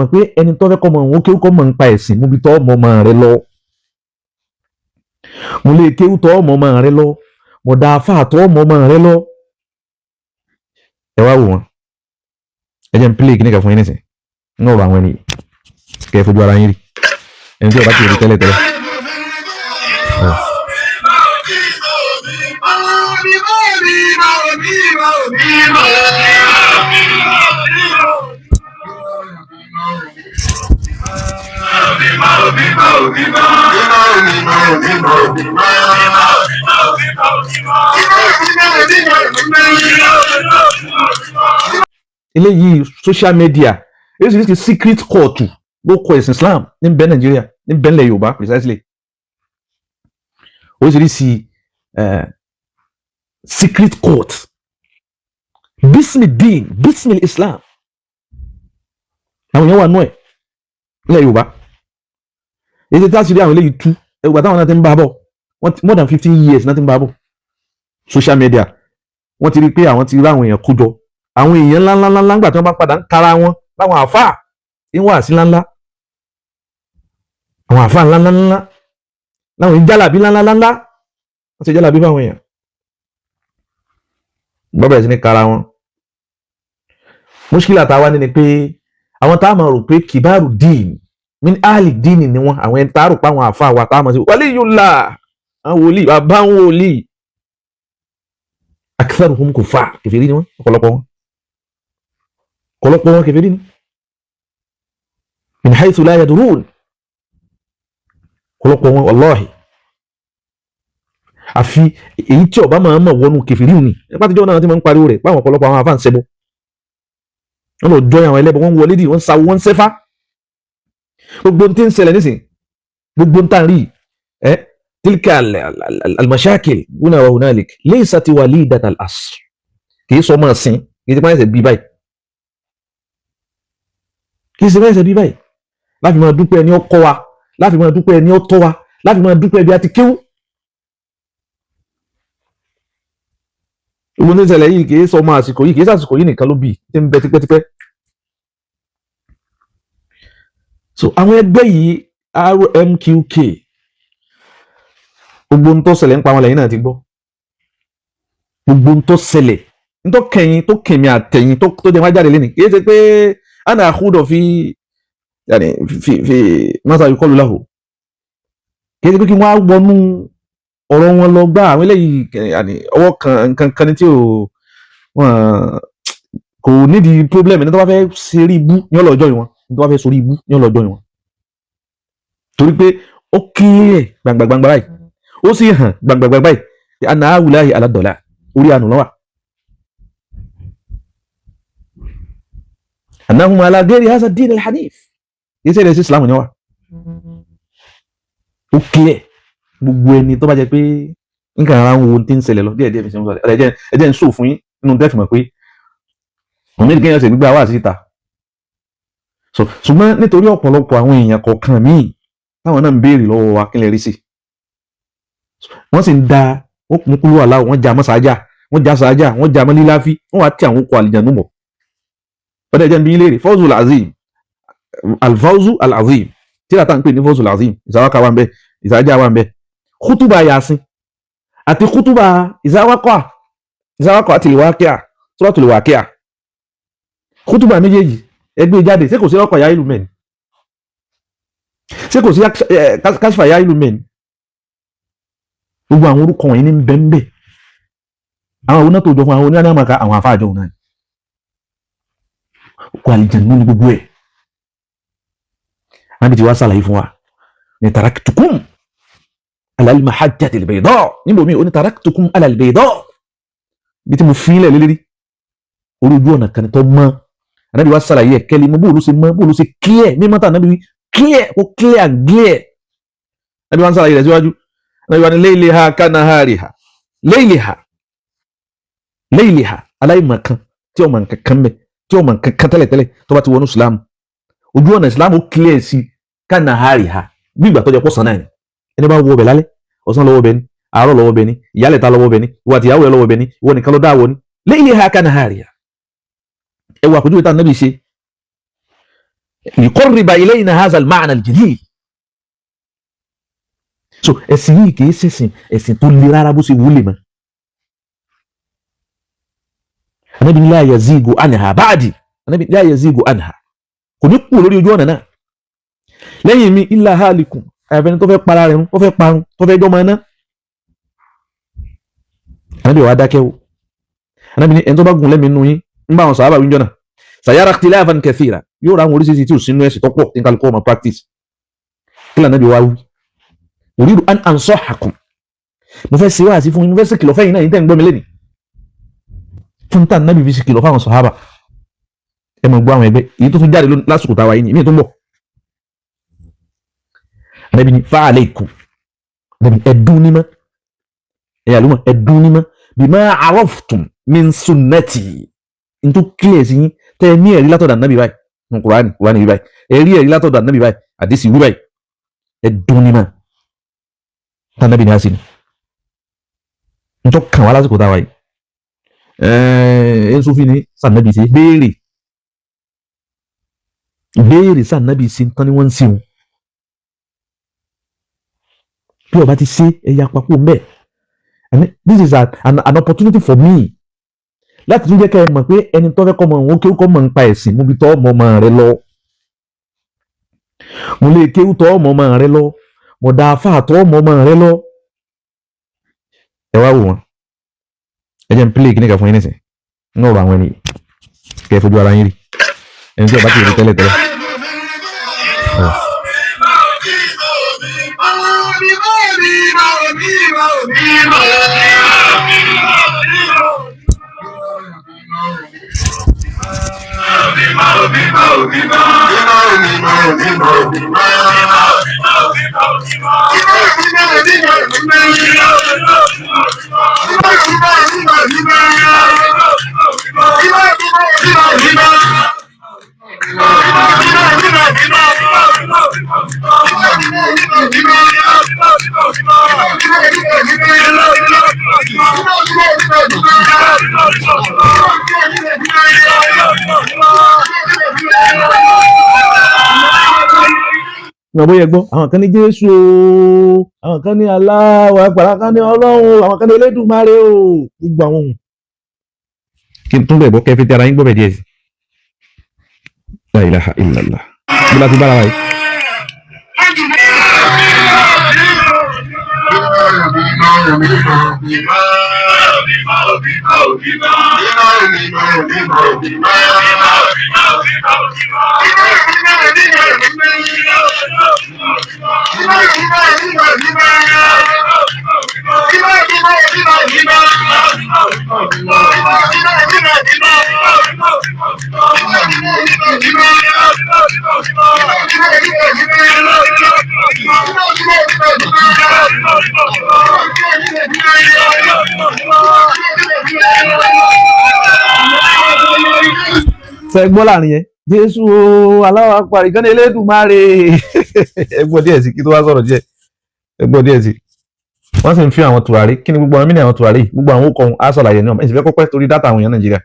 mọ̀ pé ẹni tó fẹ́ kọ́ mọ̀ òun kéwú kọ́ mọ̀ nípa ẹ̀sìn mo bi tọ́ ọmọ rẹ lọ mo lè kéwú tọ́ ọmọ rẹ lọ mo dá afá tọ́ ọmọ rẹ lọ ẹ wá wò wọn ẹ jẹ́ n play kí ní ká fún yín nísìn ní ọ̀rọ̀ àwọn ènìyàn kẹ́ ẹ fojú ara yín rí ẹni tí ọba ti rí tẹ́lẹ̀ tẹ́lẹ̀. Eléyìí social media oríṣiríṣi secret court ló kọ ẹ̀sìn Islam ní bẹ́ẹ̀ Nàìjíríà ní bẹ́ẹ̀ lẹ̀ Yorùbá precisely oríṣiríṣi secret court bismil Islam àwọn èèyàn wà nú ẹ̀ nílẹ̀ Yorùbá èyí tí a sì rí àwọn eléyìí tú ẹgbàá táwọn náà ti ń bá bọ̀ more than 15 years náà ti ń bá bọ̀ social media wọ́n ti rí pé àwọn ti rí àwọn èèyàn kó jọ àwọn èèyàn ńláńláńlá ńgbà tí wọ́n bá padà ń kára wọn láwọn àfáà ń wà sí ńláńlá àwọn àfáà ńláńláńlá láwọn ìjálàbí ńláńláńlá wọ́n ti jálàbí fáwọn èèyàn gbọ́bẹ̀rẹ̀ sí ní kára wọn. Mushkila táwa ní ni pé àwọn tá a máa rò pé kìbáàrù dín min áàlì dín ni wọn àwọn ẹni tá a rò pé àwọn àfáà wa tá a máa sí waliyullah àwọn wòlíì bàbá àwọn wòlíì aktharuhum kufar kèfèrí ni wọn ọ̀pọ̀lọpọ̀ wọn kèfèrí ni min haythu la yadrun ọ̀pọ̀lọpọ̀ wọn wallahi àfi èyí tí ọba máa ń mọ̀ wọnú kèfèrí ni nípa tíjọ́ náà ti máa ń pariwo rẹ̀ báwọn ọ̀pọ̀lọpọ̀ àwọn àfáà ń ṣẹbọ wọn lọ jọ àwọn ẹlẹ́bọ wọn wọlé dì wọn sa wọn sẹ́fà gbogbo tí ń ṣẹlẹ̀ nísìn gbogbo ń tàn rí tilka al-mashakil huna wa hunalik laysat walidat al-asr kì í sọ máa sin kì í ti máa ṣe bí báyìí kì í ṣe máa ṣe bí báyìí láti máa dúpẹ́ ẹni ó kọ́ wa láti máa dúpẹ́ ẹni ó tọ́ wa láti máa dúpẹ́ bí a ti kéwú. Gbogbo ní ìṣẹ̀lẹ̀ yìí kì í sọ ọmọ àsìkò yìí kì í sàsìkò yìí nìkan ló bì tí ń bẹ tipẹ́tipẹ́. So àwọn ẹgbẹ́ yìí Rmqk gbogbo ń tó ṣẹlẹ̀ ń pa wọn lẹ́yìn náà ti gbọ́ gbogbo ń tó ṣẹlẹ̀ ń tó kẹ̀yìn tó kẹ̀mí àtẹ̀yìn tó jẹ́ wá jáde lẹ́nu kì í ṣe pé ana àkúdọ̀ fi mọ́sá yìí kọlù láhùn kì í ṣe pé kí wọ́n á wọnú ọ̀rọ̀ wọn lọ gbá àwọn eléyìí ọwọ́ kan ní tí kò nídìí problem ní tó bá fẹ́ ṣeré ibú ní ọlọ́jọ́ ìwọ̀n ní tó bá fẹ́ sórí ibú ní ọlọ́jọ́ ìwọ̀n torí pé ó kílẹ̀ gbàngbàngbà báyìí ó sì hàn gbàngbàngbà báyìí àná àwùláhì aládọ́là orí àánú lọ́wà annahum ala ghairi hadha ad-din al-hanif yìí sẹ́yìn sí Islam ni wà ó kílẹ̀ gbogbo ẹni tó bá jẹ́ pé nǹkan ara ń wo tí ń ṣẹlẹ̀ lọ díẹ̀díẹ̀ fi ṣe ń sọ ẹjẹ́ ń sọ fún yín nínú tẹ́fì mọ̀ pé òun ní kéèyàn ṣe gbígbà wá síta ṣùgbọ́n nítorí ọ̀pọ̀lọpọ̀ àwọn èèyàn kọ̀ọ̀kan míì táwọn náà ń béèrè lọ́wọ́ wa kí lè rí sí wọ́n sì ń da wọ́n kún kúrú aláwọ̀ wọ́n já mọ́sáájà wọ́n já sáájà wọ́n já mọ́líláfí wọ́n wá tí àwọn okò àlìjànú mọ̀ ọdẹ jẹ́ ń bí léèrè fawzul azim alfawzu alazim tí a ta ń pè ní fawzul azim ìsáwáka wà ń bẹ ìsáájà wà ń bẹ kútùbà yasin àti kútùbà ìsáwákọ̀ àti ìwákíà suratul wákíà kútùbà méjèèjì ẹgbẹ́ jáde ṣé kò sí ọkọ̀ ya ìlú mẹ́ni ṣé kò sí káṣífà ya ìlú mẹ́ni gbogbo àwọn orúkọ wọ̀nyí ní bẹ́ńbẹ́ àwọn oná tó jọ fún àwọn oní àmàkà àwọn àfáàjọ náà kó àlìjànnú ní gbogbo ẹ̀ náà bí ti wá sàlàyé fún wa ní taraktukum ala al-mahajjati al-bayda níbo mi ò ní taraktukum ala al-bayda bí tí mo fi ilẹ̀ lélẹ́rí orí ojú ọ̀nà kan tó mọ́ ànábì wá sàlàyé ẹ̀kẹ́lẹ́ mọ́ bóòlù ṣe mọ́ bóòlù ṣe clear mímọ́ tà ànábì clear kó clear clear ànábì wá sàlàyé rẹ̀ síwájú ànábì wá ní layliha kanahariha layliha aláìmọ̀kan tí ọmọ nǹkan kan mẹ́ tí ọmọ nǹkan kan tẹ́lẹ̀tẹ́lẹ̀ tó bá ti wọnú Islam ojú ọ̀nà Islam ó clear sí kanahariha bí ìgbà tó jẹ́ pọ̀ sàn náà ni ẹni bá wọ ọbẹ̀ lálẹ́ ọ̀sán lọ́wọ́ bẹ̀ ni àárọ̀ lọ́wọ́ bẹ̀ ni ìyálẹ̀ta lọ́wọ́ bẹ̀ ni ìwà àtìyàwó ẹ̀ lọ́wọ́ bẹ̀ ni ìwọ nìkan ló dáwọ́ ni layliha kanahariha ẹwà àpèjúwe tá nàbì ṣe ليقرب إلينا هذا المعنى الجديد. so ẹ̀sìn yìí kì í ṣẹ̀sìn ẹ̀sìn tó le rárá bó ṣe wúlè mọ́. Ànábì ní la yazigu anha ba'di, Ànábì la yazigu anha, kò ní kú lórí ojú ọ̀nà náà lẹ́yìn mi illa halikun, àyàfẹ́ni tó fẹ́ para rẹ̀ run, tó fẹ́ parun, tó fẹ́ jọmọ iná. Ànábì wá dákẹ́ o. Ànábì ní ẹni tó bá gùn lẹ́mìí nínú yín ń bá àwọn sàhábà wíjọ́ náà sayara ikhtilafan kathira, yóò ra àwọn oríṣiríṣi tí ò sínú ẹ̀sìn tó pọ̀ tí n kálukú ọmọ practice. Kí lànà bí wá wí? Uridu an ansahakum, mo fẹ́ ṣe wáàsí fún yín, mo fẹ́ ṣe kìlọ̀ fẹ́yìn náà yín tẹ́ ń gbọ́ mi lẹ́nìí. Fún tá nàbì fi ṣe kìlọ̀ fáwọn sàhábà. Ẹ mọ̀ gbọ́ àwọn ẹgbẹ́ èyí tó tún jáde lásìkò táwa yìí ni ìmí tó ń bọ̀. Ànábì ní fa alaykum, Ànábì ẹ̀dún nímọ̀, ẹ̀yà ló mọ̀ ẹ̀dún nímọ̀ bima araftum min sunnati, n tó kílẹ̀ sí yín tẹ́ ní ẹ̀rí látọ̀dọ̀ Ànábì báyìí ní Kùránì wí báyìí, ẹ̀rí látọ̀dọ̀ Ànábì báyìí, àdìsí wí báyìí, ẹ̀dún nímọ̀ tànàbì ní àsìnì n tó kàn wá lásìkò táwa yìí. Ẹ̀ Sufi ní sànàbì sí béèrè sànàbì sí tán ni wọ́n ń sìn bí ọba ti ṣe ẹ̀yà papọ̀ mbẹ́. This is an opportunity for me láti tún jẹ́ kẹ́ ẹ mọ̀ pé ẹni tó fẹ́ kọ́ mọ̀ òun kéwú kọ́ mọ̀ nípa ẹ̀sìn mo bí tọ́ ọmọ rẹ lọ, mo lè kéwú tọ́ ọmọ rẹ lọ, mo dá afá tọ́ ọmọ rẹ lọ. Ẹ wá wò wọn, ẹ jẹ́ n pílẹ̀ kíníkà fún yín nísìn ní ọ̀rọ̀ àwọn ènìyàn kẹ́ ẹ fojú ara yín rí ẹni tí ọba ti rí tẹ́lẹ̀ tẹ́lẹ̀. Ní ọbọ̀ yẹ gbọ́ àwọn kan ní Jésù o, àwọn kan ní Allahu Akbar, àwọn kan ní Ọlọ́run, àwọn kan ní Elédùmarè o, gbogbo àwọn ohun kí n tún bẹ̀ bọ́ kẹfẹ́ tí ara yín gbọ́ bẹ̀ díẹ̀ sí. La ilaha illallah bí láti bára wa yìí. Ṣé gbọ́ láàrin yẹn Jésù o, Allahu Akbar, ìkànnì Elédùmarè ẹ gbọ́ díẹ̀ sí kí tó wá sọ̀rọ̀ díẹ̀, ẹ gbọ́ díẹ̀ sí. Wọ́n sì ń fi àwọn tùràrí, kí ni gbogbo àwọn mìíràn àwọn tùràrí gbogbo àwọn òkò á sọ̀làyé ní ọmọ ìsìnkú kọ́pẹ́ torí dátà àwọn èèyàn Nàìjíríà.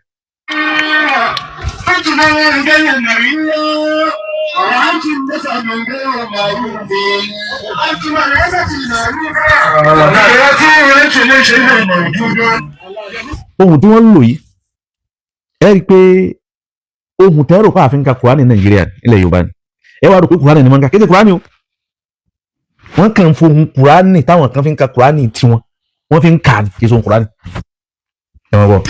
Ohun tí wọ́n ń lò yìí ẹ rí i pé ohun tẹ́rọ pa àfin ka Kùránì Nàìjíríà ilẹ̀ Yorùbá ni ẹ wá rò pé Kùránì ni wọ́n ń ka kéde Kùránì o, wọ́n kàn ń fohùn Kùránì táwọn kan fi ń ka Kùránì tiwọn wọ́n fi ń kà ní kí n so Kùránì ẹ wọ́n bọ̀.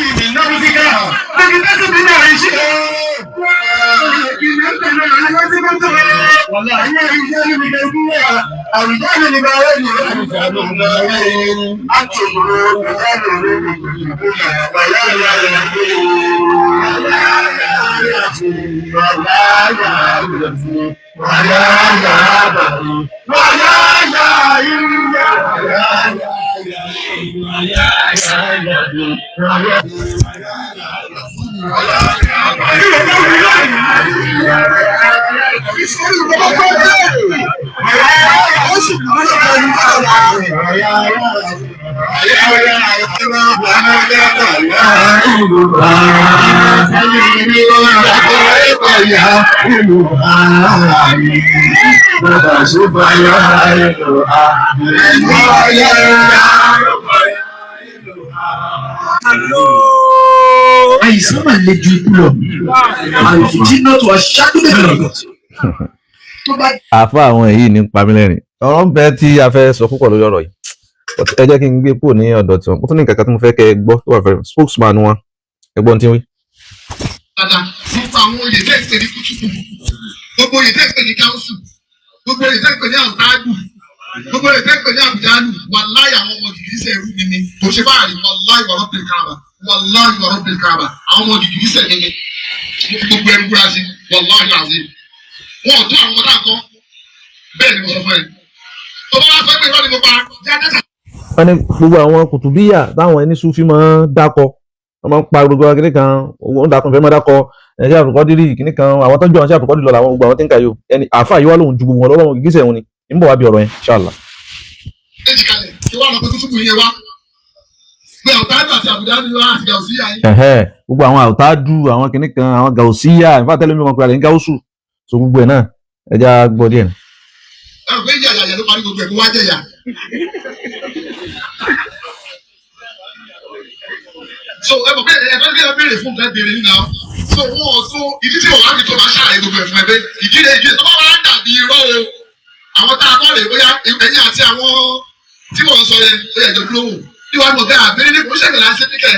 àìsàn máa le ju ikú lọ àìsí náà tó aṣáájú bẹ́ẹ̀. àfa àwọn èyí ní pamílẹ́rìn ọ̀rọ̀ ń bẹ tí a fẹ́ sọ púpọ̀ lórí ọ̀rọ̀ yìí ẹ jẹ́ kí n gbé kúrò ní ọ̀dọ̀ tiwọn mo tún ní nǹkan kan tí mo fẹ́ kẹ́ ẹ gbọ́ tó wà fẹ́ spokesman wọn ẹgbọ́n tí ń wí. dada nípa àwọn oyè tẹ́ ìpè ní kùtùkù gbogbo oyè tẹ́ ìpè ní káńsù gbogbo oyè tẹ́ ìpè ní àǹtáàdù gbogbo oyè tẹ́ ìpè ní àbùdánù wàláì àwọn ọmọ gìgísẹ̀ ẹrú mi ni kò ṣe báyìí wàláì wàrọ̀ bẹ̀rẹ̀ káàbà wàláì wàrọ̀ bẹ̀rẹ̀ káàbà àwọn ọmọ gìgísẹ̀ mi ni gbogbo ẹrú búra sí wàláì làzí wọn ò tó àwọn ọmọdé àkọ́ bẹ́ẹ̀ ni mo sọ fún ẹ tó bá wá fẹ́ pé ìrọ́lẹ̀ mo pa jáde. wọ́n ní gbogbo àwọn kùtùbíyà táwọn ẹni Sufi máa ń dákọ wọ́n máa ń pa gbogbo kíní kan owó ń dákun fẹ́ máa dákọ ẹ̀ṣẹ́ àtùkọ́dírì kíní kan àwọn tọ́jú àwọn ṣe àtùkọ́dírì lọ làwọn gbogbo àwọn tí ń kà yóò ẹni àáfàá yìí wá lóhun ju gbogbo wọn lọ́wọ́ gígísẹ̀ wọn ni ń bọ̀ wá bí ọ̀rọ̀ yẹn ṣáàlà. ẹnì kalẹ̀ kí wàá lọ pé tútù yẹn wá pé ọ̀táàdù àti àbùdá ni wọ́n àti gàùsíyà yìí. gbogbo àwọn àwòtáàdù àwọn kíní kan àwọn gàùsíyà ìfàtẹ́lẹ́mí wọn pẹ̀lú gáúsù so gbogbo ẹ̀ náà ẹja gbọ́ díẹ̀. ẹ̀rù pé ìyá ló parí gbogbo ẹ̀ kó wá jẹ̀yà. so ẹ mọ̀ pé ẹ̀fẹ́ bí ẹ béèrè fún nǹkan béèrè nínú àwọn so wọn ò tó ìdí tí òwò àbítọ́ máa ṣàlàyé gbogbo ẹ̀ fún ẹ pé ìdílé tó bá wà dàbí irọ́ o àwọn tá a kọ́ lè bóyá ẹ̀yìn àti àwọn tí wọ́n sọ yẹn ó yẹ jọ lówó tí wọ́n mọ̀ bẹ́ẹ̀ àbẹ́rẹ́ ní kò ń ṣẹ̀gbẹ̀ láti ṣe kíkẹ́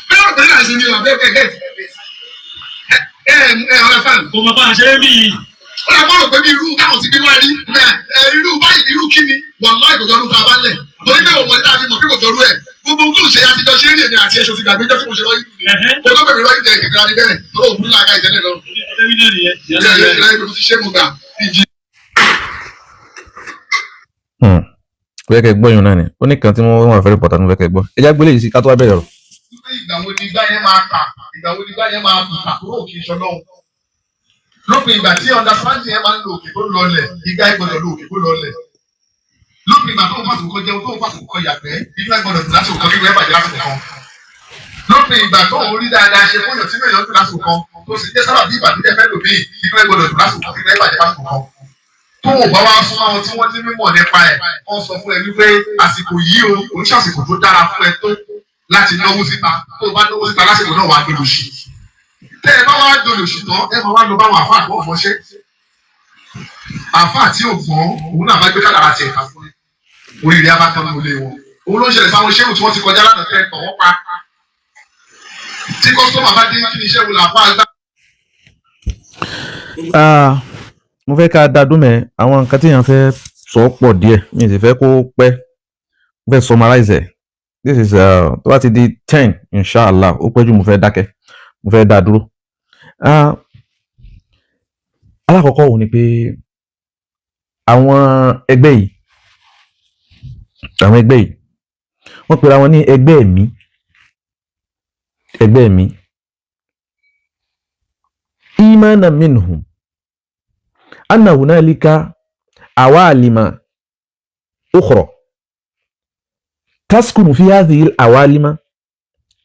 bẹ́ẹ̀ wọ́n pẹ̀lú àṣẹ ni wà bẹ́ẹ̀ kẹ́kẹ́ ọ̀rẹ́ fan. kò mọ̀ bá a ṣe é bí. ó lọ mọ̀rọ̀ pé bí irú káwọn ti bí wá rí irú báyìí irú kí ni wà láì kò jọrú ta bá lẹ̀ torí pé òun ẹ̀dá mi mọ̀ pé kò jọrú ẹ̀ gbogbo ohun tó ń ṣe àtijọ́ ṣe é ní èmi àti ẹ̀ṣọ́ ti gbàgbé jọ́ tí mo ṣe lọ́yìn kò tó bẹ̀rẹ̀ lọ́yìn jẹ́ ìkẹ̀kẹ́ ní bẹ́ẹ̀ tó òun nílá ká ìtẹ́lẹ̀ lọ. Kò yẹ kẹ́ gbọ́ yun náà ni ó ní kan tí wọ́n wà fẹ́rẹ̀ pọ̀tà ní fẹ́ kẹ́ gbọ́ ẹ já gbélé yìí sí ká tó wá bẹ̀rẹ̀ rọ̀. ìgbà wo ni igbá yẹn máa kà ìgbà wo ni igbá yẹn máa kà kúrò kì í ṣọlọ́hún. lópin ìgbà tí understanding yẹn máa ń lo òkè tó lọlẹ̀ igbá yẹn gbọdọ̀ lo òkè tó lọlẹ̀. lópin ìgbà tó ń fàṣùkọ jẹun tó ń fàṣùkọ yàgbẹ́ inú ẹ̀ gbọdọ̀ tó lásìkò kan tó yẹ bàjẹ́ lásìkò kan. lópin ìgbà tó ń rí dáadáa ṣe fún yàn tí mẹ́yàn tó lásìkò kan tó sì jẹ́ sábà bí ìbànújẹ́ fẹ́ lòmíì inú ẹ̀ gbọdọ̀ tó lásìkò kan tó yẹ bàjẹ́ lásìkò kan. tó o bá wá fún àwọn tí wọ́n ti mímọ̀ nípa ẹ̀ wọ́n sọ fún ẹ wípé àsìkò yìí o kò ń ṣàsìkò tó dára fún ẹ tó láti náwó síta tó o bá náwó síta lásìkò náà wàá gbèrò sí tẹ ẹ bá wá gbèrò sí tán ẹ máa wá lọ báwọn àfáà tó ọ̀fọ̀ àfáà tí ò gbọ́n òun náà bá gbé kádàrá tiẹ̀ ká fún oríire abátan ní olè wọn òun ló ń ṣẹlẹ̀ sáwọn iṣẹ́ tí wọ́n ti kọjá lánàá tẹ́ tọ̀ wọ́n pa tí kọ́sítọ́mà bá dé kí ni iṣẹ́ wo làbá gbá. mo fẹ́ ká dá dúmẹ̀ àwọn nǹkan tí èèyàn fẹ́ sọ pọ̀ díẹ̀ mi sì fẹ́ kó pẹ́ mo fẹ́ summarize ẹ̀ this is tó bá ti di 10 inshallah ó pẹ́ jù mo fẹ́ dákẹ́ mo fẹ́ dá dúró. alákọ̀ọ́kọ́ òun ni pé àwọn ẹgbẹ́ yìí wọ́n pera wọn ní ẹgbẹ́ ẹ̀mí imana minhum anna hunalika awalima ukhra تسكن في هذه الأوالم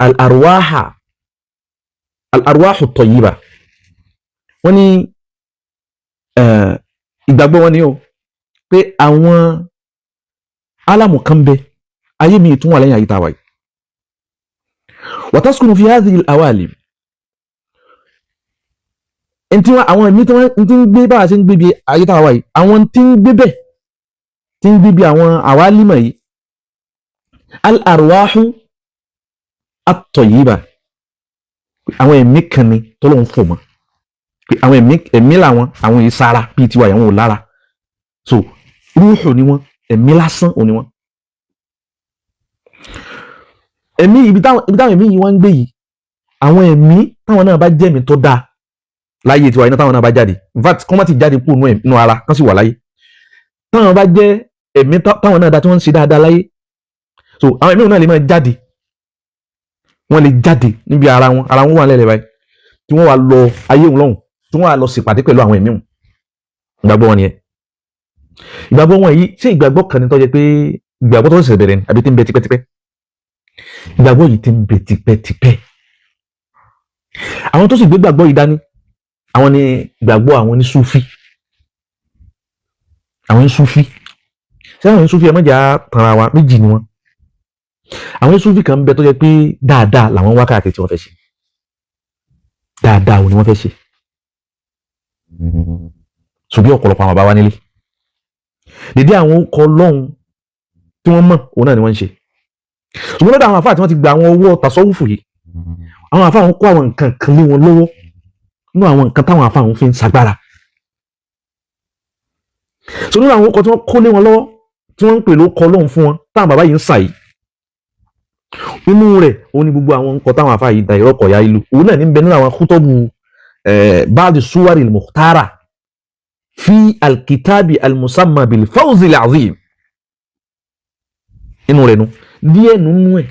الأرواح الطيبة wọ́n ní ìgbàgbọ́ wọn ni ó pé àwọn alamu kan bẹ ayé mi tún wà lẹ́yìn ayé tá a wà yìí وتسكن في هذه الأوالم ntí wọn àwọn ẹ̀mí tí wọ́n ti ń gbé bá a ṣe ń gbé bí ayé tá a wà yìí àwọn tí ń gbé bẹ̀ tí ń gbé bí àwọn àwálímọ̀ yìí al-arwahu at-tayyiba àwọn ẹ̀mí kan ni tọ́lọ́hun fò mọ́ àwọn ẹ̀mí làwọn àwọn yìí sára bíi tiwa àwọn ò lára so rúhù ni wọ́n ẹ̀mí lásán ò ní wọ́n ẹ̀mí ibi táwọn ẹ̀mí yìí wọ́n ń gbé yìí àwọn ẹ̀mí táwọn náà bá jẹ́ ẹ̀mí tó dáa láyé tiwa iná táwọn náà bá jáde in fact kọ́ má ti jáde kúrò nínú ara kán sì wà láyé táwọn bá jẹ́ ẹ̀mí táwọn náà dá tí wọ́n ń ṣe dáadáa láyé so àwọn ẹ̀mí náà lè máa jáde wọ́n lè jáde níbi ara wọn wà lẹ́lẹ̀ báyìí tí wọ́n wà lọ ayé òun lọ́hùn tí wọ́n wà lọ ṣèpàdé pẹ̀lú àwọn ẹ̀mí wọn ìgbàgbọ́ wọn nìyẹn ìgbàgbọ́ wọn yìí ṣé ìgbàgbọ́ kan ní tó jẹ́ pé ìgbàgbọ́ tó ṣẹ̀ṣẹ̀ bẹ̀rẹ̀ ni àbí tí ń bẹ tipẹ́tipẹ́ ìgbàgbọ́ yìí tí ń bẹ tipẹ́tipẹ́ àwọn tó sì gbé gbàgbọ́ yìí dání àwọn ni gbàgbọ́ àwọn ní Sufi, àwọn ní Sufi ṣé àwọn ní Sufi ẹ mọ̀jà tanra wa méjì ni wọn. àwọn ní Sufi kan bẹ tó jẹ́ pé dáadáa làwọn wá káàkiri tí wọ́n fẹ́ ṣe, dáadáa ò ní wọ́n fẹ́ ṣe, ṣùgbọ́n ọ̀pọ̀lọpọ̀ àwọn bàbá wa nílé dédé àwọn ọkọ̀ Ọlọ́run tí wọ́n mọ̀ òun náà ni wọ́n ń ṣe. ṣùgbọ́n lọ́dọ̀ àwọn àfáà tí wọ́n ti gba àwọn owó tasọ́wùfù yìí, àwọn àfáà wọn kó àwọn nǹkan kan lé wọn lọ́wọ́ nínú àwọn nǹkan táwọn àfáà wọn fi ń sagbára. so nínú àwọn ọkọ̀ tí wọ́n kó lé wọn lọ́wọ́ tí wọ́n ń pè ló kọ́ Ọlọ́run fún wọn táwọn bàbá yìí ń sà yìí, inú rẹ̀ òun ni gbogbo àwọn nǹkan táwọn àfáà yìí da ìrọ́kọ̀ ya ìlú òun náà ní bẹ nínú àwọn kútọ́bù báàdì súwárì al-mukhtara fi alkitabi almusamma bil fawzi al-azim. inú rẹ̀ nu díẹ̀ nínú ẹ̀.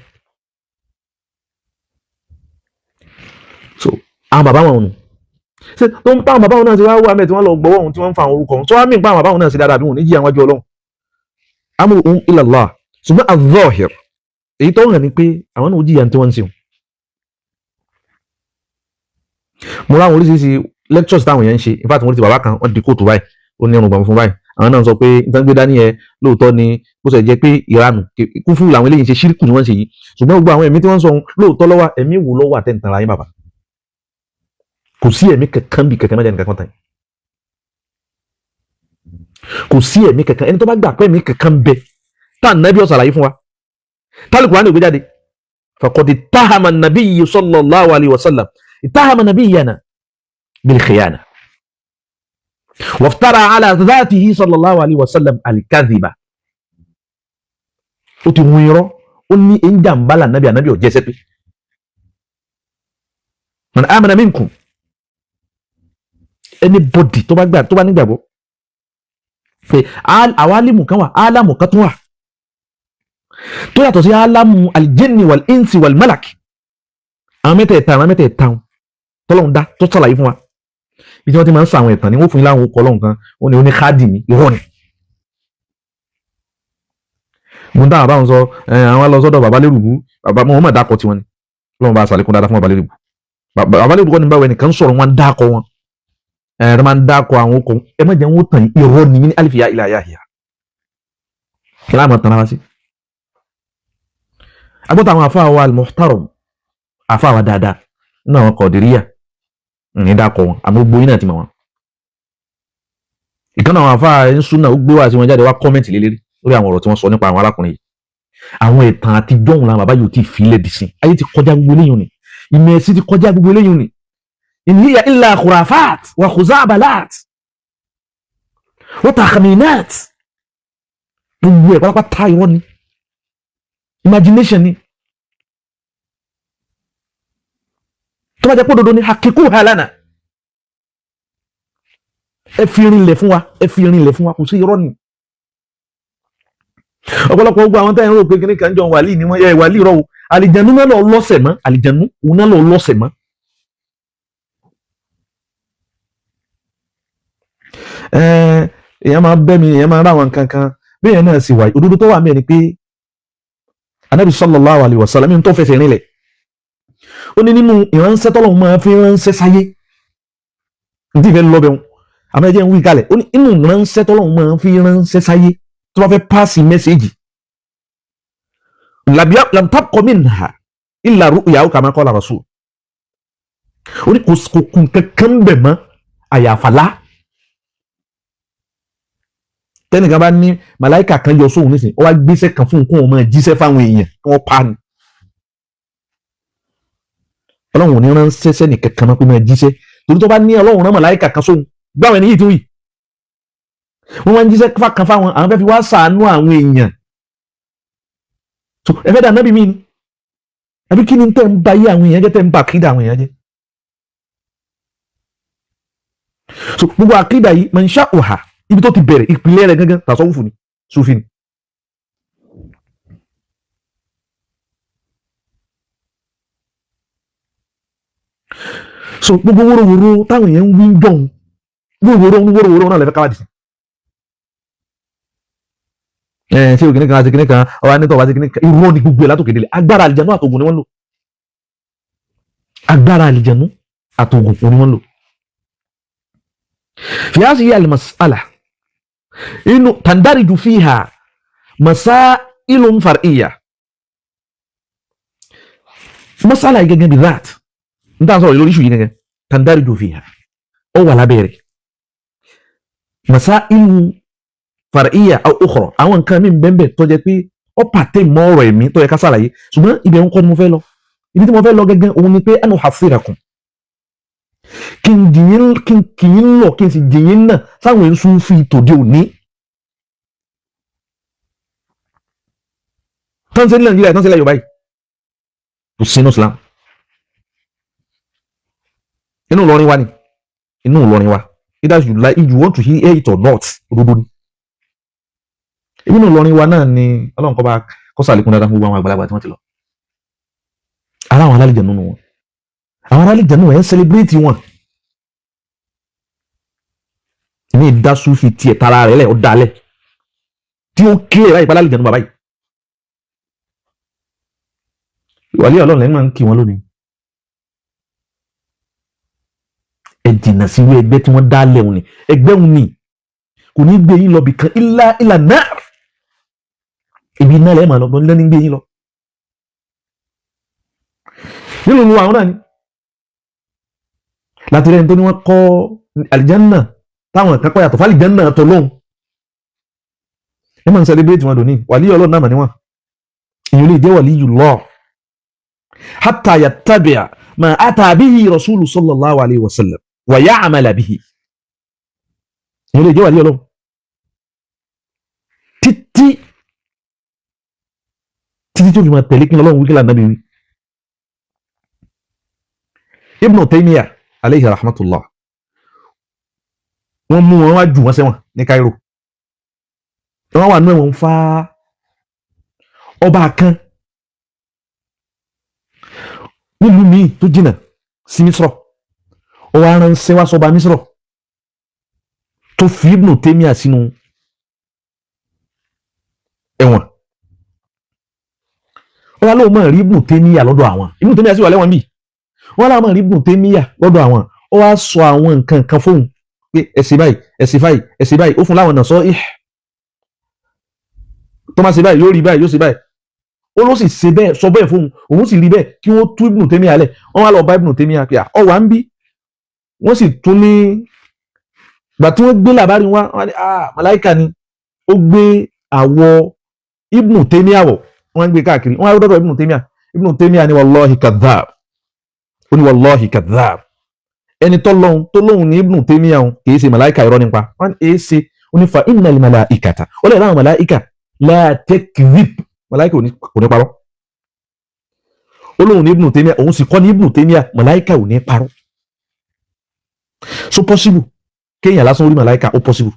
so àwọn bàbá wọn nù ṣe tó ń pa àwọn bàbá wọn náà ti wá wà mẹ́ tí wọ́n lọ gbọ́wọ́ ohun tí wọ́n ń fa àwọn orúkọ wọn tó wá mí pa àwọn bàbá wọn náà sí dáadáa bí wọn ní jí àwọn ọjọ́ Ọlọ́run amruhum ila Allah. ṣùgbọ́n az-zahir èyí tó hàn ní pé àwọn náà jíyà tí wọ́n ń ṣe. mo ráwọn oríṣiríṣi lectures táwọn yẹn ń ṣe in fact wọ́n ti bàbá kan wọ́n di kóòtù báyìí ó ní irùngbọ̀n fún báyìí àwọn náà sọ pé nítorí gbé dání yẹn lóòótọ́ ni bó ṣe jẹ́ pé ìranù kúfúrú làwọn eléyìí ṣe ṣírìkù ni wọ́n ṣe yìí ṣùgbọ́n gbogbo àwọn ẹ̀mí tí wọ́n sọ lóòótọ́ lọ́wọ́ ẹ̀mí wò lọ́wọ́ àtẹ̀ǹtàn ara yín bàbá kò sí ẹ̀mí kankan bí kankan mẹ́jẹ nìkan tán kò sí ẹ̀mí kankan ẹni tó bá gbà pé ẹ̀mí kankan bẹ tá à nàbí ọ̀sàlàyé fún wa tálíkù wà ní ìgbéjáde faqad ittahama an-nabiyyu sallallahu alayhi wa sallam ittahama nabiyyana bil khiyana waftara ala dhatihi sallallahu alayhi wa sallam al-kadhiba. ó ti mú irọ́ ó ní ẹ̀ńjàmbá là nàbí ànábì ọ̀jẹ́ sẹ́pẹ́ man amana minkum anybody tó bá nígbàgbọ́ pé àwọn alimu kan wà alamu kan tún wà tó yàtọ̀ sí alamu aljinni wal insi wal malak. àwọn mẹ́tẹ̀ẹ̀ta tọ́lọ́run dá tó sàlàyé fún wa bí tí wọ́n ti máa ń sa àwọn ẹ̀tàn ni wọ́n fún yín láwọn okọ̀ Ọlọ́run kan ó ní oníkádìmí irọ́ ni. mo ń dá àbáwọn sọ àwọn lọ sọ́dọ̀ bàbá lérùbú bàbá wọn mọ̀ dákọ̀ tiwọn ni Ọlọ́run bá sàlékún dáadáa fún bàbá lérùbú. bàbá lérùbú kọ́ ni báwo ẹnìkan sọ̀rọ̀ wọn dákọ̀ wọn ẹ̀rọ máa ń dákọ̀ àwọn okọ̀ ẹ má jẹ́ wọn tàn irọ́ ni mí ní alifiya ilà yáhìá kí láàmú tàn wá sí. agbọ́tà àwọn àfáà wa al-muhtaram àfáà wa dáadáa nínú àwọn Qadiriyya ní dákọ̀ wọn àmọ́ gbogbo yín náà ti mọ̀ wọn. ìkànnì àwọn àfáà ń súnà ó gbé wá sí wọn jáde wá kọ́mẹ̀ntì lélẹ́rí lórí àwọn ọ̀rọ̀ tí wọ́n sọ nípa àwọn arákùnrin yìí. àwọn ìtàn àtijọ́ òun làwọn bàbá yóò ti fi ilẹ̀ dì sí ayé ti kọjá gbogbo eléyìí ni ìmọ̀ ẹ̀sìn ti kọjá gbogbo eléyìí ni in hiya illa khurafat wa khuzabalat wa takhminat gbogbo ẹ̀ pátápátá irọ́ ni imagination ni tó bá jẹ́ pé òdodo ni hakikuha lana ẹ fi rinlẹ̀ fún wa kò sí irọ́ ni. ọ̀pọ̀lọpọ̀ gbogbo àwọn táyà ń rò pé kíní kan jọ wàlíì ni wọ́n yẹ wàlíì rọ̀ o àlìjànú náà lọ lọ́sẹ̀ mọ́ àlìjànú òun náà lọ lọ́sẹ̀ mọ́. èèyàn máa bẹ́ mi èèyàn máa rá àwọn nǹkan kan bí èèyàn náà sì wà òdodo tó wà mí ẹ̀ ni pé Ànábì sallallahu alayhi wa sallam tó fẹsẹ̀ rinlẹ̀ ó ní nínú ìránṣẹ́ tọ́lọ́run máa fi ránṣẹ́ sáyé ní ìfẹ́ lọ́bẹ̀ wọn àmọ́ ẹjẹ́ ń wí kalẹ̀ ó ní inú ìránṣẹ́ tọ́lọ́run máa fi ránṣẹ́ sáyé tó bá fẹ́ pàṣẹ mẹ́sẹ̀gì lam tabqa minha illa ru'ya kama qala rasul ó ní kò kún kankan bẹ̀ mọ́ àyàfàlá tẹ́nìkan bá ní màláìkà kan yọ sóhun nísìnyí ó wá gbéṣẹ́ kan fún un kó wọn máa jíṣẹ́ fáwọn èèyàn kí wọ́n pa ni ọlọ́run ò ní ránṣẹ́ sẹ́nì kankan náà kó máa jíṣẹ́ torí tó bá ní ọlọ́run rán màláìkà kan sóhun gbáwọn ẹni yìí tí wọ́n yìí wọ́n máa ń jíṣẹ́ kan fáwọn àwọn fẹ́ fi wá ṣàánú àwọn èèyàn so ẹ fẹ́ dà nábì mí ni àbí kí ni tẹ́ ń ba yé àwọn èèyàn jẹ́ tẹ́ ń ba àkídà àwọn èèyàn jẹ́ so gbogbo àkídà yìí man sha'uha ibi tó ti bẹ̀rẹ̀ ìpìlẹ̀ rẹ̀ gángan tasawufu ni sufi ni. so gbogbo wórówóró táwọn èèyàn ń wí ń dọ̀hún wórówóró náà lẹ́fẹ̀ẹ́ káwádìí sí. ṣé òkìní kan àti kìní kan ọba nítọ̀ wá sí kìní kan irọ́ ni gbogbo ẹ̀ látòkè délé agbára àlìjánu àtògùn ni wọ́n lò agbára àlìjẹ̀nú àtògùn òní wọ́n lò. fi hadhihi al-mas'ala inú tandariju fiha masailun far'iyya. mas'ala yìí gẹ́gẹ́ bí that n ta sọ̀rọ̀ lórí ìṣù yìí gẹ́gẹ́ tandariju fiha ó wà lábẹ́rẹ̀ masailu far'iyya aw ukhra àwọn nǹkan mi bẹ́ẹ̀ tó jẹ́ pé ó pàtẹ́ mọ́ ọ̀rọ̀ ẹ̀mí tó yẹ ká ṣàlàyé ṣùgbọ́n ibẹ̀ ń kọ́ ni mo fẹ́ lọ ibi tí mo fẹ́ lọ gẹ́gẹ́ òun ni pé anu hasirakum kí n kìyìn lọ kí n sì jìyìn náà sáwọn èso fi tòde òní tán sí Nàìjíríà tán sí ilẹ̀ Yorùbá yìí tó sínú Islam inú Ìlọrin wa ni inú Ìlọrin wa either you like if you want to hear it or not òdodo ni inú Ìlọrin wa náà ni Ọlọ́run kọ́ bá kọ́ sàlékún dáadáa fún gbogbo àwọn àgbàlagbà tí wọ́n ti lọ ara àwọn alálejò nínú wọn àwọn alálejò nínú wọn ń celebrate wọn ní ìdásù fi tiẹ̀ tara rẹ̀ lẹ̀ ó dalẹ̀ tí ó kílẹ̀ láì pa alálejò nínú bàbá yìí ìwàlẹ́ Ọlọ́run lẹ́yìn máa ń kí wọn lónìí ẹ jìnnà sí ìwé ẹgbẹ́ tí wọ́n dálẹ̀ òun ni ẹgbẹ́ òun ni kò ní gbé yín lọ bìkan ilà náà ibi iná lẹ́ẹ̀ máa lọ gbọ́n lẹ́ni gbé yín lọ nínú ìlú àwọn náà ni láti rẹ̀ tó ní wọ́n kọ́ àlìjánà táwọn kan pàyàtọ̀ fàlìjánà tó lóhun ẹ máa ń celebrate wọn dòní wàlí Ọlọ́run náà mà níwọ̀n èyàn lè jẹ́ wàlí yìí lọ hatta yattabi'a ma ata bihi rasulu sallallahu alayhi wa sallam wa ya'mala bihi èyàn lè jẹ́ wàlí Ọlọ́run títí tó fi máa tẹ̀lé kí Ọlọ́run wíkí lànà bí wí. Ibn Taymiyyah alayhi rahmatullah wọ́n mú wọn wá jù wọ́n sẹ́wọ̀n ní Cairo wọ́n wà nú ẹ̀wọ̀n fa ọba kan nílùú míì tó jìnà sí Misra ó wá ránṣẹ́ wá sọba Misra tó fi Ibn Taymiyyah sínú ẹ̀wọ̀n ó wá lóun mọ̀ rí Ibn Taymiyyah lọ́dọ̀ àwọn Ibn Taymiyyah sì wà lẹ́wọ̀n bíi wọ́n láwọn mọ̀ rí Ibn Taymiyyah lọ́dọ̀ àwọn ó wá sọ àwọn nǹkan kan fóun pé ẹ̀sìn báyìí ẹ̀sìn báyìí ẹ̀sìn báyìí ó fún láwọn náà sọ tó máa ṣe báyìí yóò rí báyìí yóò ṣe báyìí ó ló sì ṣe bẹ́ẹ̀ sọ bẹ́ẹ̀ fóun òun sì rí bẹ́ẹ̀ kí wọ́n tú Ibn Taymiyyah lẹ̀ wọ́n wá lọ bá Ibn Taymiyyah pé ọ wà ń bí wọ́n sì tún ní gbà tí wọ́n gbé làbárí wá wọ́n ní màláìka ni ó gbé àwọ̀ Ibn Taymiyyah wọ̀ wọ́n gbé káàkiri wọ́n á dọ́dọ̀ Ibn Taymiyyah ni wallahi kadhab ó ní wallahi kadhab ẹni tó lóhun ní Ibn Taymiyyah kìí ṣe màláìka irọ́ nípa wọ́n èé ṣe ó ní fa innal malaikata ó lè ráwọn màláìka la takdhib màláìka kò ní parọ́ ó lóhun ní Ibn Taymiyyah òun sì kọ́ ní Ibn Taymiyyah màláìka ò ní parọ́ so possible kéèyàn lásán orí màláìka ó possible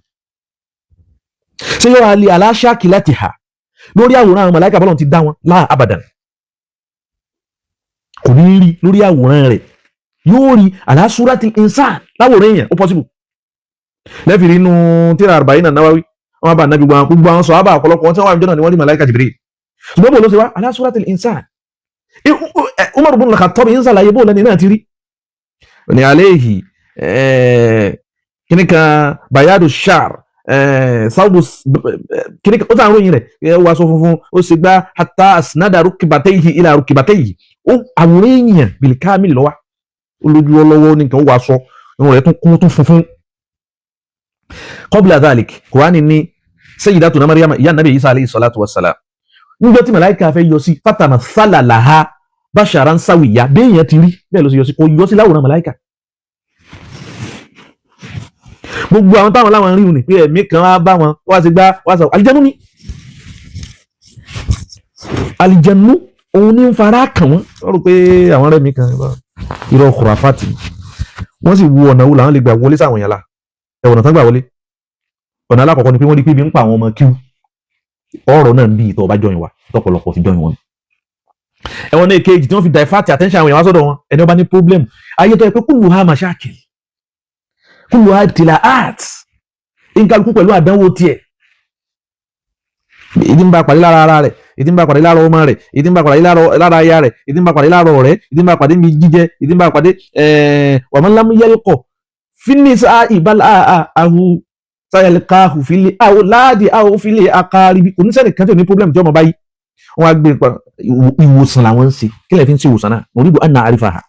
ṣé yóò alẹ́ aláṣáàkì láti hà lórí àwòrán àwọn màláìka bọ́lọ̀ ti dá wọn láà abadan kò ní rí lórí àwòrán rẹ̀ yóò rí ala surati insan láwòrán èèyàn ó possible lẹ́fì rí inú tíra arba'in an-Nawawi wọ́n bá nàbí gbogbo àwọn sọ̀hábà ọ̀pọ̀lọpọ̀ tí wọ́n wà ní jọ́nà ni wọ́n rí màláìka Jibril ṣùgbọ́n bó ló ṣe wá ala surati insan Umar ibn al-Khattab ń sàlàyé bó lẹ́ni náà ti rí ní alayhi kíníkan bayadu shar sáwùbù kíníkan ó tàn ròyìn rẹ̀ wá sọ funfun ó sì gbá hatta asnada rukibatayhi ila rukibatayhi ó àwòrán èèyàn bilkamil lọ́wọ́ olójú ọlọ́wọ́ nìkan ó wá sọ ìwọ̀n rẹ̀ tún kún tún funfun. qabla dhalik kùránì ní sayyidatuna Maryam ìyá nàbí Isa alayhi salatu wassalam nígbà tí màláìka fẹ́ yọ sí fatamassala laha basharan sawiyya béèyàn ti rí bẹ́ẹ̀ ló sì yọ sí kò yọ sí láwòrán màláìka. gbogbo àwọn táwọn láwọn rí òní pé ẹ̀mí kan wá bá wọn wá sí gbá wá sọ àlìjẹnú ni àlìjẹnú òun ní ń fara kàn wọ́n rò pé àwọn rẹ̀ mí kan irọ́ khurafati wọ́n sì wu ọ̀nà wo làwọn lè gbà wọlé sáwọn èèyàn la ẹ̀wọ̀n tán gbà wọlé ọ̀nà alákọ̀ọ́kọ́ ni pé wọ́n rí pé ibi ń pa àwọn ọmọ kíw ọ̀rọ̀ náà ń bí ìtọ́ ọba jọyìn wa tọ́pọ̀lọpọ̀ ti jọyìn wọn. ẹ̀wọ̀n náà èkejì tí wọ́n fi divert attention àwọn èèyàn wá sọ́dọ̀ wọn ẹni ọba ní problem ayé tó yẹ pé kulluha mashakil kulluha ibtila'at nkálukú pẹ̀lú àdánwò tiẹ̀ ìdí ń bá pàdé lára ara rẹ̀ ìdí ń bá pàdé lára ọmọ rẹ̀, ìdí ń bá pàdé lára aya rẹ̀, ìdí ń bá pàdé lára ọ̀rẹ́, ìdí ń bá pàdé níbi jíjẹ, ìdí ń bá pàdé wa man lam yalqa fin-nisa'i bal ahu sayalqahu fil awladi aw fil aqaribi. kò ní sẹ́ni kan tí ò ní problem tí ọmọ báyìí wọ́n á gbé ìwòsàn làwọn ń ṣe kí lè fi ń ṣe ìwòsàn náà nuridu an na'rifaha.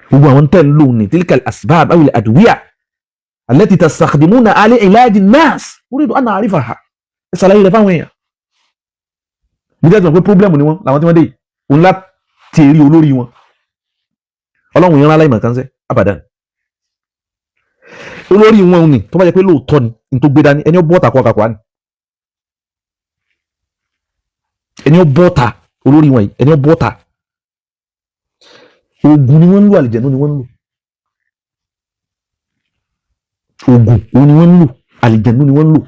gbogbo àwọn tẹ́ ń lò ní tilka al-asbab aw al-adwiya التي تستخدمون على علاج الناس أريد أن أعرفها. ìsàlàyé rẹ̀ fáwọn èèyàn bí dẹ́gbẹ̀ẹ́ pé problem ni wọ́n làwọn tí wọ́n dé yìí òun láti rí olórí wọn ọlọ́run yẹn rán aláìmọ̀ kan sẹ́ abadan olórí wọn ni tó bá jẹ́ pé lóòótọ́ ni ní tó gbé dání ẹni ó bọ́ta kọ́ kakọ́ ni ẹni ó bọ́ta olórí wọn yìí ẹni ó bọ́ta oògùn ni wọ́n ń lò àlìjẹ̀nú ni wọ́n ń lò oògùn òun ni wọ́n ń lò àlìjẹ̀nú ni wọ́n ń lò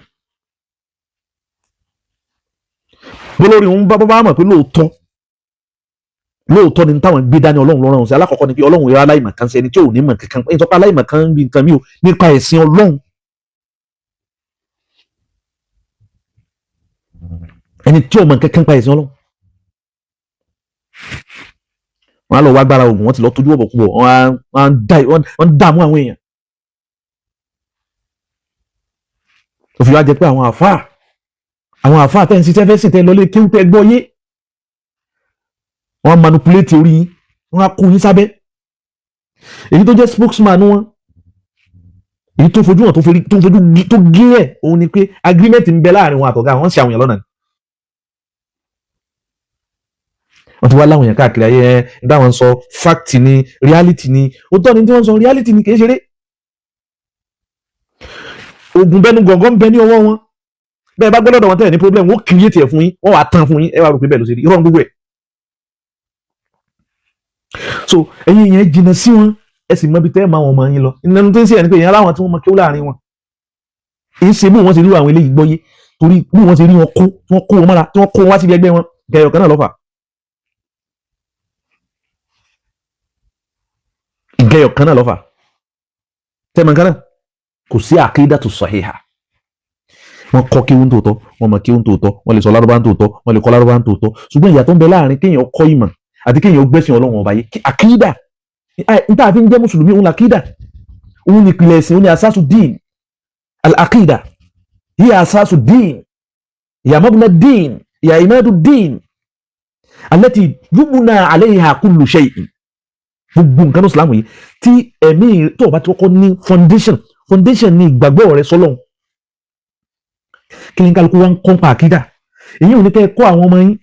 bólórí òun bá mọ̀ pé lóòótọ́ ni táwọn gbé dání ọlọ́run lọ́rùn sí alákọ̀ọ́kọ́ ni pé ọlọ́run yẹra aláìmọ̀ kan sí ẹni tí ò ní mọ̀ kankan ẹni tó pa aláìmọ̀ kan bí nǹkan mi ò nípa ẹ̀sìn ọlọ́run ẹni tí ò mọ̀ kankan pa ẹ̀sìn ọlọ́run wọ́n á lọ wá gbára oògùn wọ́n ti lọ tójú ọ̀bọ̀ púpọ̀ wọ́n dààmú àwọn èèyàn òfin wá jẹ pé àwọn àfáà tẹ́ ń ṣiṣẹ́ fẹ́ sìn tẹ́ lọ lé kéwú tẹ́ gbọ́ yé wọ́n manipulate orí yín wọ́n á kó yín sábẹ́ èyí tó jẹ́ spokesman wọn èyí tó fojú hàn tó gé ẹ̀ òun ni pé agreement ń bẹ láàrin wọn àtọ̀gá wọn ń ṣe àwọn èèyàn lọ́nà ni wọ́n ti wá láwọn èèyàn káàkiri ayé ẹ̀ nígbà wọn sọ fact ni reality ni òótọ́ ni tí wọ́n sọ reality ni kì í ṣeré oògùn bẹnu gọ̀ngàn ń bẹ ní ọwọ́ wọn bẹ́ẹ̀ bá gbọ́dọ̀ wọn tẹ̀lé ní problem wọ́n create ẹ̀ fún yín wọ́n wá tán fún yín ẹ wá rò pé bẹ́ẹ̀ ló ṣe rí irọ́ gbogbo ẹ̀ so ẹ̀yin yẹn jìnnà sí wọn ẹ sì mọ ibi tẹ́ ẹ̀ máa wọn mọ yín lọ ìnáwó tó ń ṣe ẹ̀ ní pé èèyàn aláwọn tí wọ́n mọ kéwú láàrin wọn èyí ṣe bí wọ́n ṣe rí àwọn eléyìí gbọ́yé torí bí wọ́n ṣe rí wọn kó tí wọ́n kó wọn mọ́ra tí wọ́n kó wọn wá síbi ẹgbẹ́ wọn gẹ̀yọ̀ kan náà lọ́fà gẹ̀yọ̀ kan náà lọ́fà tẹ́mọ̀ kan náà kò sí àkídàtu sahiha wọ́n kọ́ kéwú tòótọ́ wọ́n mọ̀ kéwú tòótọ́ wọ́n lè sọ lárúbá tòótọ́ wọ́n lè kọ́ lárúbá tòótọ́ ṣùgbọ́n ìyàtọ̀ ń bẹ láàrin kéèyàn kọ́ ìmọ̀ àti kéèyàn gbẹ́sìn ọlọ́run ọba yìí àkídà níta fi ń jẹ́ mùsùlùmí òun làkídà òun ni ìpìlẹ̀ ẹ̀sìn òun ni asasu dín al-aqida hiya asasu dín hiya mabna dín hiya imadu dín allati yubna alayha kullu shay'in gbogbo nǹkan Ìsìlámù yìí tí ẹ̀mí tó bá ti kọ́kọ́ ní foundation ní ìgbàgbọ́ rẹ sọ́lọ́run kí ni kálukú wá ń kọ́ pa àkídà èyí ò ní kẹ́ ẹ kọ́ àwọn ọmọ yín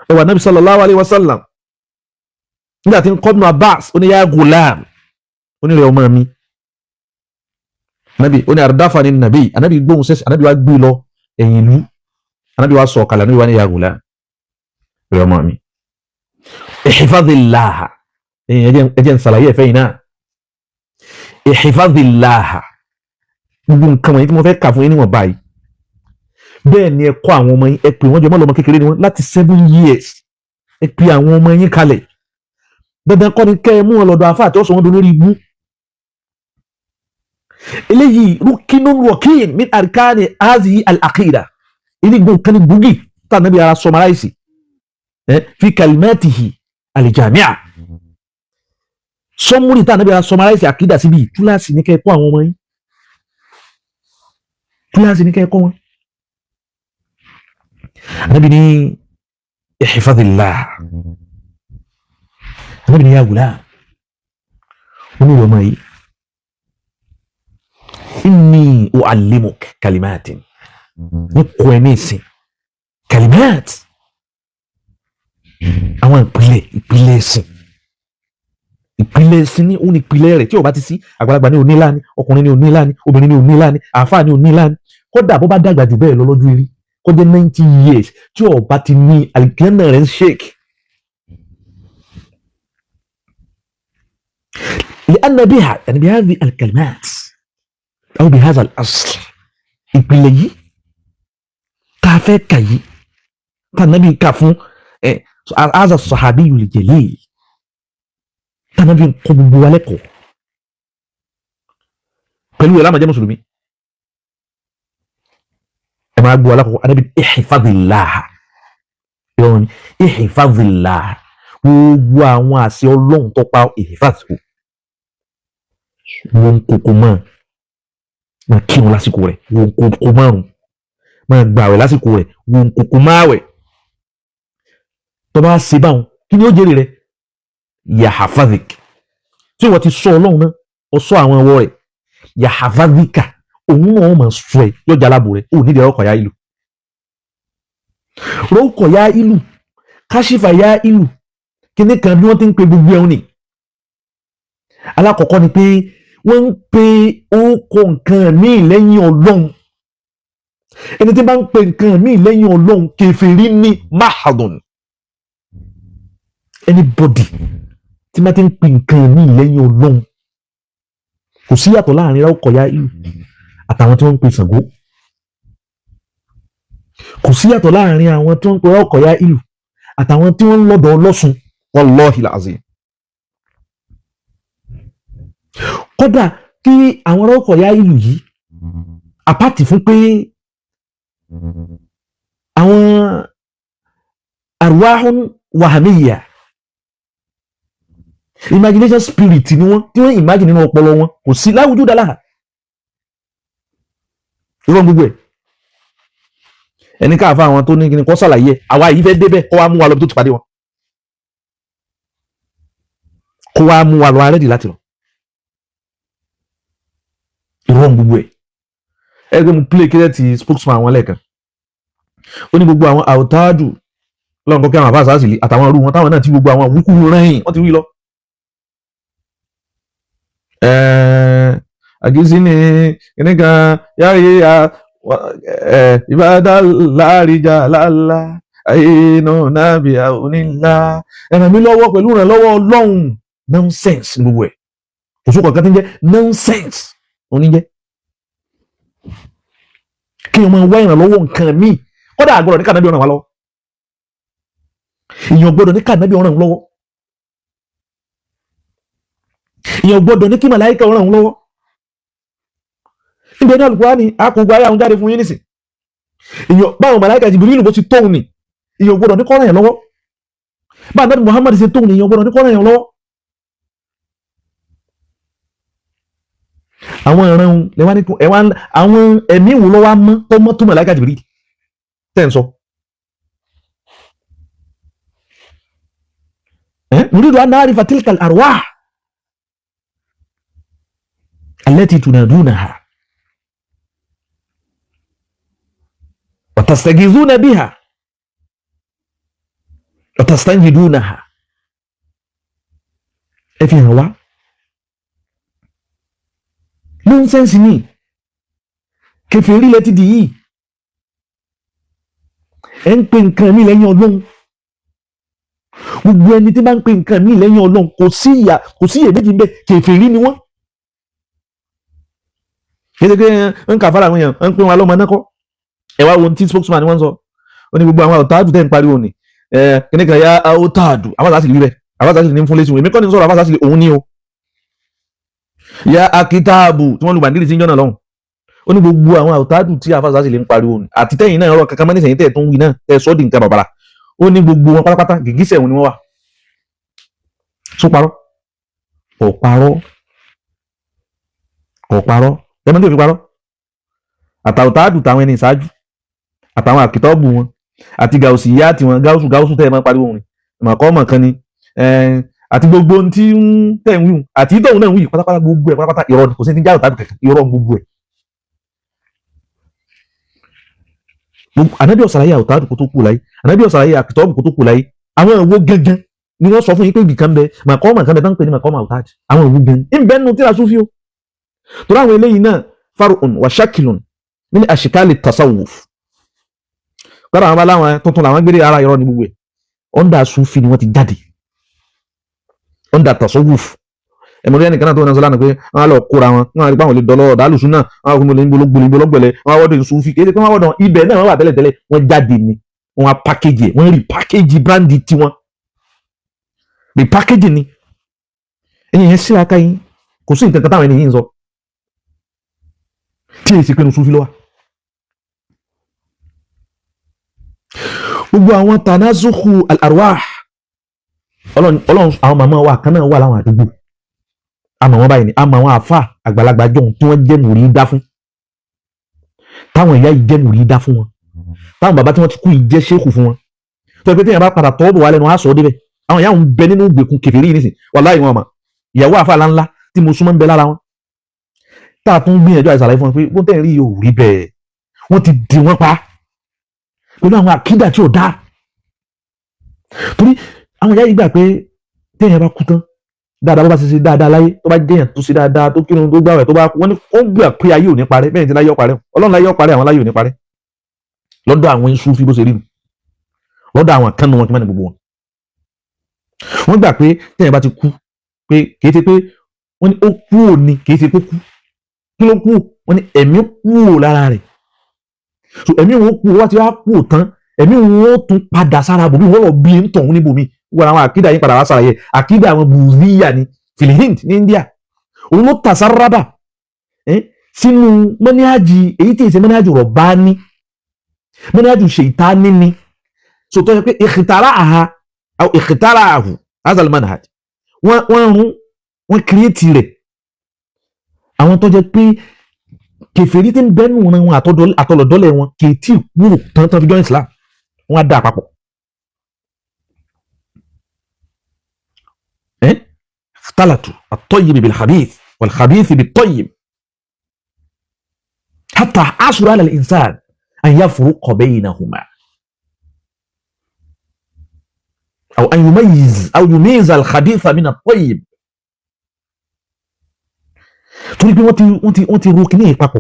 ẹwà Nabi sallallahu alayhi wa sallam nígbà tí ń kọ́ nù Abbas ó ní yá gulam ó ní rẹ̀ ọmọ mi Nabi ó ní àrùdáfà ní nàbí Ànábì gbóhùn sẹ́sì Ànábì wá gbé lọ ẹ̀yìn ìlú Ànábì wá sọ ọ̀kàlà Ànábì wá ní yá gulam rẹ̀ ọmọ mi ihfadhillaha ẹjẹ́ ń sàlàyé ẹ̀fẹ́ yìí náà ihfadhillaha gbogbo nǹkan wọ̀nyí tí mo fẹ́ kà fún yín níwọ̀n báyìí bẹ́ẹ̀ ni ẹ kọ́ àwọn ọmọ yín ẹ pè wọ́n jọ mọ́ lọ́mọ kékeré ni wọ́n láti 7 years ẹ pè àwọn ọmọ yín kalẹ̀ dandan kọ́ ni kẹ́ ẹ mú wọn lọ́dọ̀ àfáà tí ó sọ wọn dolórí ibú eléyìí rukinun wakin min arkani hazihi al-aqida ilé gbọ̀n kan ní gbòógì tá a nàbí ara sọmaráìsì fi kalimatihi al-jami'a sọmúrì tá a nàbí ara sọmaráìsì àkídà síbi túláàsì ní kẹ́ ẹ kọ́ àwọn ọmọ yín túláàsì ní kẹ́ ẹ kọ́ wọn. Ànábì ní ihfadillah Ànábì ní ya gulam oníwọ̀ ọmọ yìí inni u'allimuk kalimatin ní kọ́ ẹ ní ìsìn kalimat àwọn ìpìlẹ̀ ẹ̀sìn ní òun ìpìlẹ̀ rẹ̀ tí ó bá ti sí àgbàlagbà ní òní láàní ọkùnrin ní òní láàní obìnrin ní òní láàní àáfàá ní òní láàní kódà bó bá dàgbà jù bẹ́ẹ̀ lọ lọ́jọ́ eré kó jẹ́ 90 years tí ó bá ti ní àlìkẹ́nà rẹ̀ ń shake. لأن بها يعني بهذه الكلمات أو بهذا الأصل ìpìlẹ̀ yìí tá a fẹ́ kà yìí tá nàbí kà fún هذا الصحابي الجليل tá nàbí kọ́ gbogbo wa lẹ́kọ̀ọ́ pẹ̀lú ẹ̀ lámàjẹ́ mùsùlùmí ẹ máa gbọ́ alákọ̀ọ́kọ́ anábì ihfadillah yọ̀ọ́ ihfadillah gbogbo àwọn àṣẹ ọlọ́run tó pa ihfadhu wọn kókó máa kírun lásìkò rẹ̀ wọn kókó márùn máa gbààwẹ̀ lásìkò rẹ̀ wọn kókó máwẹ̀ tó bá ṣe báwọn kí ni ó jèrè rẹ̀ yahafadhik tí wọ́n ti sọ ọlọ́run náà ọ sọ àwọn ọwọ́ rẹ̀ yahafadhika òun náà máa sọ ẹ yọjà alábò rẹ̀ ó nídìí ọkọ̀ ya ìlú rọ́ọ̀kọ̀ ya ìlú káṣífà ya ìlú kíní kan bí wọ́n ti ń pe gbogbo ẹ̀hún ni alákọ̀ọ́kọ́ ni pé wọ́n ń pe orúkọ nǹkan míì lẹ́yìn ọlọ́run ẹni tí bá ń pe nǹkan míì lẹ́yìn ọlọ́run kèfèrí ní mahadun anybody tí bá ti ń pe nǹkan míì lẹ́yìn ọlọ́run kò sí yàtọ̀ láàrin rọ́ọ̀kọ̀ ya ìlú àtàwọn tí wọ́n ń pe Ṣàngó kò sí yàtọ̀ láàrin àwọn tí wọ́n ń pe rọ́ọ̀kọ̀ ya ìlú àtàwọn tí wọ́n ń lọ́dọ̀ Ọlọ́ṣun wallahi alazim kódà kí àwọn rọ́ọ̀kọ̀ ya ìlú yìí àpáàtì fún pé àwọn arwahun wahamiyya imagination spirit ni wọ́n tí wọ́n imagine nínú ọpọlọ wọn kò sí láwùjọ dáláha irọ́ gbogbo ẹ̀ ẹni káàfà àwọn tó ní kíni kọ́ sàlàyé àwa yìí fẹ́ débẹ̀ kó wá mú wa lọ bí tó ti pàdé wọn kó wá mú wa lọ arẹ́dì láti lọ irọ́ gbogbo ẹ̀ ẹgbẹ́ mu play kílẹ̀ ti spokesman àwọn lẹ́ẹ̀kan ó ní gbogbo àwọn àwòtáàdù lọ́nkọ́ kí àwọn àfáàsá sì lè àtàwọn ọrú wọn táwọn náà ti gbogbo àwọn wúkú rẹ́yìn wọ́n ti wí lọ àgísí ni kìnnìkan yáyé ìbádá láàríjà láàlá àyínú náàbì onílá ẹ̀ràn mi lọ́wọ́ pẹ̀lú ìrànlọ́wọ́ ọlọ́run nonsense gbogbo ẹ̀ kò sókò kan tí ń jẹ́ nonsense oníjẹ́ kí wọ́n máa wá ìrànlọ́wọ́ nǹkan míì kódà àgbọ̀dọ̀ ní kànábì ọ̀ràn wá lọ́wọ́ èèyàn gbọ́dọ̀ ní kànábì ọ̀ràn lọ́wọ́ èèyàn gbọ́dọ̀ ní kí màláíkà ọ̀ràn lọ́wọ́ níbi ẹni Al-Qur'ani àkógbó ayé àwọn jáde fún yín nìsín èèyàn báwọn màláíkà Jibrilu bó ti tóun ni èèyàn gbọ́dọ̀ ní kọ́ràn yẹn lọ́wọ́ bá Ànábì Muhammad ṣe tóun ni èèyàn gbọ́dọ̀ ní kọ́ràn yẹn lọ́wọ́ àwọn ìran lẹ́wọ́n ní àwọn ẹ̀mí wo lọ́wọ́ mọ́ tó mọ́ tó màláíkà Jibrilu tẹ́ ń sọ nuridu an na'rifa tilka al-arwah allati tunadunaha وتستغيثون بها وتستنجدونها ẹ fi hàn wá nonsense ni kèfèrí lẹ ti di yìí ẹ ń pe nǹkan mi lẹ́yìn Ọlọ́run gbogbo ẹni tí bá ń pe nǹkan mi lẹ́yìn Ọlọ́run kò sí iyèméjì ń bẹ kèfèrí ni wọ́n kéde pé ń kà fara àwọn èèyàn ń pè wọn lọ́mọ náà kọ́ ẹ wá wo ohun tí spokesman ni wọ́n sọ ó ní gbogbo àwọn àwòtáàdù tẹ́ ń pariwo ni kíní kan ya àwòtáàdù àwọn àṣà sì rí bẹ́ẹ̀ àwọn àṣà sì ní fún lẹ́sìn èmi kọ́ ni sọ̀rọ̀ àwọn àṣà sì òun ní o ya akitaabu tí wọ́n lu bàndìrì sí jọ́nà lọ́hùn ó ní gbogbo àwọn àwòtáàdù tí àwọn àṣà sì lè ń pariwo ni àti tẹ́yìn náà ọ̀rọ̀ kankan mọ́ nísìnyí tẹ́ tó ń wí náà tẹ́ sọ́ di nǹkan bàbàrà ó ní gbogbo wọn pátápátá gìgísẹ̀ wọn ni wọ́n wà tó parọ́ kò parọ́ ẹ̀mọ́ tó fi parọ́ àtàwòtáàdù táwọn ẹni ìṣáájú àtàwọn àkìtọ́ọ̀bù wọn àti gàùsì ìyá àti wọn gáúsù tẹ́ ẹ máa pariwo wọn ìmọ̀kọ́ ọmọ kan ni àti gbogbo ohun tí ń tẹ̀ ń wíwù àti ìtọ̀hún náà ń wí pátápátá gbogbo ẹ̀ pátápátá irọ́ ni kò sí ti jáwọ́ tàbí kankan irọ́ gbogbo ẹ̀. ànábì ọ̀sàlàyé àwòtáàdù kó tó kù láyé ànábì ọ̀sàlàyé àkìtọ́ọ̀bù kó tó kù láyé àwọn ìwo gangan ni wọ́n sọ fún yín pé ibì kan bẹ màkọ́ ọmọ kan bẹ tán pè ní màkọ́ ọmọ àwòtáàdù àwọn ìwo gangan ń bẹ́ẹ̀ nù tíra súfì o torí àwọn eléyìí náà far'un wa shakilun min ashkali tasawuf gbọ́dọ̀ àwọn aláwọn tuntun làwọn gbére ara irọ́ ní gbogbo ẹ̀ ọ́ndà súfì ni wọ́n ti jáde ọ́ndà tasawuf ẹ̀mọ̀rí ẹnìkan náà tó wọn sọ lánàá pé wọ́n á lọ kóra wọn wọ́n á rí pé àwọn lè dọ́lọ́ ọ̀dàlùsùn náà wọ́n á kún lè gbólógbòlógbòlẹ̀ wọ́n á wọ́dọ̀ súfì kéde pé wọ́n á wọ́dọ̀ ibẹ̀ náà wọ́n wà tẹ́lẹ̀tẹ́lẹ̀ wọ́n jáde ni wọ́n á pákéjì ẹ̀ wọ́n rí pákéjì bíráǹdì tiwọn bí pákéjì ni ẹ̀yìn yẹn sí aka yín kò sí nǹkan kan táwọn ènìyàn sọ tí èsì pinnu súfì lọ́wọ́ gbogbo àwọn tanazukhu al-arwah ọlọ́run àwọn màmá wa kan náà wà láwọn àdúgbò àmọ́ wọn báyìí ni àmọ́ àwọn àfà àgbàlagbà jọ̀hún tí wọ́n jẹ́ mùrí dá fún táwọn ìyá yìí jẹ́ mùrí dá fún wọn táwọn bàbá tí wọ́n ti kú yìí jẹ́ ṣéèkù fún wọn tó yẹ pé téèyàn bá padà tọ́ bọ̀ wá lẹ́nu á sọ ọ́ débẹ̀ àwọn ìyá òun bẹ nínú ìgbèkùn kèfèrí yìí nísìn wàláhì wọn mà ìyàwó àfà ńláńlá tí mo súnmọ́ ń bẹ lára wọn tá a tún gbìyànjú àìsàlàyé fún wọn pé bó tẹ̀ rí yóò rí bẹ́ẹ̀ wọ́n ti dì wọ́n pa pẹ̀lú àwọn àkídà tí ò dáa torí àwọn ìyá yìí gbà pé téèyàn bá kú tán dáadáa bó bá ṣe ṣe dáadáa láyé tó bá jẹ́yàn tó ṣe dáadáa tó kírun tó gbààwẹ̀ tó bá kú wọ́n ní ó gbà pé ayé ò ní parẹ́ bẹ́ẹ̀ ni láyé ó parẹ́ ọlọ́run láyé ó parẹ́ àwọn láyé ò ní parẹ́ lọ́dọ̀ àwọn Sufi bó ṣe rí nu lọ́dọ̀ àwọn kan nu wọn kí wọ́n ní gbogbo wọn wọ́n gbà pé téèyàn bá ti kú pé kìí ṣe pé wọ́n ní ó kú òní kìí ṣe pé kú kí ló kú wọ́n ní ẹ̀mí kú ò lára rẹ̀ so ẹ̀mí wọn kú wọ́n ti wá kú tán ẹ̀mí wọn ó tún padà sára bòmí wọ́n lọ bí ń tọ̀hún níbòmí wọ́n àwọn àkídà yín padà wá sára yẹ àkídà àwọn bùzíyà ní Philippines ní India òun ló tà sárábà sínú mọ́níájì èyí tí èsì mọ́níájì rọ̀bání mọ́níájì ṣèitání ni so tó yẹ pé ìkìtàrà àhù azal manhaj wọ́n kírètì rẹ̀ àwọn tó jẹ́ pé kèfèrí tí ń bẹ́nu wọn àtọlọ̀dọ́lẹ̀ wọn kì í tí kúrò tán fi jọ Islam wọ́n á dá àpapọ̀ اختلطوا الطيب بالخبيث والخبيث بالطيب حتى عصر على الإنسان أن يفرق بينهما أو أن يميز الخبيث من الطيب torí pé wọ́n ti ro kíní ìpapọ̀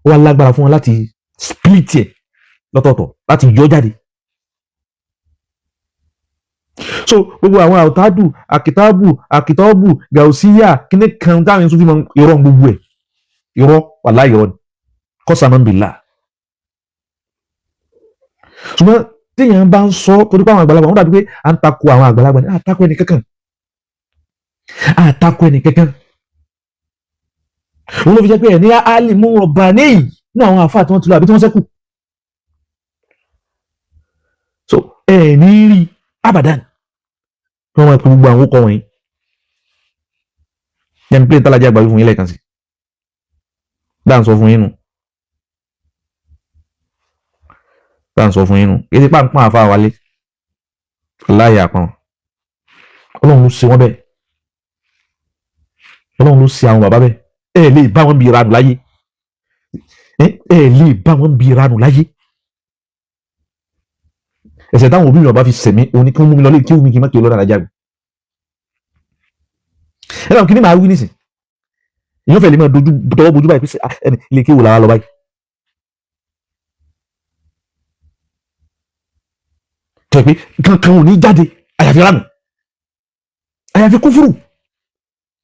ó wá lágbára fún wọn láti split ẹ̀ lọ́tọ̀ọ̀tọ̀ láti yọ jáde so gbogbo àwọn àwòtádù àkìtọ́bù gàùsíyà kíní kan táwọn Sufi mọ́ irọ́ gbogbo ẹ̀ irọ́ wàláhì irọ́ ni kọ́sàmọ́ bìlà ṣùgbọ́n téèyàn bá ń sọ torí pé àwọn àgbàlagbà wọ́n dàbí pé à ń takò àwọn àgbàlagbà ní àtakò ẹni kankan wọ́n ló fi jẹ́ pé ẹ̀ ní alimu rabbani ní àwọn àfáà tí wọ́n ti lọ àbí tí wọ́n ṣẹ́kù so ẹ̀ ní rí abadan wọ́n máa pe gbogbo àwọn okọ̀ wọ̀nyí yẹn pé tálájà àgbà fún yín lẹ́ẹ̀kan sí dáà ń sọ fún yín nù kí ti pàǹpà àfáà wálé láyé àpọ̀n ọlọ́run ló ṣe wọ́n bẹ́ẹ̀ ọlọ́run ló ṣe àwọn bàbá bẹ́ẹ̀ ẹ lè bá wọn bí ìranù láyé ẹsẹ̀ táwọn òbí mi ọba fi sẹ̀mí òní kí wọ́n mú mi lọlé kí wọ́n mi kí n má kí olóra ajá mi ẹ náà kí ni màá wí nísìn èèyàn fẹ́ lè máa dojú tọwọ́ bojú báyìí pé ẹni ilé kí wò lára lọ báyìí tó yẹ pé kankan ò ní jáde àyàfi ránù àyàfi kúfùrù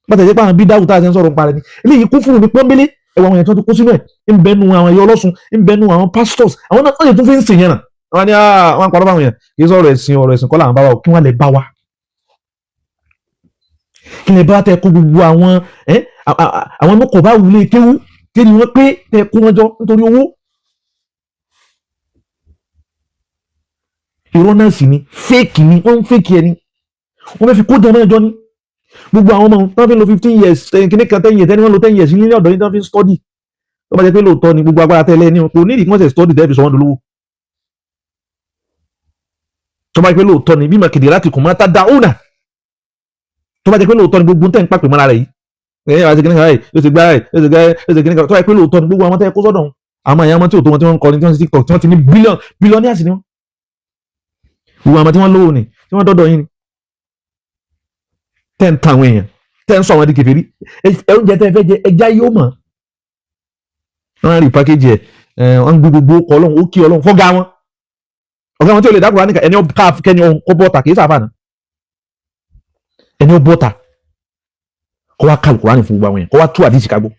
bàtà jẹ́ pé àwọn bí dáwù tá a ṣe ń sọ̀rọ̀ ń parẹ́ ni eléyìí kúfùrù ní pọ́nbélé ẹwà àwọn èèyàn tó ti kó sínú ẹ̀ ń bẹnu àwọn ẹ̀yọ ọlọ́sùn ń bẹnu àwọn pastors àwọn náà wọ́n yẹ tó fi ń sìn yẹn náà wọ́n ní àwọn àpàrọ̀ báwọn yẹn kì í sọ ọ̀rọ̀ ẹ̀sìn kọ́ làwọn bá wa kí wọ́n lè bá wa kí lè bá tẹ kó gbogbo àwọn ọmọ kò bá wulé kéwú kéde wọn pé tẹ kó wọn jọ nítorí owó irọ́ náà sì ni fake ni wọ́n ń fake ẹni wọ́n fẹ́ fi kó jẹun ẹjọ́ ní gbogbo àwọn ọmọ tó fi lo 15 years kìíní kan 10 years ẹni wọ́n lo 10 years nílé ọ̀dọ́ yìí tó fi ń study tó bá jẹ́ pé lóòótọ́ ni gbogbo agbára tẹ́lẹ̀ ní kò ní ìdí kí wọ́n ṣe study tẹ́ fi sọ wọ́n dolówó tó bá jẹ́ pé lóòótọ́ ni bí màkìdí láti kùn mọ́ta dáhùnà tó bá jẹ́ pé lóòótọ́ ni gbogbo tẹ́ ń pàpè mọ́ra rẹ̀ yìí ẹ̀yìn àti kìíní kan rẹ̀ yóò ti gbá rẹ̀ yóò ti kìíní kan tó bá jẹ́ pé lóòótọ́ ni gbogbo àwọn tẹ́ kó sọ́dọ̀ àwọn àyàmọ́ tí ò tó wọn tí wọ́n ń kọrin tí wọ́n ti TikTok tí wọ́n ti ní bílíọ̀nìyàs ni wọ́n gbogbo àwọn tí wọ́n lówó ni tí wọ́n dọ́dọ̀ yín ni tẹ́ ń ta àwọn èèyàn tẹ́ ń sọ àwọn di kèfèrí oúnjẹ tẹ́ fẹ́ jẹ ẹja yóò mọ̀ wọ́n rí pákéjì ẹ̀ wọ́n gbé gbogbo ọkọ̀ ọlọ́run ó kí ọlọ́run fọ́gá wọn ọ̀gá wọn tí ò lè dákùrá nìkan ẹni káàkiri kó bọ́ta kì í sáfà náà ẹni ó bọ́ta kó wá kàlù kùránì fún gbogbo àwọn èèyàn kó wá tú àdìsí kagbó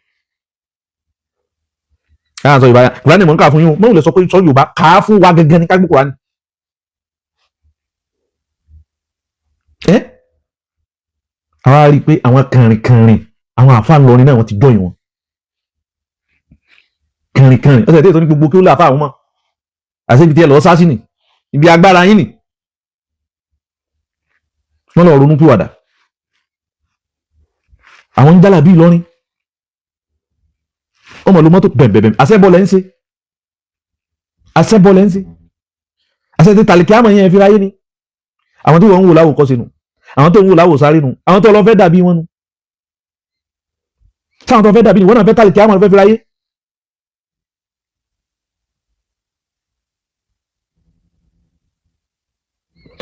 káà sọ Yorùbá kùránì mọ̀ ń kà fún yín mọ̀ ń lè sọ pé sọ Yorùbá kà á fún wa gẹ́gẹ́ ní kagbó kùránì àwa rí i pé àwọn kànrìnkànrìn àwọn àfa ńlọrin náà wọ́n ti jọyìn wọn kànrìnkànrìn ọ̀sẹ̀ tí ètò ní gbogbo kí ó lè àfa àwọn mọ̀ àṣebi tí ẹ lọ sásì nì ibi agbára yín ni wọ́n lọ ronú pìwàdà àwọn ń jálà bí Ìlọrin ọmọ ló mọ́tò bẹ̀bẹ̀bẹ̀ àṣẹ́bọ̀lẹ̀ ń ṣe àṣẹ ti tàlìkì àmọ̀ yẹn fi ráyé ni àwọn tó wọ́n ń wò láwò kọ́ sínú àwọn tó ń wò láwò sáré nu àwọn tó lọ fẹ́ dàbí wọn nu táwọn tó fẹ́ dàbí ni wọ́n náà fẹ́ tàlìkì àmọ̀ fẹ́ fi ráyé.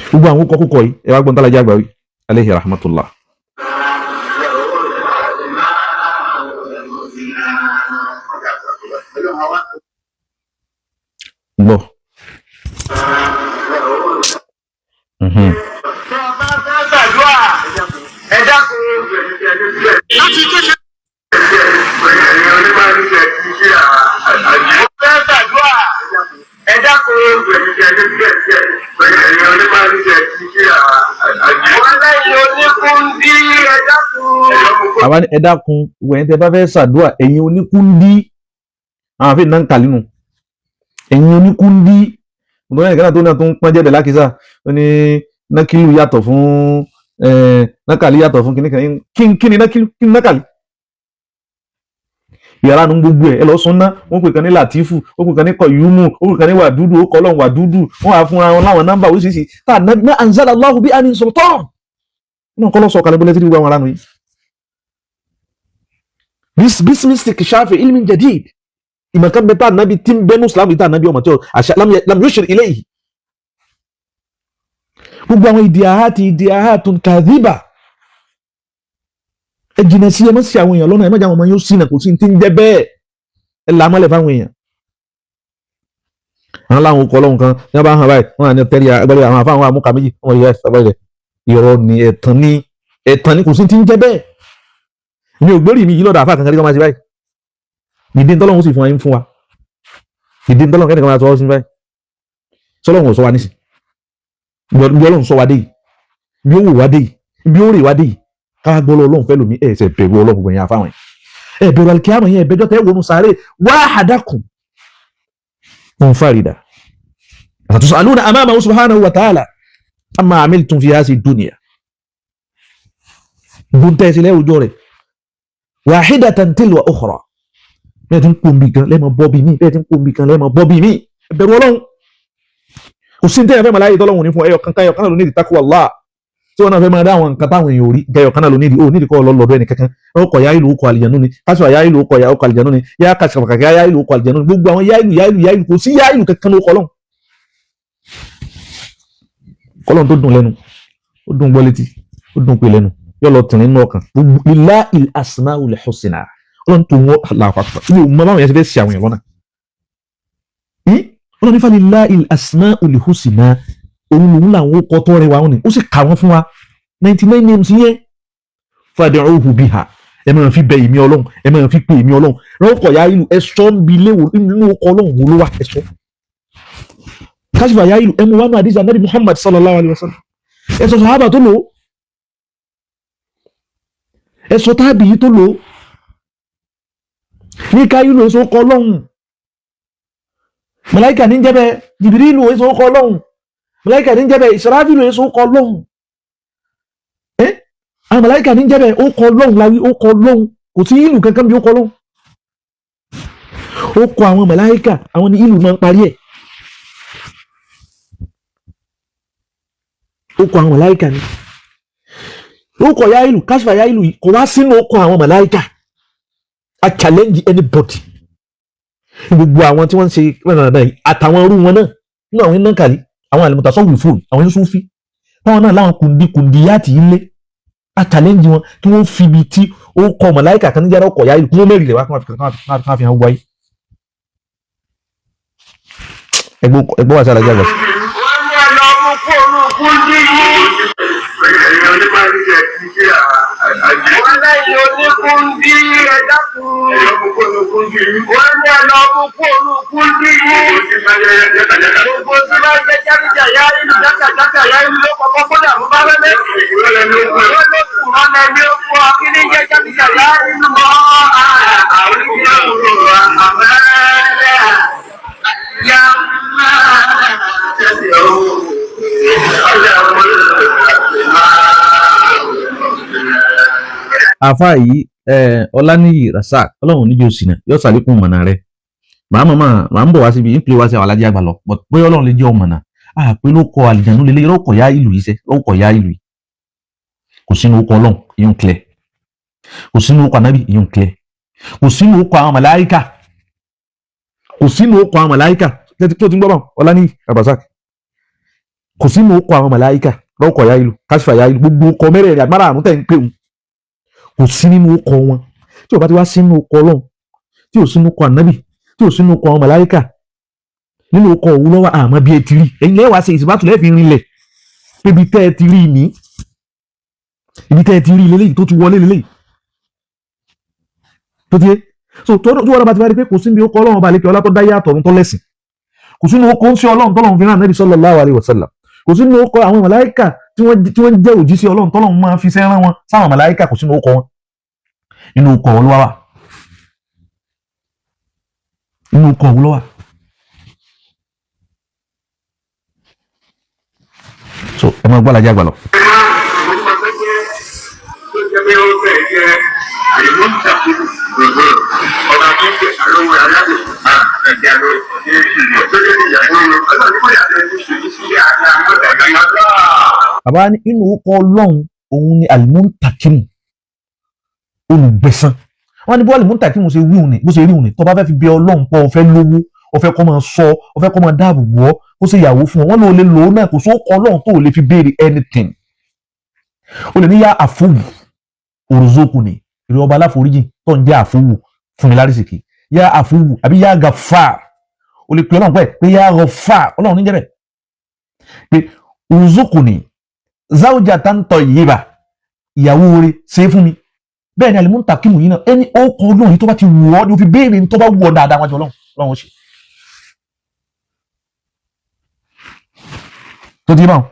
gbogbo àwọn kọkúkọ yìí ẹ wá gbọ́n tálàjà àgbà wí alayhi rahmatullah. gbọ́. àwa ni ẹ dákun wẹ̀yìn tẹ bá fẹ́ ṣàdúrà ẹ̀yin oníkúndí àwọn àfihàn náà ń kà nínú ẹ̀yin oníkúndí ọ̀dọ́ yẹn kan tó náà tó ń pọ́n jẹ́bẹ̀ lákìsà ó ní nákìlù yàtọ̀ fún nákàlí yàtọ̀ fún kí ni nákìlù kí ni nákàlí. yàrá nu gbogbo ẹ lọ sún ná wọn pè kan ní Latifu ó pè kan ní Kọyumu ó pè kan ní Wàdúdù ó kọ Ọlọ́run Wàdúdù wọn wà fúnra wọn láwọn nọ́mbà oríṣiríṣi tá a anzala Allahu bí a ní sultan náà kọ́ lọ sọ kalẹ̀ bọ́lẹ́tì gbogbo àwọn aráàlú yìí. bismistik shafi ilmin jadid ìmọ̀kan bẹ tá a nábi tí ń bẹ́nu Islam tá a nábi ọmọ tí ó àṣà lam yushir ilayhi. gbogbo àwọn ìdíyàhátun kadhiba ẹ jìnà sí ẹ má sí àwọn èèyàn lọ́nà ẹ má jẹ́ àwọn ọmọ yóò sínà kò sí ti ń jẹ́ bẹ́ẹ̀ ẹ là á mọ́lẹ̀ fáwọn èèyàn. àwọn láwọn okọ̀ ọlọ́run kan ní wọ́n bá hàn báyìí wọ́n à ní tẹ́lẹ̀ agbẹ́lẹ̀ àwọn afáwọn amúkà méjì wọ́n yẹ ẹ̀sàbẹ̀rẹ̀ irọ́ ni ẹ̀tàn ni kò sí ti ń jẹ́ bẹ́ẹ̀. mi ò gbórí mi yìí lọ́dọ̀ àfáà kankan rí kọ́ máa ṣe báyìí ìdí ntọ́lọ́run sì fún wa yín fún wa ìdí ntọ́lọ́run kẹ́nìkan máa sọ ọ́ sí báyìí sọlọ́run ò sọ wa nísì bí Ọlọ́run sọ wa dé yìí bí ó wò wá dé yìí bí ó rè wá dé yìí ká gbọ́ Ọlọ́run fẹ́ lómi ẹ̀ẹ́sẹ̀ bẹ̀rù Ọlọ́run gbogbo yẹn àfáwọn yẹn bẹ̀rù alikiyama yẹn ẹ̀bẹ̀jọ́ tẹ́ wọnú sáré wahadakum munfarida àtúnṣàlùnà amama subhanahu wa ta'ala amma amiltum fi hadhihi dunya gbóntẹ́ sílẹ̀ òjò rẹ̀ wahidatan tilwa ukhra bẹ́ẹ̀ tí ń pòǹbì kan lẹ́mọ̀ bọ́bí mi bẹ́ẹ̀ tí ń pòǹbì kan lẹ́mọ̀ bọ́bí mi ẹ̀bẹ̀rù Ọlọ́run kò sí ní tẹ́yẹ̀ fẹ́ mọ̀ láyé tọ́lọ́run ní fún ẹyọ kankan ló ní ìdí takwa Allah tí wọ́n náà fẹ́ máa dá àwọn nǹkan táwọn èèyàn ò rí gẹyọ kan náà ló nídìí kọ́ lọ́dọ̀ ẹnì kankan ọkọ̀ yá ìlú ọkọ̀ àlìjànú ni káṣọ yá ìlú ọkọ̀ àlìjànú ni yá kàṣàkàkà yá ìlú ọkọ̀ àlìjànú ni gbogbo àwọn yá ìlú kò sí yá ìlú kankan ló kọ́ lọ́hùn. kọ́lọ́hùn tó dùn lẹ́nu ó dùn gbọ́ létí ó dùn pé lẹ́nu yóò lọ tìrín nínú ọkàn lillahi al-asmaul husna ọlọ́run tó wọ́n làpapọ̀ ibi òun máa yẹn ti fẹ́ ṣe àwọn èèyàn lọ́nà ọlọ́run nífa lillahi al-asmaul husna òun làwọn ó kọ́ tó rẹwà wọn ni ó sì kà wọ́n fún wa 99 names yẹn fad'uhu biha ẹ máa fi bẹ ìmí Ọlọ́run ẹ máa fi pè ìmí Ọlọ́run rọ́ọ̀kọ̀ ya ìlú ẹ̀sọ́ ń bi léwu nínú ọkọ̀ Ọlọ́run wo ló wà ẹ̀sọ́ káṣífà ya ìlú ẹmu wánú àdìsí Ànábì Muhammad sallallahu alayhi wa sallam ẹ̀sọ́ sàhábà tó lò ó ẹ̀sọ́ tábì yìí tó lò ó ní ká ìlú ẹ̀sọ́ ọkọ̀ Ọlọ́run màláíkà ní jẹ́bẹ̀ Jìbìrìlù ẹ̀sọ́ ọkọ̀ Ọlọ́run màláíkà ní jẹ́bẹ̀ Ísírafílù ẹ̀sọ́ ọkọ̀ Ọlọ́run àwọn màláíkà ní jẹ́bẹ̀ ó kọ Ọlọ́run láwí ó kọ Ọlọ́run kò sí ìlú kankan bí ó kọ Ọlọ́run ó kọ àwọn màláíkà àwọn ní ìlú máa ń parí ẹ̀ ó kọ àwọn màláíkà ní ó kọ ya ìlú káṣífà ya ìlú kò wá sínú ó kọ àwọn màláíkà a challenge anybody gbogbo àwọn tí wọ́n ń ṣe àtàwọn irú wọn náà nínú àwọn iná kàlí àwọn àlùmọ̀tàsọ́wù fún àwọn Yúsúfì táwọn náà láwọn kùndìyàtì ilé a challenge wọn kí wọ́n fi ibi tí ó kọ màláíkà kan níjàrá ọkọ̀ ya ìlú kí wọ́n mẹ́rin lè wá kí wọ́n fi hàn wáyé ẹgbọ́n wà sí alájà gbà sí. wọ́n ní ọ̀nà ọmọ kú olóòkú ní yìí. wọ́n lẹ́yìn oníkún bí ẹ̀dá kù. wọ́n ní ọ̀nà ọmọ kú olóòkú ní yìí. gbogbo tí wọ́n jẹ́ jákèjá yá ìlú jákàjákà yá ìlú ló kọ́kọ́ kó dàrú bá lẹ́lẹ́. wọ́n ló kù wọ́n lẹ́ni ó fún ọ kí ní jẹ́ jákèjá yá ìlú mọ́ àwọn ìdílé òwúrọ̀ àmẹ́rẹ́ yá máa tẹ̀sí ọ̀hún. àfa yìí Ọláníyì Rasak Ọlọ́run níjó sínà yóò sàlékún mọ̀nà rẹ̀ màá ń bọ̀ wá síbi ìpè wá sí àwọn alájẹ́ àgbà lọ bóyá Ọlọ́run lè jẹ́ ọmọ̀nà pé ló kọ àlìjànú lélẹ́yìn ló kọ̀ yá ìlú yìí sẹ́ ló kọ̀ yá ìlú yìí kò sínú ọkọ̀ Ọlọ́run ìyún clear kò sínú ọkọ̀ anábì ìyún clear kò sínú ọkọ̀ àwọn màláíkà kò sínú ọkọ̀ àwọn màláíkà tó ti ń gbọ́ bá Ọláníyì Rasak kò sínú ọkọ̀ àwọn màláíkà ló kọ̀ yá ìlú káṣífà yá ìlú gbogbo ọkọ̀ mẹ́rẹ̀ẹ̀rẹ̀ àgbára àmú tẹ̀ ń pè wọn kò sí nínú ọkọ̀ wọn tí ò bá ti wá sínú ọkọ̀ Ọlọ́run tí ò sínú ọkọ̀ ànábì tí ò sínú ọkọ̀ àwọn màláíkà nínú ọkọ̀ òun lọ́wọ́ àmọ́ bí ẹ ti rí ẹ̀yin lẹ́wàá ṣe ìsìnbátù lẹ́ẹ̀fì rinlẹ̀ pé ibi tẹ́ ẹ ti rí ní ibi tẹ́ ẹ ti rí lélẹ́yìí tó ti wọlé lélẹ́yìí tó ti yé so tí wọ́n bá ti wá rí pé kò sí níbi ọkọ̀ Ọlọ́run ọba àlekè ọlá tó dá yàtọ̀ ọ̀run tó lẹ́sìn kò sínú ọkọ̀ ń ṣe Ọlọ́run tọ́lọ́run fi rán Ànábì sallallahu alaihi wasallam kò sínú ọkọ̀ àwọn màláíkà tí wọ́n jẹ́ òjíṣẹ́ Ọlọ́run tọ́lọ́run máa fi sẹ́rán wọn sáwọn màláíkà kò sínú ọkọ̀ wọn nínú ọkọ̀ wọn ló wà nínú ọkọ̀ wọn ló wà so ẹ máa gbọ́ alájà àgbà lọ. bàbá ní inú ọkọ̀ Ọlọ́run òun ni alimuntakimu olùgbẹ̀san wọ́n ní bọ́ọ̀lù múntàkìmù ṣe rí òun ni bó ṣe rí òun ni tó bá fẹ́ fi bẹ Ọlọ́run pọ̀ ọ̀fẹ́ lówó ọ̀fẹ́ kọ́ máa sọ ọ̀fẹ́ kọ́ máa dáàbò bò ọ́ ó ṣe ìyàwó fún ọ wọ́n lò lè lò ó náà kò sóò kọ́ Ọlọ́run tó lè fi béèrè anything ó lè ní yá àfọwù òrùzókù ni ìrè ọba aláforíjì tó ń jẹ́ àfọwù fún mi lárísìkì yá àfọwù àbí yá gàfà ó lè pe Ọlọ́run pé yá gàfà Ọlọ́run ní jẹ́ bẹ́ẹ̀ pé òrùzókù ni záwùjà táǹtọ̀ yìí bá ìyàwó rẹ̀ ṣe é fún mi bẹ́ẹ̀ ni alimuntakimu yìí náà ẹni ó kọ Ọlọ́run yìí tó bá ti wù ọ́ ni ó fi béèrè ní tó bá wù ọ́ dáadáa wájú Ọlọ́run ṣe tó ti bá wọn.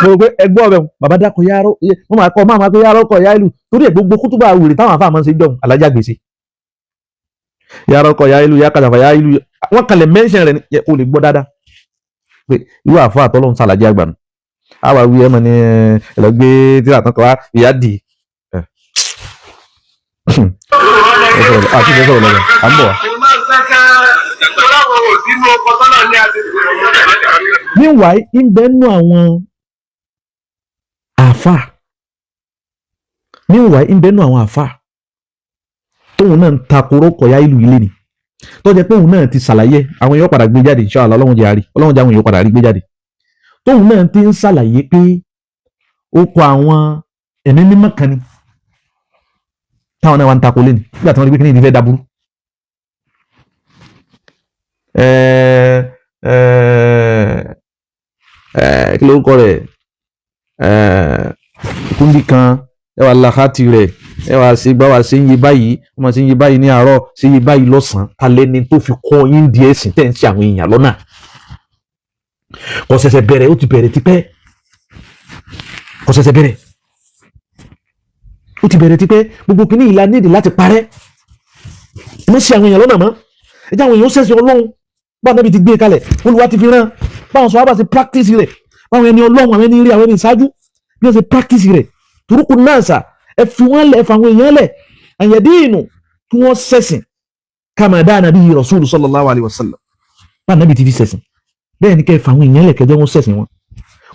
mo gbé ẹgbẹ́ ọ̀bẹ bàbá dákọ̀ yáró wọ́n máa kọ́ máa pé yáró kọ̀ yá ìlú torí ẹ̀ gbogbo kútùbà wèrè táwọn afáàmọ́ ṣe jọ̀hún alájà gbèsè yáró kọ̀ yá ìlú yá kàdàfà yá ìlú wọ́n kalẹ̀ mẹ́ńṣẹ̀ rẹ̀ kò lè gbọ́ dáadáa pé irú àfọ àtọ́lọ́hún sàlàjì àgbà nù àwa wí ẹ̀ mọ̀ ní ẹ̀lọ́gbé tí àtọ́kọ̀ wá ìyá dì àti ìfẹsọ̀rọ̀ lọ́wọ́ à ń bọ̀ wá. meanwhile ń bẹ nù àwọn àfà tóun náà ń takoró kọ̀yá ìlú ilé ni tó jẹ́ pé òun náà ti ṣàlàyé àwọn èèyàn padà gbé jáde inshallah Ọlọ́run jẹ́ àwọn èèyàn padà rí gbé jáde tóun náà ti ń ṣàlàyé pé ó kọ àwọn ẹ̀mí mímọ́ kan ni táwọn náà wà ń takò lé ní nígbà tí wọ́n rí pé kí ni ìdí fẹ́ dáburú kí ló ń kọ rẹ̀ kúndì kan ẹ wà làkàtì rẹ̀ ẹ wà sí gbá wà sí yí báyìí ọmọ sí yí báyìí ní àárọ̀ sí yí báyìí lọ́sàn-án talẹ́ ni tó fi kọ́ yín di ẹ̀sìn tẹ̀ ń ṣe àwọn èèyàn lọ́nà kò ṣẹ̀ṣẹ̀ bẹ̀rẹ̀ ó ti bẹ̀rẹ̀ tipẹ́ kò ṣẹ̀ṣẹ̀ bẹ̀rẹ̀ ó ti bẹ̀rẹ̀ tipẹ́ gbogbo kìíní ìlà nídìí láti parẹ́ ẹ má ṣe àwọn èèyàn lọ́nà mọ́ ẹ jẹ́ àwọn èèyàn ó ṣẹ̀ṣẹ̀ Ọlọ́run bá Ànábì ti gbé e kalẹ̀ Olúwa ti fi rán báwọn sọ wá bá ṣe practice rẹ̀ báwọn ẹni Ọlọ́run àwọn ẹni rí àwọn ẹni ìṣáájú bí wọ́n ṣe practice rẹ̀ turukun náà sà ẹ fi wọ́n lẹ̀ ẹ fa àwọn èèyàn lẹ̀ àyẹ̀dí inú kí wọ́n ṣẹ̀sìn kama dana bihi Rasulu sallallahu alaihi wasallam bá Ànábì ti fi ṣẹ̀sìn bẹ́ẹ̀ ni kẹ́ ẹ fa àwọn èèyàn lẹ̀ kẹjọ́ wọn ṣẹ̀sìn wọn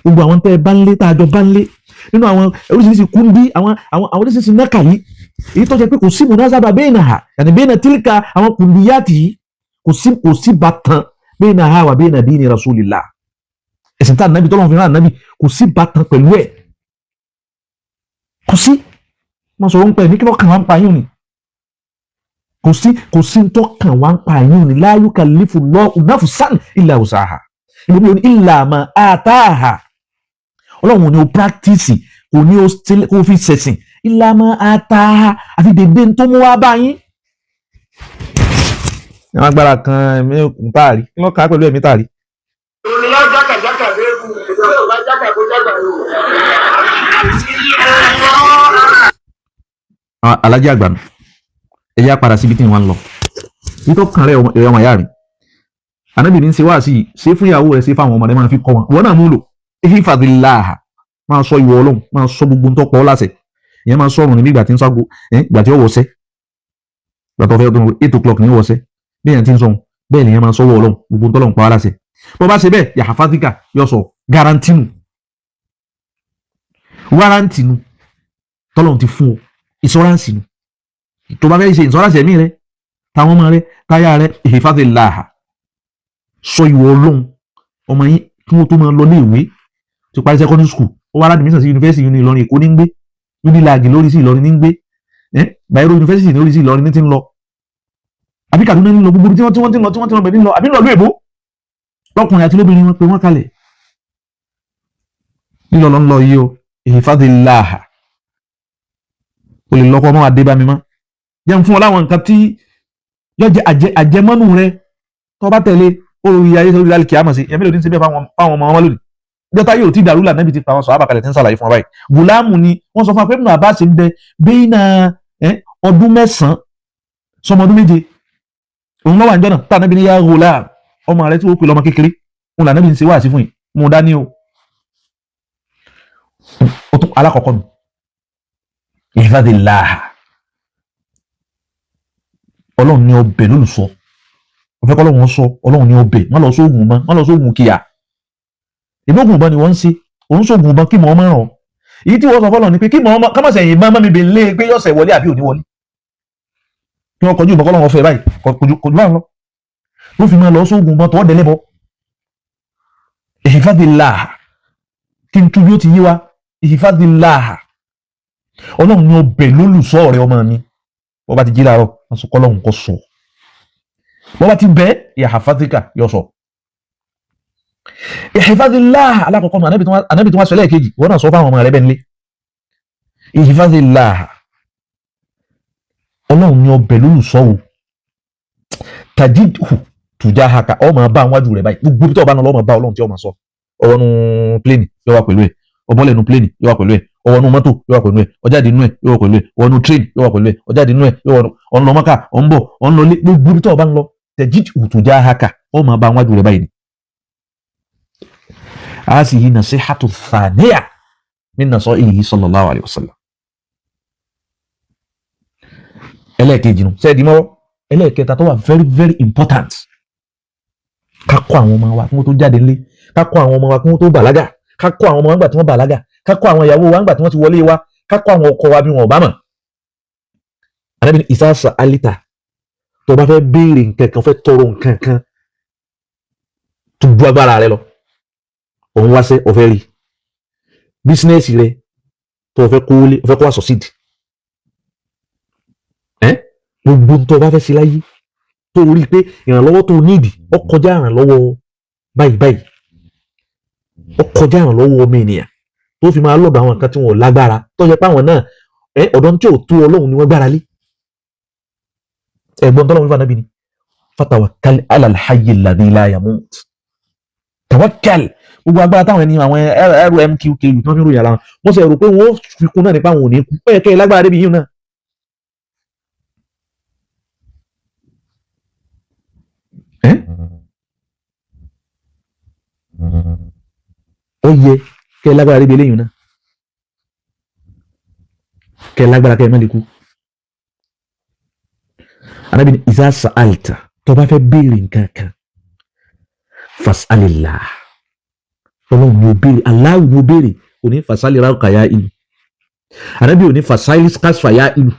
gbogbo àwọn tẹ́ ẹ bá ń lé tá a jọ bá ń lé nínú àwọn oríṣiríṣi kúndí àwọn oríṣiríṣi nákàlí èyí tó jẹ́ pé kò sí munazaba bainaha yàní baina tilka àwọn kùndíyàtì yìí kò sí bàtàn bainaha wa baina dini Rasulillah ẹ̀sìn tá Ànábì tọ́lọ́run fi rán Ànábì kò sí bàtàn pẹ̀lú ẹ̀ kò sí wọ́n sọ̀rọ̀ ń pẹ̀ ní kí wọ́n kàn wá ń pa yín ni kò sí tó kàn wá ń pa yín ni la yukallifullahu nafsan illa wus'aha ìlú mi ò ní illa ma ataha Ọlọ́run ni ó practice kò ní ó fi ṣẹ̀sìn illa ma ataha àfi dèdè tó mú wá bá yín. àwọn agbára kan ẹ̀mí òkun táàrí kí wọ́n kà á pẹ̀lú ẹ̀mí táàrí. ònìyàn jákàjákà dàgbà kó dàgbà lò. alájà àgbà ẹ yá padà síbi tí wọ́n ń lọ nítorí kan rẹ̀ ọmọ ìyá rẹ̀ Ànábì ní ṣe wá sí ṣe fún ìyàwó rẹ̀ ṣe fáwọn ọmọ rẹ̀ máa fi kọ́ wọn wọ́n náà mú lò ihfadillah máa sọ ìwọ Ọlọ́run máa sọ gbogbo tó pọ̀ láṣẹ ìyẹn máa sọ̀rọ̀ ní ìgbà tí ń ságo ìgbà tí ó wọṣẹ́ ìgbà tó fẹ́ 8 o'clock ní wọṣẹ́ bí èèyàn ti ń sọ bẹ́ẹ̀ ni ìyẹn máa sọ̀wọ́ Ọlọ́run gbogbo tó lọ́run pa láṣẹ bó bá ṣe bẹ́ẹ̀ yahfazika yọ sọ garantinu warantinu tọ́lọ́run ti fún ọ ìṣọ́ránsì nu tó bá fẹ́ ṣe ìṣọ́ránsì ẹ̀mí rẹ táwọn ọmọ rẹ táyà rẹ ihfazillah sọ ìwọ Ọlọ́run ọmọ yín kí wọ́n tó máa lọ léèwé tó parí secondary school ó wá láti mísàn sí yunifásitì uni Ìlọrin Èkó ní ń gbé unilag lórí sí Ìlọrin ní ń gbé Bayero yunifásitì lórí sí Ìlọrin ní ti ń lọ àbí Kaduna ní lọ gbogbo tí wọ́n ti lọ bẹ̀ ní lọ àbí lọ lóòbó lọkùnrin àti lóbìnrin wọn pé wọ́n kalẹ̀ lílọ lọ ń lọ yìí o ihfazillah o lè lọ́kọ́ ọmọ adébámi mọ́ jẹ́ fún ọ láwọn nǹkan tí yóò jẹ́ àjẹmọ́nù rẹ tó bá tẹ̀lé orí ayé sórí alìkì àmọ̀ sí ẹ̀mí lòdì ń ṣe bẹ́ẹ̀ fáwọn ọmọ wọn lónìí jọta yóò ti dàrú lànà ibi ti pa àwọn sọ̀rọ̀ àbàkalẹ̀ tí ń sàlàyé fún wa báyìí gùlámù ni wọ́n sọ fún wa pé nínú àbá ṣe ń bẹ bẹ́ẹ̀nà ọdún 9 sọmọ ọdún 7 òun lọ́wọ́ àjọ náà tànàbí ní yá gùlámù ọmọ rẹ tí ó pè lọ́mọ kékeré òun lànà ibi ń ṣe wá sí fún yìí mú dání o tún alákọ̀ọ́kọ́ nù ihfazillah Ọlọ́run ní ọbẹ̀ lólùsọ ọ̀fẹ́ kọ́ Ọlọ́run sọ Ọlọ́run ní ọbẹ̀ má lọ sóògùn mọ́ má lọ sóògùn kíyà ìbógun ìbọn ni wọ́n ń ṣe òun sóògùn ìbọn kí mọ̀ ọmọ ràn èyí tí wọ́n sọ fọ́lọ́ ni pé kí mọ̀ ọmọ kọ́mọ̀sẹ̀ yìí máa mi bèlè pé yọ̀sẹ̀ wọlé àbí òní wọlé kí wọ́n kọjú ìbọn kọ́ lọ́wọ́ fẹ́ báyìí kọjú báyìí lọ ló fi máa lọ sóògùn ìbọn tọ́ dẹ́lẹ́bọ ihfazillah kí n tú bí ó ti yé wa ihfazillah Ọlọ́run ní ọbẹ̀ lólùsọ rẹ ọmọ mi bọ́ bá ti jí láàárọ̀ wọ́n sọ kọ́ Ọlọ́run kọ́ sọ bọ́ bá ti bẹ́ yahfazika yọ sọ ihfazillah alákọ̀ọ́kọ́ anábì tí wọ́n sọ lẹ́ẹ̀kejì wọ́n náà sọ fáwọn ọmọ rẹ̀ bẹ́ẹ̀ nílé ihfazillah Ọlọ́run ní ọbẹ̀ lólùsọ́wọ́ tajidhu tujahaka ọmọ bá wájú rẹ̀ báyìí gbogbo tó bá náà lọ́mọ bá Ọlọ́run tí ọmọ sọ ọwọ́ nu pléènì yóò wá pẹ̀lú ẹ̀ ọbọ̀lẹ̀ nu pléènì yóò wá pẹ̀lú ẹ̀ ọwọ́ nu mọ́tò yóò wá pẹ̀lú ẹ̀ ọjáde inú ẹ̀ yóò wá pẹ̀lú ẹ̀ ọwọ́ nu train yóò wá pẹ̀lú ẹ̀ ọjáde inú ẹ̀ yóò wá ọ̀nà mọ́kà ọ̀nbọ̀ ọ̀nlọ́lé gbogbo tó bá ń lọ tajidhu tujahaka ọmọ bá wájú rẹ̀ báyìí هذه نصيحة ثانية من نصائحه صلى الله عليه وسلم ẹlẹ́ẹ̀kejì nù sẹ́ẹ̀dì mọ́wọ́ ẹlẹ́ẹ̀kẹta tó wà very very important ká kọ́ àwọn ọmọ wa kí wọ́n tó jáde nílé ká kọ́ àwọn ọmọ wa kí wọ́n tó bàlágà ká kọ́ àwọn ọmọ wa nígbà tí wọ́n bàlágà ká kọ́ àwọn ìyàwó wa nígbà tí wọ́n ti wọlé wa ká kọ́ àwọn ọkọ wa bí wọn ò bá mọ̀ Ànábì ní ìsáàsà alita tó bá fẹ́ béèrè nǹkan kan fẹ́ tọrọ nǹkan kan tó bu agbára rẹ lọ òun wá sẹ́ ọ̀fẹ́ rí bísínẹ́sì rẹ tó ọ̀fẹ́ kó lé ọ̀fẹ́ kó wá sọ̀sídì gbogbo tó bá fẹ́ ṣe láyé tó rí pé ìrànlọ́wọ́ tó nídìí ó kọjá ìrànlọ́wọ́ báyìí ó kọjá ìrànlọ́wọ́ ọmọ ènìyàn tó fi máa lọ́dọ̀ àwọn nǹkan tí wọn ò lágbára tó yẹ pé àwọn náà ọ̀dọ́ tí ò tó Ọlọ́run ni wọ́n gbára lé ẹ̀gbọ́n tọ́lọ́run fífa nábì ni fatawakkal ala al-hayy alladhi la yamut tawakkal gbogbo agbára táwọn ẹni àwọn Rmqk tí wọ́n fi ń ròyìn ara wọn wọ́n sì rò pé wọ́n fi kún náà nípa àwọn òní kú ó yẹ kẹ́ ẹ lágbára débi yìí náà. ó yẹ kẹ́ ẹ lágbára débi eléyìí náà kẹ́ ẹ lágbára kẹ́ ẹ má lè kú. Ànábì ní iza sa'alta tó bá fẹ́ béèrè nǹkan kan fas'alillah Ọlọ́run ni ó béèrè aláwọ̀ ni ó béèrè òní fasali ráùkà yá ìlú Ànábì òní fasali kásfà yá ìlú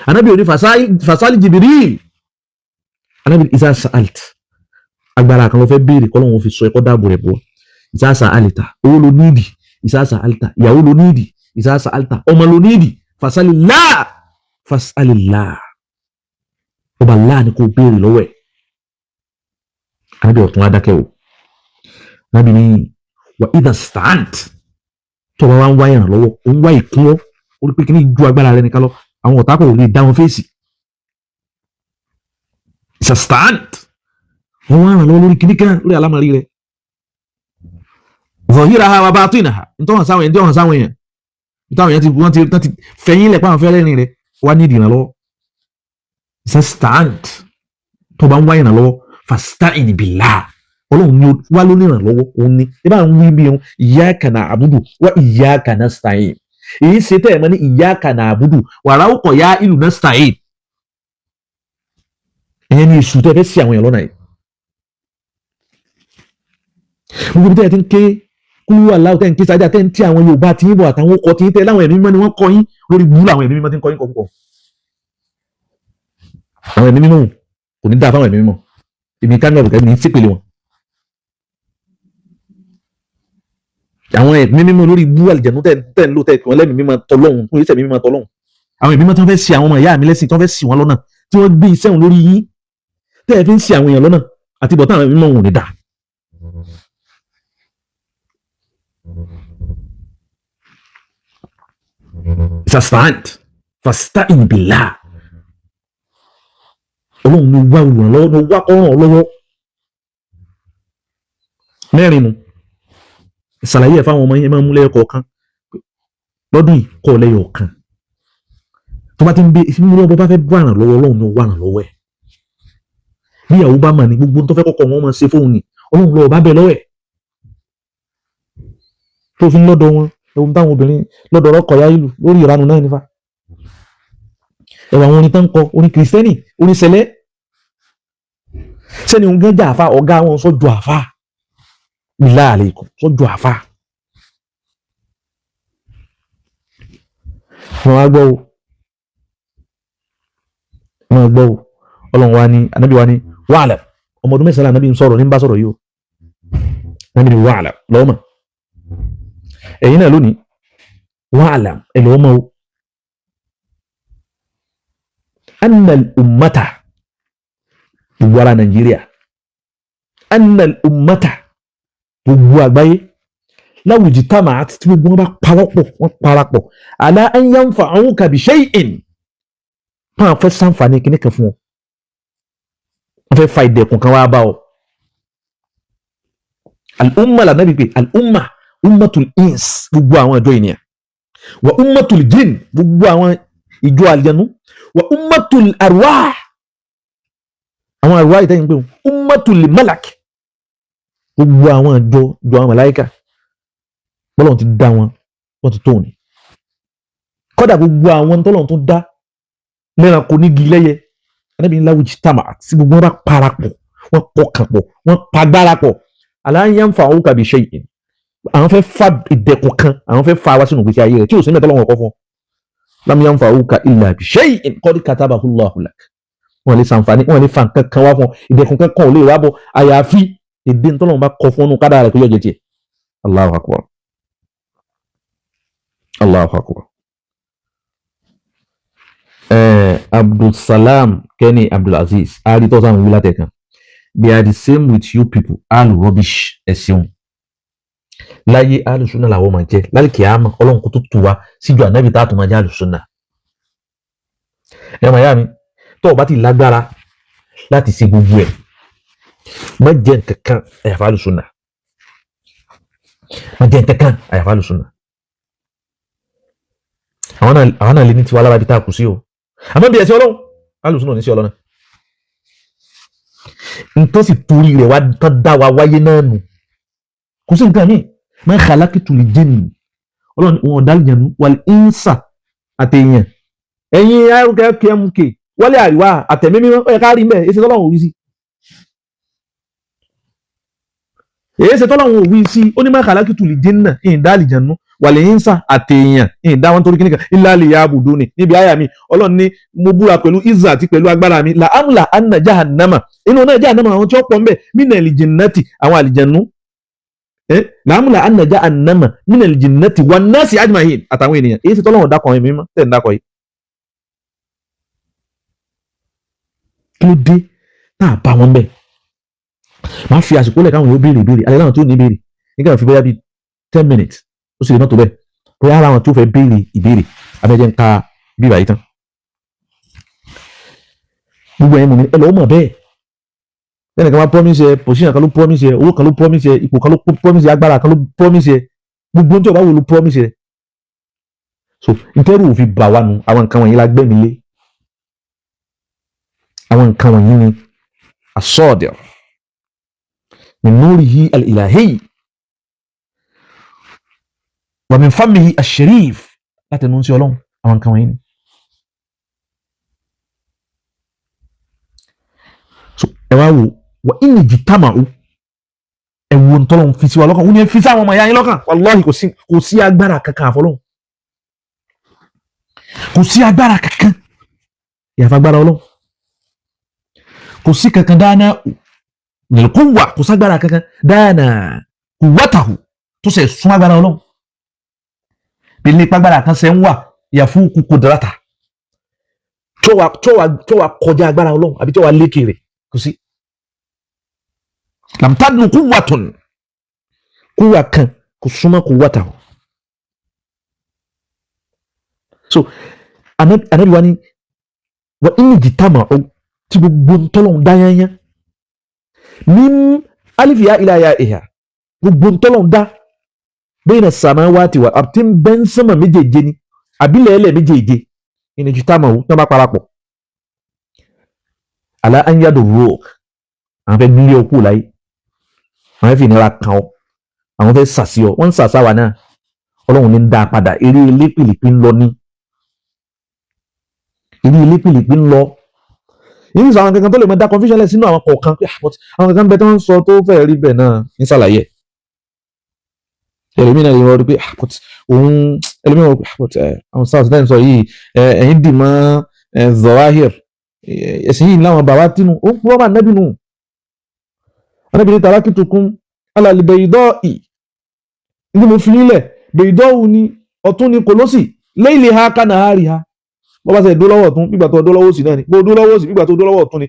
Ànábì òní fasali Jibril Ànábì iza sa'alt agbára kan ló fẹ́ béèrè kọ́lọ́run fi sọ ẹ̀kọ́ dáàbò rẹ̀ bọ́ iza sa'alta owó ló nídìí iza sa'alta ìyàwó ló nídìí iza sa'alta ọmọ ló nídìí fasalillah ọba Allah ni kò béèrè lọ́wọ́ ẹ̀ Ànábì ọ̀tún adákẹ́ o Ànábì ní wa idha sta'ant tó bá wá ń wá ìrànlọ́wọ́ ó ń wá ìkúnwọ́ ó rí pé kí ní ju agbára rẹ nìkan lọ àwọn ọ̀tá kò lè dá wọn fèsì sta'ant wọ́n wá ìrànlọ́wọ́ lórí kíní kan lórí alámọ̀rí rẹ zahiraha wa batinaha ntọ́ hàn sáwọn èèyàn táwọn èèyàn ti fẹ̀yìn lẹ̀ pàwọn fẹ́rẹ́ rìn rẹ̀ wá ní ìdìrànlọ́wọ́ stand tó bá ń wá ìrànlọ́wọ́ fasta'in billah ọlọ́run ni wá ló ní ìrànlọ́wọ́ òun ni ẹ bá ń wí bí ohun iyyaka na'budu wa iyyaka nasta'in èyí ṣe tẹ́ ẹ̀ mọ́ ní iyyaka na'budu wa rmqk ya ilu nasta'in ẹ̀yẹn ni èṣù tẹ́ fẹ́ sí àwọn èèyàn lọ́nà yìí gbogbo bí tẹ́ ẹ ti ń ké kúlú aláwọ̀ tẹ́ ń ké sájà tẹ́ ń tí àwọn Yorùbá tí ń bọ̀ àtàwọn ọkọ̀ tí ń tẹ́ láwọn ẹ̀mí mímọ́ ni wọ́n kọ́ yín lórí búrú àwọn ẹ̀mí mímọ́ tí ń kọ́ yín kọ̀ọ̀kọ̀ àwọn ẹ̀mí mímọ́ kò ní dáa fáwọn ẹ̀mí mímọ́ èmi Kamil Al-Adabby ní sípèlè wọn àwọn ẹ̀mí mímọ́ lórí búrú àlìjẹ̀nú tẹ́ ń lò tẹ́ kàn lẹ́mí mímọ́ tọlọ́hun fún iṣẹ́ ẹ̀mí mímọ́ tọlọ́hun àwọn ẹ̀mí mímọ́ tí wọ́n fẹ́ sí àwọn ọmọ ìyá mi lẹ́sìn tí wọ́n fẹ́ sí wọn lọ́nà tí wọ́n gbé iṣẹ́ wọn lórí yín tẹ́ ẹ fi ń sí àwọn èèyàn lọ́nà àti bọ̀tán àwọn ẹ̀mí mímọ́ wọn ò ní dáa fasta'in billah ọlọ́run ló wá olùrànlọ́wọ́ ló wá kọ́ràn lọ́wọ́ mẹ́rin nu ìsàlàyé ẹ̀ fáwọn ọmọ yẹn máa ń mú lẹ́yọ̀ kọ̀ọ̀kan lọ́dún yìí kọ́ lẹ́yọ̀ kan tó bá ti ń gbé ìfúnni ọba bá fẹ́ bọ́ àràn lọ́wọ́ ọlọ́run ló wà ràn lọ́wọ́ ẹ̀ bí ìyàwó bá mà ní gbogbo tó fẹ́ kọ́kọ́ wọn máa ṣe fóun ni ọlọ́run lọ́wọ́ bá bẹ̀ lọ́wọ́ ẹ̀ tó fi ń lọ́dọ̀ wọn ẹ̀wọ̀n táwọn obìnrin lọ́dọ̀ ọkọ̀ ya ìlú lórí ìranu náà nífa ẹ̀wọ̀n àwọn orin tán kọ orin kìrìsìtẹ́nì orin sẹlẹ̀ sẹ́ni òun gẹ́jà àfa ọ̀gá wọn sọ́jọ́ àfa billah alaykum sọ́jọ́ àfa wọn á gbọ́ o ọlọ́run wa ní anábì wa ní wa'lam ọmọ ọdún mẹ́sàn-án anábì ń sọ̀rọ̀ ní ń bá sọ̀rọ̀ yìí o anábì ní wa'lam lọ́mọ ẹ̀yin náà lónìí wa'lam ẹ̀ lọ́mọ o anna al-ummata gbogbo ara Nàìjíríà anna al-ummata gbogbo àgbáyé law ijtama'at tí gbogbo wọn bá parapọ̀ ala an yanfa'uka bi shay'in máa fẹ́ ṣàǹfààní kíní kan fún ọ wọ́n fẹ́ fa ìdẹ̀kùn kan wá bá ọ al-umma la nabi pé al-umma ummatul ins gbogbo àwọn ìjọ ènìyàn wa ummatul jinn gbogbo àwọn ìjọ àlìjẹnu wa ummatul arwah àwọn arwah ìtẹ́yìn pé ummatul malak gbogbo àwọn ìjọ àwọn màláíkà bọ́lọ̀ ti dá wọn wọ́n ti tó ní kọ́dà gbogbo àwọn tọ́lọ̀ tó dá lẹ́ranko nígi lẹ́yẹ Ànábì ní láwùjì tàmà tí gbogbo wọn bá parapọ̀ wọ́n pọkàn pọ̀ wọ́n pagbára pọ̀ ala an yanfa'uka bi shay'in àwọn fẹ́ fa ìdẹ̀kùn kan àwọn fẹ́ fa wá sínú ìgbésí ayé rẹ̀ tí ò sí mẹ́ta lọ́wọ́ ọkọ̀ fún lam yanfa'uka illa bi shay'in qad katabahu Allahu lak wọ́n lè ṣàǹfààní wọ́n lè fa nǹkan kan wá fún ìdẹ̀kùn kan kan ò lè wá bọ̀ àyàfi èdè ntọ́lọ́run bá kọ fún ọ́nù kádàrá rẹ̀ kó yọ jẹ tiẹ̀ Allahu akbar Allahu akbar Abdulsalam Kenny Abdulaziz ari tó sáwọn wíwá tẹ̀ kan they are the same with you people all rubbish ẹ̀sìn láyé alùsùnà làwọn máa jẹ lálùkì àmà ọlọ́run kó tó tù wá síjú ànábì tá a tó máa jẹ alùsùnà ẹ máa yá mi tó o bá ti lágbára láti ṣe gbogbo ẹ̀ má jẹ́ nǹkan kan àyàfà alùsùnà má jẹ́ nǹkan kan àyàfà alùsùnà àwọn náà lè ní tiwa lára ibi tá a kù sí o àmọ́ bí ẹ̀sìn ọlọ́run alùsùnà ní sí ọlọ́run nǹkan sì torí rẹ̀ wá dá wa wáyé náà nù kò sí nǹkan míì ma khalaqtul jinni ọlọ́run wọn dálìjẹ̀nú wal insa àtẹ̀yìn ẹ̀yin Rmqk wọlé àríwá àtẹ̀mí mímọ́ ẹ̀ ká rí mẹ́ èsì tọ́lọ́run òwí sí èsì tọ́lọ́run òwí sí ó ní ma khalaqtul jinna ìdálìjẹ̀nú wal insa àtẹ̀yìn ìdá wọn torí kíníkan illa liya'buduni níbi àyà mi ọlọ́run ní mo búra pẹ̀lú izza àti pẹ̀lú agbára mi la amla anna jahannama inú náà jahannama àwọn tí ó pọ̀ ń bẹ̀ minal jinnati àwọn àlìjẹ̀nú láàmúlà ànàjà ànàmà minal jinnati wan nasi ajma'in àtàwọn ènìyàn èyí sì tọ́lọ́wọ̀n dákọ̀ ẹ̀mí mọ́ tẹ̀ ń dákọ̀ yìí. kí ló dé tá a bá wọn bẹ́ẹ̀ máa fi àsìkò lẹ̀ káwọn yóò béèrè ìbéèrè alẹ́ láwọn tó ní ìbéèrè nígbà fi bẹ́ẹ̀ bí 10 minutes ó sì lè má tó bẹ́ẹ̀ bóyá ara àwọn tó fẹ́ béèrè ìbéèrè abẹ́jẹ́ ń ka bíbá yìí tán. gbogbo ẹ̀yin mọ̀ mi ẹ lọ́wọ́ mọ̀ bẹ́ẹ̀ ẹnìkan máa promise ẹ position kan ló promise ẹ owó kan ló promise ẹ ipò kan ló promise ẹ agbára kan ló promise ẹ gbogbo ohun tí ọba wo ló promise ẹ so nítorí òfin bà wá nu àwọn nǹkan wọ̀nyí la gbẹ̀mí lé àwọn nǹkan wọ̀nyí ni asọ́ọ̀dẹ̀ min nurihi al-ilahi wa min famihi ash-sharif láti ẹnu sí ọlọ́run àwọn nǹkan wọ̀nyí ni. so ẹ wá wò wà ìní jìtàmàù ẹ wo ntọ́lọ́run fi sí wa lọ́kàn wọ́n ní ẹ fi sí àwọn ọmọ ìyá yín lọ́kàn wàláhì kò sí agbára kankan àfọlọ́run kò sí agbára kankan ìyàfa agbára ọlọ́run kò sí kankan dáná nìkú wà kò ságbára kankan dáná kò wátàhù tó sẹ̀ sún agbára ọlọ́run bí nípa agbára kan sẹ̀ ń wà ìyàfú kúkú dàrátà tó wà kọjá agbára ọlọ́run àbí tó wà lékè rẹ̀ kò sí. lamtadnu quwwatun kúwà kan kò súnmọ́ quwwatahu. so anabi wa ni wa inni jitama'u tí gbogbo ntọ́lọ́run dá yányá min alifiya ila ya ìhà gbogbo ntọ́lọ́run dá bayna samawati wal ardi tí ń bẹ ń sánmà méjèèje ni àbílẹ̀ ẹlẹ̀ méjèèje inni jitama'u tí wọ́n bá parapọ̀ ala an yadurruk àwọn fẹ́ nílé ọkú láyé àwọn fi ìnira kan ọ àwọn fẹ́ sàsí ọ wọ́n ń sàsáwà náà ọlọ́run ní ń dá padà eré ilé pìlìpì ń lọ ní eré ilé pìlìpì ń lọ yìí sọ àwọn kankan tó lè mọ dá confusion lẹ̀ sínú àwọn kọ̀ọ̀kan pé àwọn kankan bẹ tó ń sọ tó fẹ́ rí bẹ́ẹ̀ náà ń ṣàlàyé ẹlòmínà lè rọrí pé òun ẹlòmínà rọ pé àwọn south ten sọ yìí ẹ̀yìn dì mọ́ zawahir ẹ̀sìn yìí láwọn bàbá tínú ó ń pọ́ bá nẹ́bí nù Ànábì ní tarakitukum ala al-bayda'i ní mo fi nílẹ̀ bayda'u ni ọ̀tún ni kò lọ́sì layliha kanahariha bọ́ bá ṣe dó lọ́wọ́ ọ̀tún nígbà tó dó lọ́wọ́ òsì náà ni bó dó lọ́wọ́ òsì nígbà tó dó lọ́wọ́ ọ̀tún ni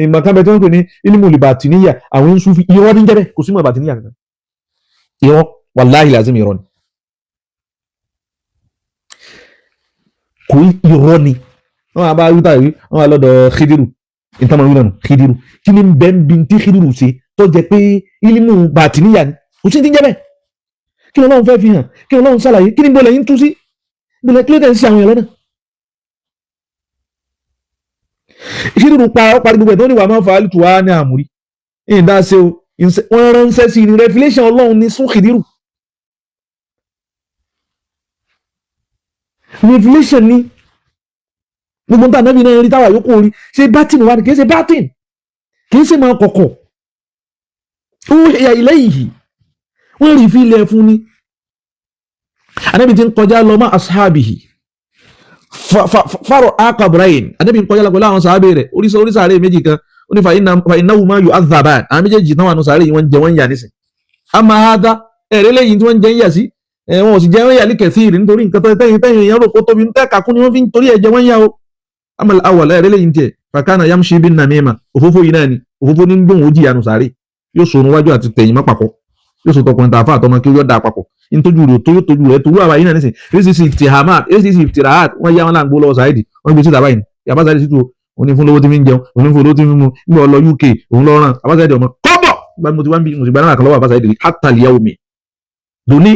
ìmọ̀ kan bẹ tí wọ́n pè ní ilmu libatiniya àwọn ń súnfì irọ́ ní jẹ́bẹ̀ kò sí mọ̀ batiniya kankan irọ́ wallahi lazim irọ́ ni kò irọ́ ni wọ́n bá rí tàbí wọ́n wà lọ́dọ̀ Khidiru ìtàn máa ń wí náà Khidiru kí ni bẹ́ẹ̀ ń bi tí Khidiru ṣe tó jẹ́ pé ilmu batiniya ni kò sí ti jẹ́bẹ̀ kí lọ́lọ́run fẹ́ fi hàn kí lọ́lọ́run ṣàlàyé kí ni bọ́ọ̀lù yín tú sí bọ́ọ̀lù kí ló dẹ̀ ń ṣe àwọn èèyàn lọ́nà. Khidiru parí gbogbo ẹ̀ tó ní wà máa fa alìtù wá ní àmúrí ìdá ṣe o wọ́n ránṣẹ́ sí ní revelation ọlọ́run ní sún Khidiru revelation ní gbogbo nǹkan náà bí náà rí táwà yókù orí ṣe bátìn wà ní kìí ṣe bátìn kìí ṣe máa kọ̀kọ̀ ó yà ilé yìí wọ́n rí fi ilẹ̀ fún ni Ànábì tí ń kọjá lọ mọ́ ashabihi fárọ̀ akabrain Ànábì ń kọjá lọ pẹ̀lú àwọn sàábẹ̀ rẹ̀ orísàárẹ̀ méjì kan ó ní fa innahu ma yu'adhaban àwọn méjèèjì náà wà ní sàárẹ̀ yìí wọ́n jẹ wọ́n yà nísìn amma hada ẹ̀rẹ́ lẹ́yìn tí wọ́n jẹ ń yà sí wọn ò sì jẹ wọ́n yà ní kẹsìrì nítorí nǹkan tó tẹ́yìn èèyàn rò kó tóbi ń tẹ́ka kún ni wọ́n fi ń torí ẹ̀jẹ̀ wọ́n yà o amal awwal ẹ̀rẹ́ lẹ́yìn tiẹ̀ fakana yamshi bin namima òfófó yìí náà ni òfófó ní gbóhùn ó jìyà nù sàárẹ̀ yóò sọnù wájú àti tẹ̀yìn má papọ̀ yóò sọ tọkùnrin tààfà àtọmọ kí yóò dà papọ̀ nítorí rẹ̀ tó yóò tójú rẹ̀ torú àwa yìí náà nísìn acc tihamat acc tirahat wọ́n yá wọn là ń gbó lọ́wọ́ Saidi wọ́n gbé síta báyìí yàbá Saidi sí tu òní fún lówó tí fi ń jẹun òní fún lówó tí fi ń mu nígbà ọlọ UK òun lọ ràn àbá Saidi ọmọ kọ́bọ̀ gba mo ti wá ń bí mo sì gba náà kan lọ́wọ́ àbá Saidi hatta al-yawmi dòní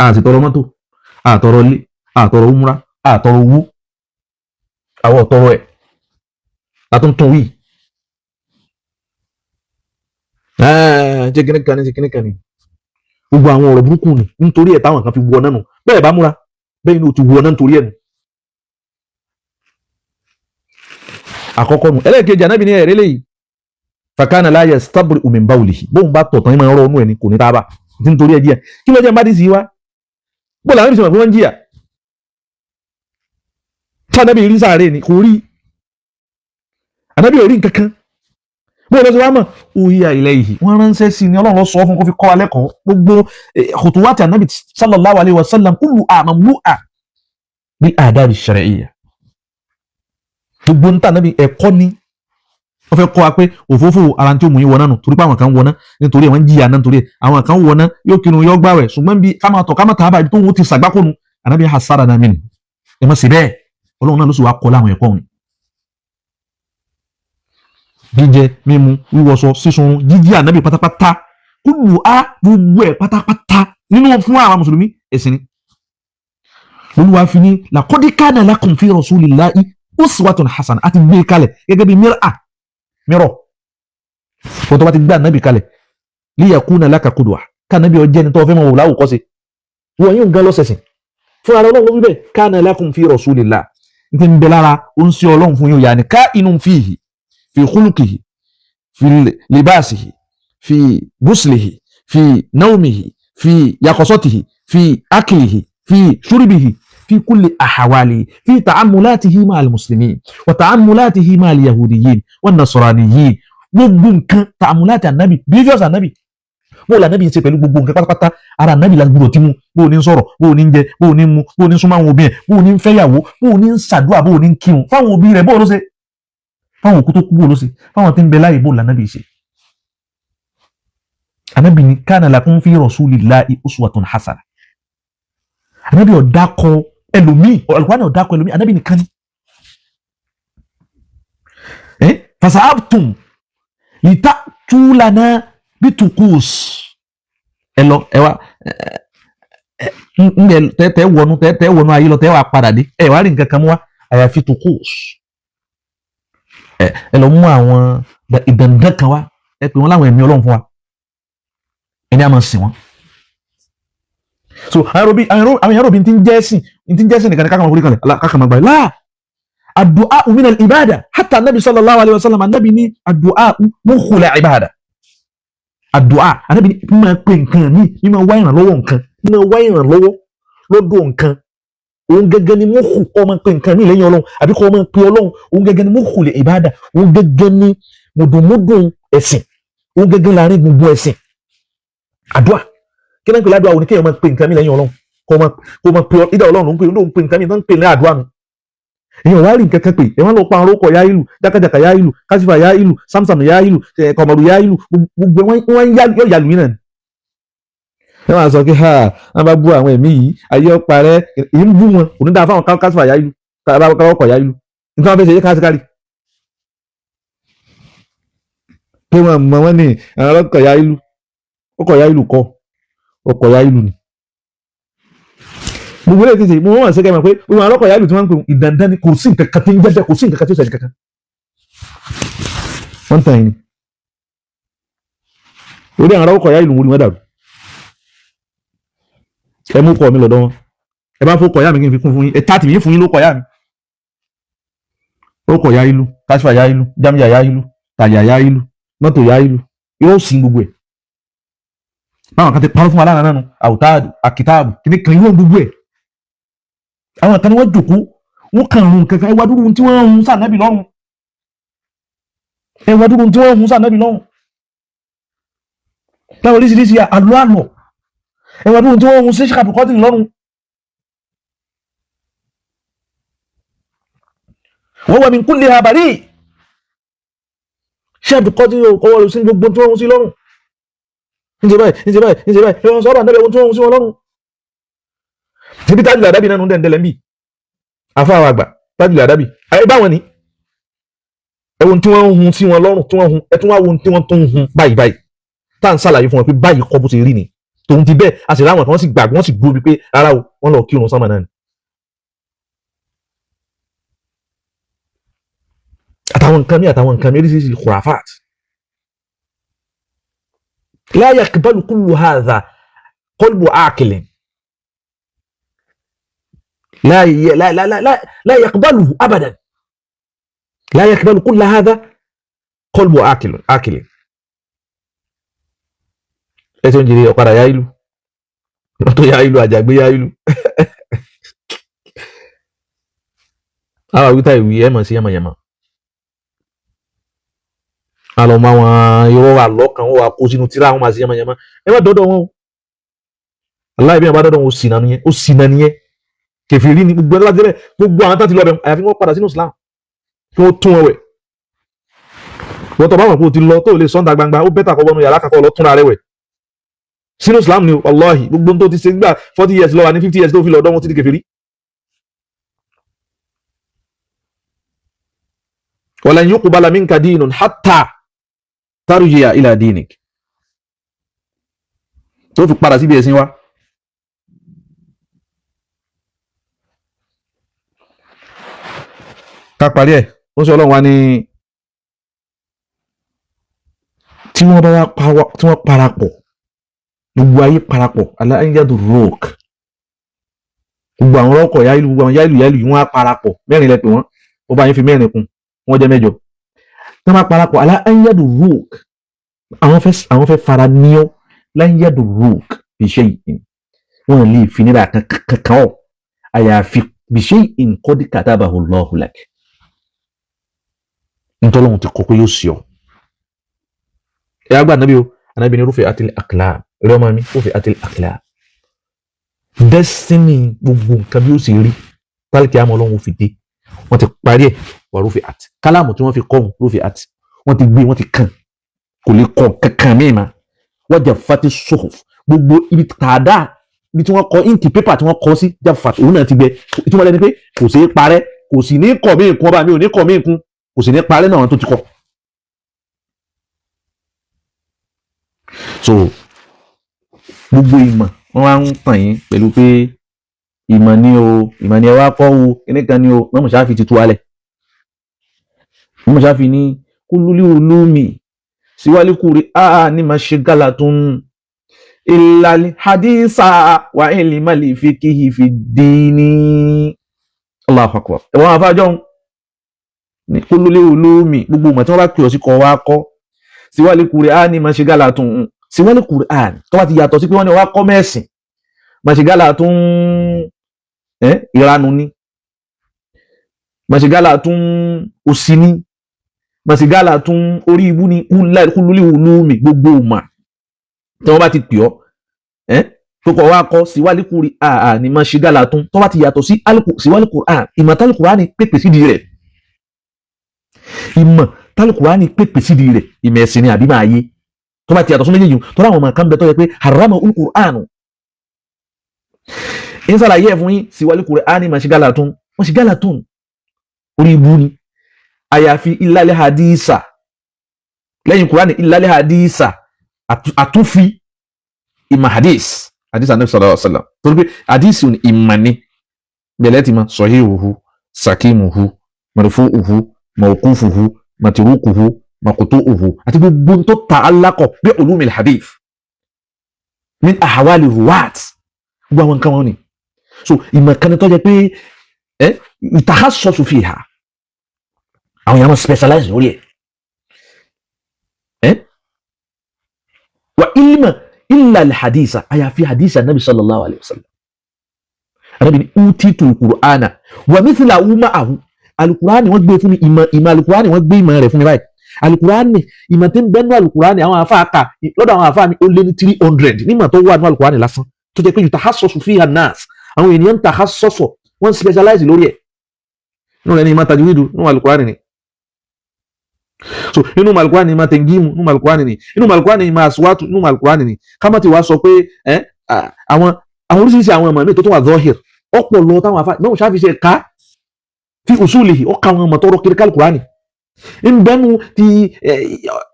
àti tọrọ mọ́tò àtọrọ ilé àtọrọ umra àtọrọ owó àwọn ọ̀tọrọ ẹ̀ àtúntún wí jẹ́ kíníkan ní gbogbo àwọn ọ̀rọ̀ burúkú ni nítorí ẹ̀ táwọn kan fi wọ náà nù bẹ́ẹ̀ bá múra bẹ́ẹ̀ ni o ti wọ náà nítorí ẹ̀ nù. àkọ́kọ́ nù ẹlẹ́ẹ̀kejì Ànábì ní ẹ̀rẹ́ lẹ́yìn fakana la yastabri'u min bawlihi bóun bá tọ̀tàn ìmọ̀ ọ̀rọ̀ ọ̀nù ẹ̀ ni kò ní tábà nítorí ẹ̀ díẹ̀ kí ló jẹ́ bá dì sí wa bó làwọn ìbísọ̀ fún wọn jìyà tí Ànábì rí sáré ni kò rí Ànábì ò rí nǹkan kan bóyá lọ́sọ̀ wá mọ̀ òyìnbá ilẹ̀ yìí wọ́n ránṣẹ́ sí ni Ọlọ́run sọ fún kó fi kọ́ wa lẹ́kọ̀ọ́ gbogbo khutuwati Ànábì sallallahu alayhi wa sallam kullu mamlu'a bil adab ash-shar'iyya gbogbo níta Ànábì ẹ̀kọ́ ni wọ́n fẹ́ kọ́ wa pé òfófó ara tí ó mú yín wọná nù torí pé àwọn kan wọná nítorí wọ́n jìyà náà nítorí àwọn kan wọná yóò kinu yóò gbàwẹ̀ ṣùgbọ́n bí ká máa tọ̀ ká máa tà á báyìí tó ń ti sàgbákònù Ànábì hasarana min ẹ má ṣe bẹ́ẹ̀ Ọlọ́run náà ló sì wá kọ́ láwọn ẹ̀kọ́ òun jíjẹ mímu wíwọṣọ sísun jíjí ànábì pátápátá kúlù á gbogbo ẹ̀ pátápátá nínú fún àwọn mùsùlùmí ẹ̀sìn ni. Olúwa fi ní laqad kana lakum fi rasulillahi uswatun hasana àti gbé kalẹ̀ gẹ́gẹ́ bí mírọ̀ fọ́tọ́ bá ti gbé ànábì kalẹ̀ liyakuna laka qudwa kánábì ọjẹ́ ni tó fẹ́ mọ̀ wò láwùkọ́sí wọ́n yóò gan lọ́sẹ̀sìn fún ara ọlọ́run wíbẹ̀ kana lakum fi rasulillah ní ń bẹ lára ó ń sí ọlọ́run fún yóò yà ní kainun fihi fi khuluqihi fi libasihi fi guslihi fi nawmihi fi yaqasatihi fi aklihi fi shurbihi في كل أحواله في تعاملاته مع المسلمين وتعاملاته مع اليهوديين والنصرانيين gbogbo nǹkan تعاملات النبي behaviors النبي bó la nàbí ṣe pẹ̀lú gbogbo nǹkan pátápátá ara nàbí la gbọ́dọ̀ tí mu bó ní sọ̀rọ̀ bó ní jẹ bó ní mu bó ní súnmọ́ àwọn òbí ẹ̀ bó ní fẹ́yàwó bó ní ṣàdúrà bó ní kírun fáwọn òbí rẹ̀ bó ló ṣe fáwọn òkú tó kú bó ló ṣe fáwọn tí ń bẹ láàyè bó la nàbí ṣe. Ànábì ní kana lakum fi rasulillahi uswatun hasana. Ànábì ọ̀dàkọ ẹlòmíì Al-Qur'an ọ̀dàkọ ẹlòmíì Ànábì nìkan ni. Fasahabtum litatulana bitukus ẹ lọ ẹ wá tẹ wọnú ayé lọ tẹ wá padà dé ẹ wá rí nǹkan kan mú wá àyàfi tukus ẹ lọ mú àwọn ìdàndàn kan wá ẹ pè wọn láwọn ẹ̀mí Ọlọ́run fún wa ẹni a máa sìn wọn. So àwọn èèyàn rò bí n ti ń jẹ́ ẹ̀sìn nìkan ní kákan máa forí kalẹ̀ kákan máa gbà yìí láà àdùá min al-ibada hatta nabi sallallahu alayhi wa sallam anabi ní àdùá mukhul ibada àdùá anabi ní máa pe nǹkan mi máa wá ìrànlọ́wọ́ nǹkan máa wá ìrànlọ́wọ́ lọ́dọ̀ nǹkan òun gẹ́gẹ́ ni mukhul kọ́ máa pe nǹkan mi lẹ́yìn Ọlọ́run àbí kọ́ máa pe Ọlọ́run òun gẹ́gẹ́ ni mukhul ibada òun gẹ́gẹ́ ni mùdùnmùdùn ẹ̀sìn òun gẹ́gẹ́ láàrin gbogbo ẹ̀sìn àdùá kí náà ń pè ládùá òun ni kéèyàn máa pe nǹkan mi lẹ́yìn Ọlọ́run kó máa pe ìdá Ọlọ́run ló ń pe nǹkan mi náà ń pè ní àdùá nu èèyàn wá rí nǹkan kan pé ẹ wọ́n lọ pa àrùn ọkọ̀ yá ìlú jákàjàkà yá ìlú kásífà yá ìlú samsam yá ìlú kọmọdù yá ìlú gbogbo wọn yóò yà lùmí náà ni. ẹ máa sọ pé wọn bá bú àwọn ẹ̀mí yìí ayé ọ̀pá rẹ èyí ń bú wọn òní dáa fáwọn kásífà yá ìlú ọkọ̀ yá ìlú nítorí wọn fẹ́ ṣe yé kásíkárì. pé wọn mọ wọn ní àwọn ọkọ̀ yá ìlú kọ́ ọkọ̀ yá ìlú ni. gbogbo ilé ìtìsí mo wọ́n ṣe kẹ́mọ̀ pé gbogbo àwọn ọlọ́kọ̀ yálù tí wọ́n ń pè ìdandan ni kò sí nǹkan kan tí ń jẹ́ kò sí nǹkan kan tí ó ṣẹ̀dí kankan wọ́n tàn yín ni orí àwọn ọlọ́kọ̀ yálù wọ́n dàrú ẹ mú kọ́ mi lọ́dọ̀ wọn ẹ bá fọ́ kọ̀ yá mi kí n fi kún fún yín ẹ tá tìmí fún yín ló kọ̀ yá mi ó kọ̀ yá ìlú káṣífà yá ìlú jámíyà yá ìlú tàyà yá ìlú mọ́tò yá ìlú yóò sin gbogbo ẹ̀ báwọn kan ti parọ́ fún wa lára nánu àwòtáàdù àkìtáàbù kí ni kan yóò gbogbo ẹ̀ àwọn kan ni wọ́n jòkó wọ́n kàn rún kankan ẹwà dúró tí wọ́n hun sànẹ́bì lọ́rùn láwọn oríṣiríṣi àlọ́ ẹwà dúró tí wọ́n hun sí ṣàpùkọ́tì lọ́rùn wọ́n wà min kulli habari ṣàpùkọ́tì kọwọ́ sí gbogbo tí wọ́n hun sí lọ́rùn níṣẹ́ báyìí ẹwọ́n sọ́rọ̀ àndẹ́bẹ̀ ohun tí wọ́n hun sí wọn lọ́rùn níbi Tajul Adabi náà ń dẹ̀ndẹ̀lẹ̀ ń bì afáwọn àgbà Tajul Adabi ayé báwọn ni ẹwọn tí wọ́n ń hun sí wọn lọ́rùn tí wọ́n hun ẹ tún wá wọn tí wọ́n tó ń hun báyìí tá à ń ṣàlàyé fún wọn pé báyìí kọ́ bó ṣe rí ni tòun ti bẹ́ẹ̀ a sì ráwọn kan wọ́n sì gbàgbọ́ wọ́n sì gbó bí pé rárá o wọ́n lọ kírun sánmà náà ni. àtàwọn nǹkan mi oríṣiríṣi khurafat la yaqbalu kullu hadha qalbu aqilin لا لا لا لا لا لا يقبله ابدا لا يقبل كل هذا قلب آكل ẹsẹ̀ ń jìrì ọ̀kadà yá ìlú tó yá ìlú àjàgbé yá ìlú àwọn àwítà ìwé ẹ̀mọ̀ sí yàmàyàmà àlọ́mọ àwọn irọ́ àlọ́kàn wọ́n wà kó sínú tíra àwọn máa sí yàmàyàmà ẹ má dọ́dọ̀ wọn o aláìbí wọn bá dọ́dọ̀ wọn ó sì nà nìyẹn kèfèrí ni gbogbo ẹlọ́dẹ́ bẹ́ẹ̀ gbogbo àwọn tán ti lọ bẹ̀ àyàfi wọ́n padà sínú Islam kí wọ́n tún wọn wẹ̀ wọ́n tọ́ bá wọn kó o ti lọ tó lè sọ́ńdà gbangba ó bẹ́tà kọ́ wọnú yàrá kakọ́ lọ túnra rẹ̀ wẹ̀ sínú Islam ni wallahi gbogbo tó ti ṣe gbà 40 years lọ́wọ́ ní 50 years tó fi lọ́dọ́ wọn ti di kèfèrí walan yuqbala minka dinun hatta tarji'a ila dinik tó fi padà síbi ẹ̀sìn wa. ká parí ẹ̀ ó sọ ọlọ́run wa ní tí wọ́n bá wá tí wọ́n parapọ̀ gbogbo ayé parapọ̀ aláìyádù rock gbogbo àwọn ọkọ̀ yáìlú gbogbo àwọn yáìlú yìí wọ́n á parapọ̀ mẹ́rin lẹ pè wọ́n ó bá yín fi mẹ́rin kún wọ́n jẹ́ mẹ́jọ tí wọ́n bá parapọ̀ aláìyádù rock àwọn fẹ́ fara níọ́ láìyádù rock bí ṣe yìí wọ́n lè fi nílà kankan ọ̀ àyàfi bí ṣe yìí qad katabahu Allahu lak nítorí wọn ti kọ pé yóò sí ọ ẹ àgbà nàbí o ànábì ní rufi'atil aqlam rẹ ọmọ mi rufi'atil aqlam destiny gbogbo nǹkan bí ó sì rí tálíkì àmọ́ ọlọ́run fi dé wọ́n ti parí ẹ̀ wà rufi'at kálámù tí wọ́n fi kọ́hùn rufi'at wọ́n ti gbé wọ́n ti kàn kò lè kọ́ kankan mímá wajaffati suhuf gbogbo ibi tààdá ibi tí wọ́n kọ inki pépà tí wọ́n kọ sí jaffat òun náà ti gbẹ ìtumọ̀ lẹ́ni pé kò sí parẹ́ kò sì ní kọ̀ mí kún ọba mi ò ní kọ̀ mí kún kò sì ní parẹ́ náà tó ti kọ̀. So gbogbo ìmọ̀ wọ́n wá ń tàn yín pẹ̀lú pé ìmọ̀ ni o ìmọ̀ ni ẹ wá kọ́ o kíní kan ni o Imam Shafi ti tú wálẹ̀ Imam Shafi ní kullul ulumi siwal Qur'ani mashghalatun illa hadisa wa ilmal fiqhi fi dini Allahu akbar ẹ̀wọ̀n àfáàjọ́ ní kullul ulumi gbogbo ìmọ̀ tí wọ́n bá pè ọ́ sí kọ́ wá kọ́ siwal Qur'ani mashghalatun siwal Qur'an tó bá ti yàtọ̀ sí pé wọ́n ní wá kọ́ mẹ́sìn mashghalatun ìranu ní mashghalatun òsì ní mashghalatun orí ibú ní kullul ulumi gbogbo ìmọ̀ tí wọ́n bá ti pè ọ́ tó kọ̀ wá kọ́ siwal Qur'ani mashghalatun tó bá ti yàtọ̀ sí siwal Qur'an ìmọ̀ tálù Qur'ani pèpè sídìí rẹ̀ ìmọ̀ tálù Qur'ani pèpè sídìí rẹ̀ ìmọ̀ ẹ̀sìn ni àbí máa yé tó bá ti yàtọ̀ sí méjèèjì tó láwọn ọmọ kan bẹ tó yẹ pé harama Qur'anu ń sàlàyé ẹ̀ fún yín siwal Qur'ani mashghalatun orí ibú ni àyàfi illal hadisa lẹ́yìn Qur'ani illal hadisa àtúnfi ìmọ̀ hadis Ànábì sallallahu alaihi wasallam torí pé hadis ni ìmọ̀ ni bẹ̀lẹ́ ti ma sahihuhu sakimuhu marfu'uhu mawqufuhu matrukuhu makutu'uhu àti gbogbo tó ta alákọ̀ bí ulumil hadith min ahwali ruwat gbogbo àwọn nǹkan wọn ni so ìmọ̀ kan tó jẹ́ pé ìtàkásọ́sù fiha àwọn yàmọ̀ specialize lórí ẹ̀ wa ilma illa al-hadisa àyàfi hadisa Nabi sallallahu alayhi wa sallam Ànábì ní utitu al-Qur'ana wa mithlahu ma'ahu al-Qur'ani wọ́n gbé fún mi ìmọ̀ al-Qur'ani wọ́n gbé ìmọ̀ rẹ̀ fún mi báyìí al-Qur'ani ìmọ̀ tí ń bẹ́nu al-Qur'ani àwọn àfáà kà lọ́dọ̀ àwọn àfáà mi ó lé ní 300 nímọ̀ tó wà ní al-Qur'ani lásán tó jẹ́ pé yutahassasu fiha an-nas àwọn ènìyàn ń tahassasu wọ́n specialize lórí ẹ̀ nínú rẹ̀ ní ìmọ̀ tajwidu nínú al-Qur'ani ni so nínú al-Qur'ani ni ìmọ̀ tengimu nínú al-Qur'ani ni nínú al-Qur'ani ni ìmọ̀ aswatu nínú al-Qur'ani ni kámọ́ ti wá sọ pé àwọn oríṣiríṣi àwọn ọmọ mi tó wà zahir ọ̀pọ̀ lọ táwọn àfáà náà ṣáfi ṣe ká fi usulihi ọ̀ka àwọn ọmọ tó rọ kiri al-Qur'ani ń bẹnu ti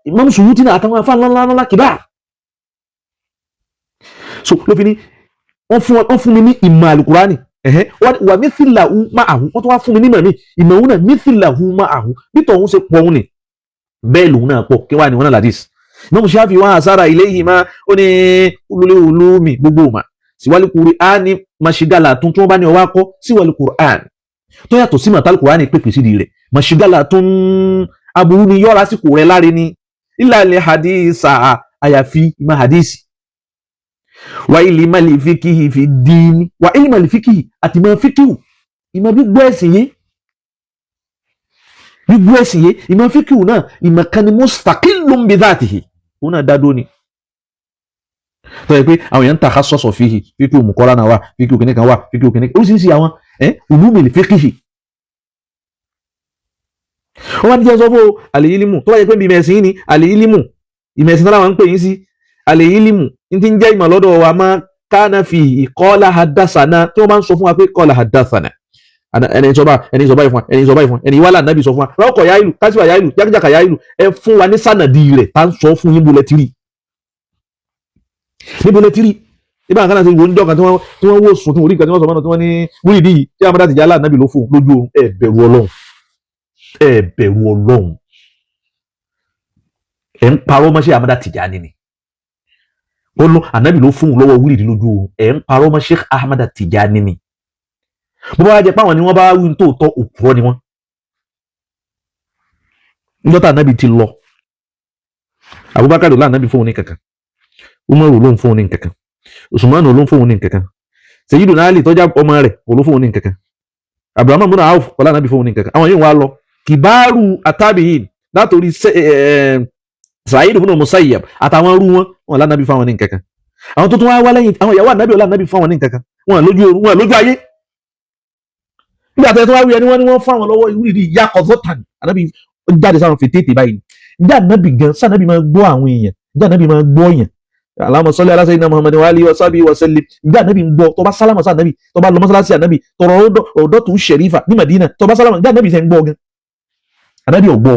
Imam Suyuti náà àtàwọn àfáà ńláńlá kìbá so ló fi ní wọ́n fún mi ní ìmọ̀ al-Qur'ani wà mithlahu ma'ahu wọ́n tó wá fún mi ní ìmọ̀ òun náà mithlahu ma'ahu bí tọ̀hún ṣe pọ̀ òun ni bẹ́ẹ̀ lòun náà pọ̀ kí wá ní wọn náà ladis Imam Shafi wá àsára ilayhima ó ní kullul ulumi gbogbo mà siwal Qur'ani mashghalatun tí wọ́n bá ní ọwá kọ́ siwal Qur'an tó yàtọ̀ sí màtàl Qur'ani pèpè sí rẹ̀ mashghalatun aburú ni yọ́ lásìkò rẹ̀ láre ní illal hadisa àyàfi ìmọ̀ hadisi wa ilmal fiqhi fi dini wa ilmal fiqhi àti ìmọ̀ fiqhi ìmọ̀ gbígbọ́ ẹ̀sìn yé ìmọ̀ fiqhi náà ìmọ̀ kan ni mustaqillun bi dhatihi òun náà dádó ni tó yẹ pé àwọn èèyàn ń takhassasu fihi fiqhi muqarana wà fiqhi kìnnìkan wà fiqhi kìnnìkan oríṣiríṣi àwọn ulumil fiqhi wọ́n wá ní jẹ́ sọ fún al-ilmu tó bá yẹ pé bí mẹ̀sìn ni al-ilmu ìmẹ̀sìn náà wọ́n ń pè yín sí al-ilmu ní ti ń jẹ́ ìmọ̀ lọ́dọ̀ wa máa kana fi qala haddathana tí wọ́n bá ń sọ fún wa pé qala haddathana ẹni sọ báyìí fún wa ẹni wàhálà nàbì sọ fún wa rọ́ọ̀kọ̀ yá ìlú kásíwà yá ìlú jákèjàkà yá ìlú ẹ fún wa ní sànàdì rẹ̀ tá ń sọ fún yín bolẹ̀ tìrì níbo lẹ tìrì nígbà kan náà ti wo níjọ́ kan tí wọ́n wò sùn tí wọ́n rí nǹkan tí wọ́n sọ mọ́nà tí wọ́n ní wíìdì yìí tí Ahmada Tijani ànábì ló fún lójú oorun ẹ bẹ̀rù Ọlọ́run ẹ ń parọ́ mọ́ Sheikh Ahmada Tijani ni ó lọ ànábì ló fún lọ́wọ́ wíìdì lójú oorun ẹ ń parọ́ mọ́ Sheikh Ahmada Tijani ni bó bá jẹ́ páwọn ni wọ́n bá wí tó tọ́ òpùrọ́ ni wọ́n níjọ́ tá ànábì ti lọ Abubakar ló ànábì fún òun ní kankan Umaru ló ń fún òun ní kankan Usmanu ló ń fún òun ní kankan Sayyiduna Ali tọ́jà ọmọ rẹ̀ kò ló fún òun ní kankan Abdurrahman bin Auf kọ́lá ànábì fún òun ní kankan àwọn yìí wá lọ kìbáàrù àtàbíyìn látòrí Sa'id ibn Musayyab àtàwọn rú wọn lánàbì fún àwọn ní kankan àwọn tó tún wá lẹ́yìn àwọn ìyàwó ànábì ọlá ànábì fún àwọn ní kankan wọn lójú ayé nígbà tó wá wí ẹni wọ́n fún àwọn lọ́wọ́ ìwúrí ìyá kọ̀zọ́tàn ànábì jáde sáwọn fètètè báyìí ìjà ànábì gan sànábì máa gbọ́ àwọn èèyàn ìjà ànábì máa gbọ́ èèyàn Allahumma salli ala sayyidina Muhammadin wa alihi wa sahbihi wa sallim ìjà ànábì ń gbọ́ tó bá sálámà sí ànábì tó bá lọ mọ́sálásí ànábì tọrọ ọ̀dọ́tù Sharifa ní Madina tó bá sálámà ìjà ànábì sẹ́ ń gbọ́ gan ànábì ọ̀gbọ́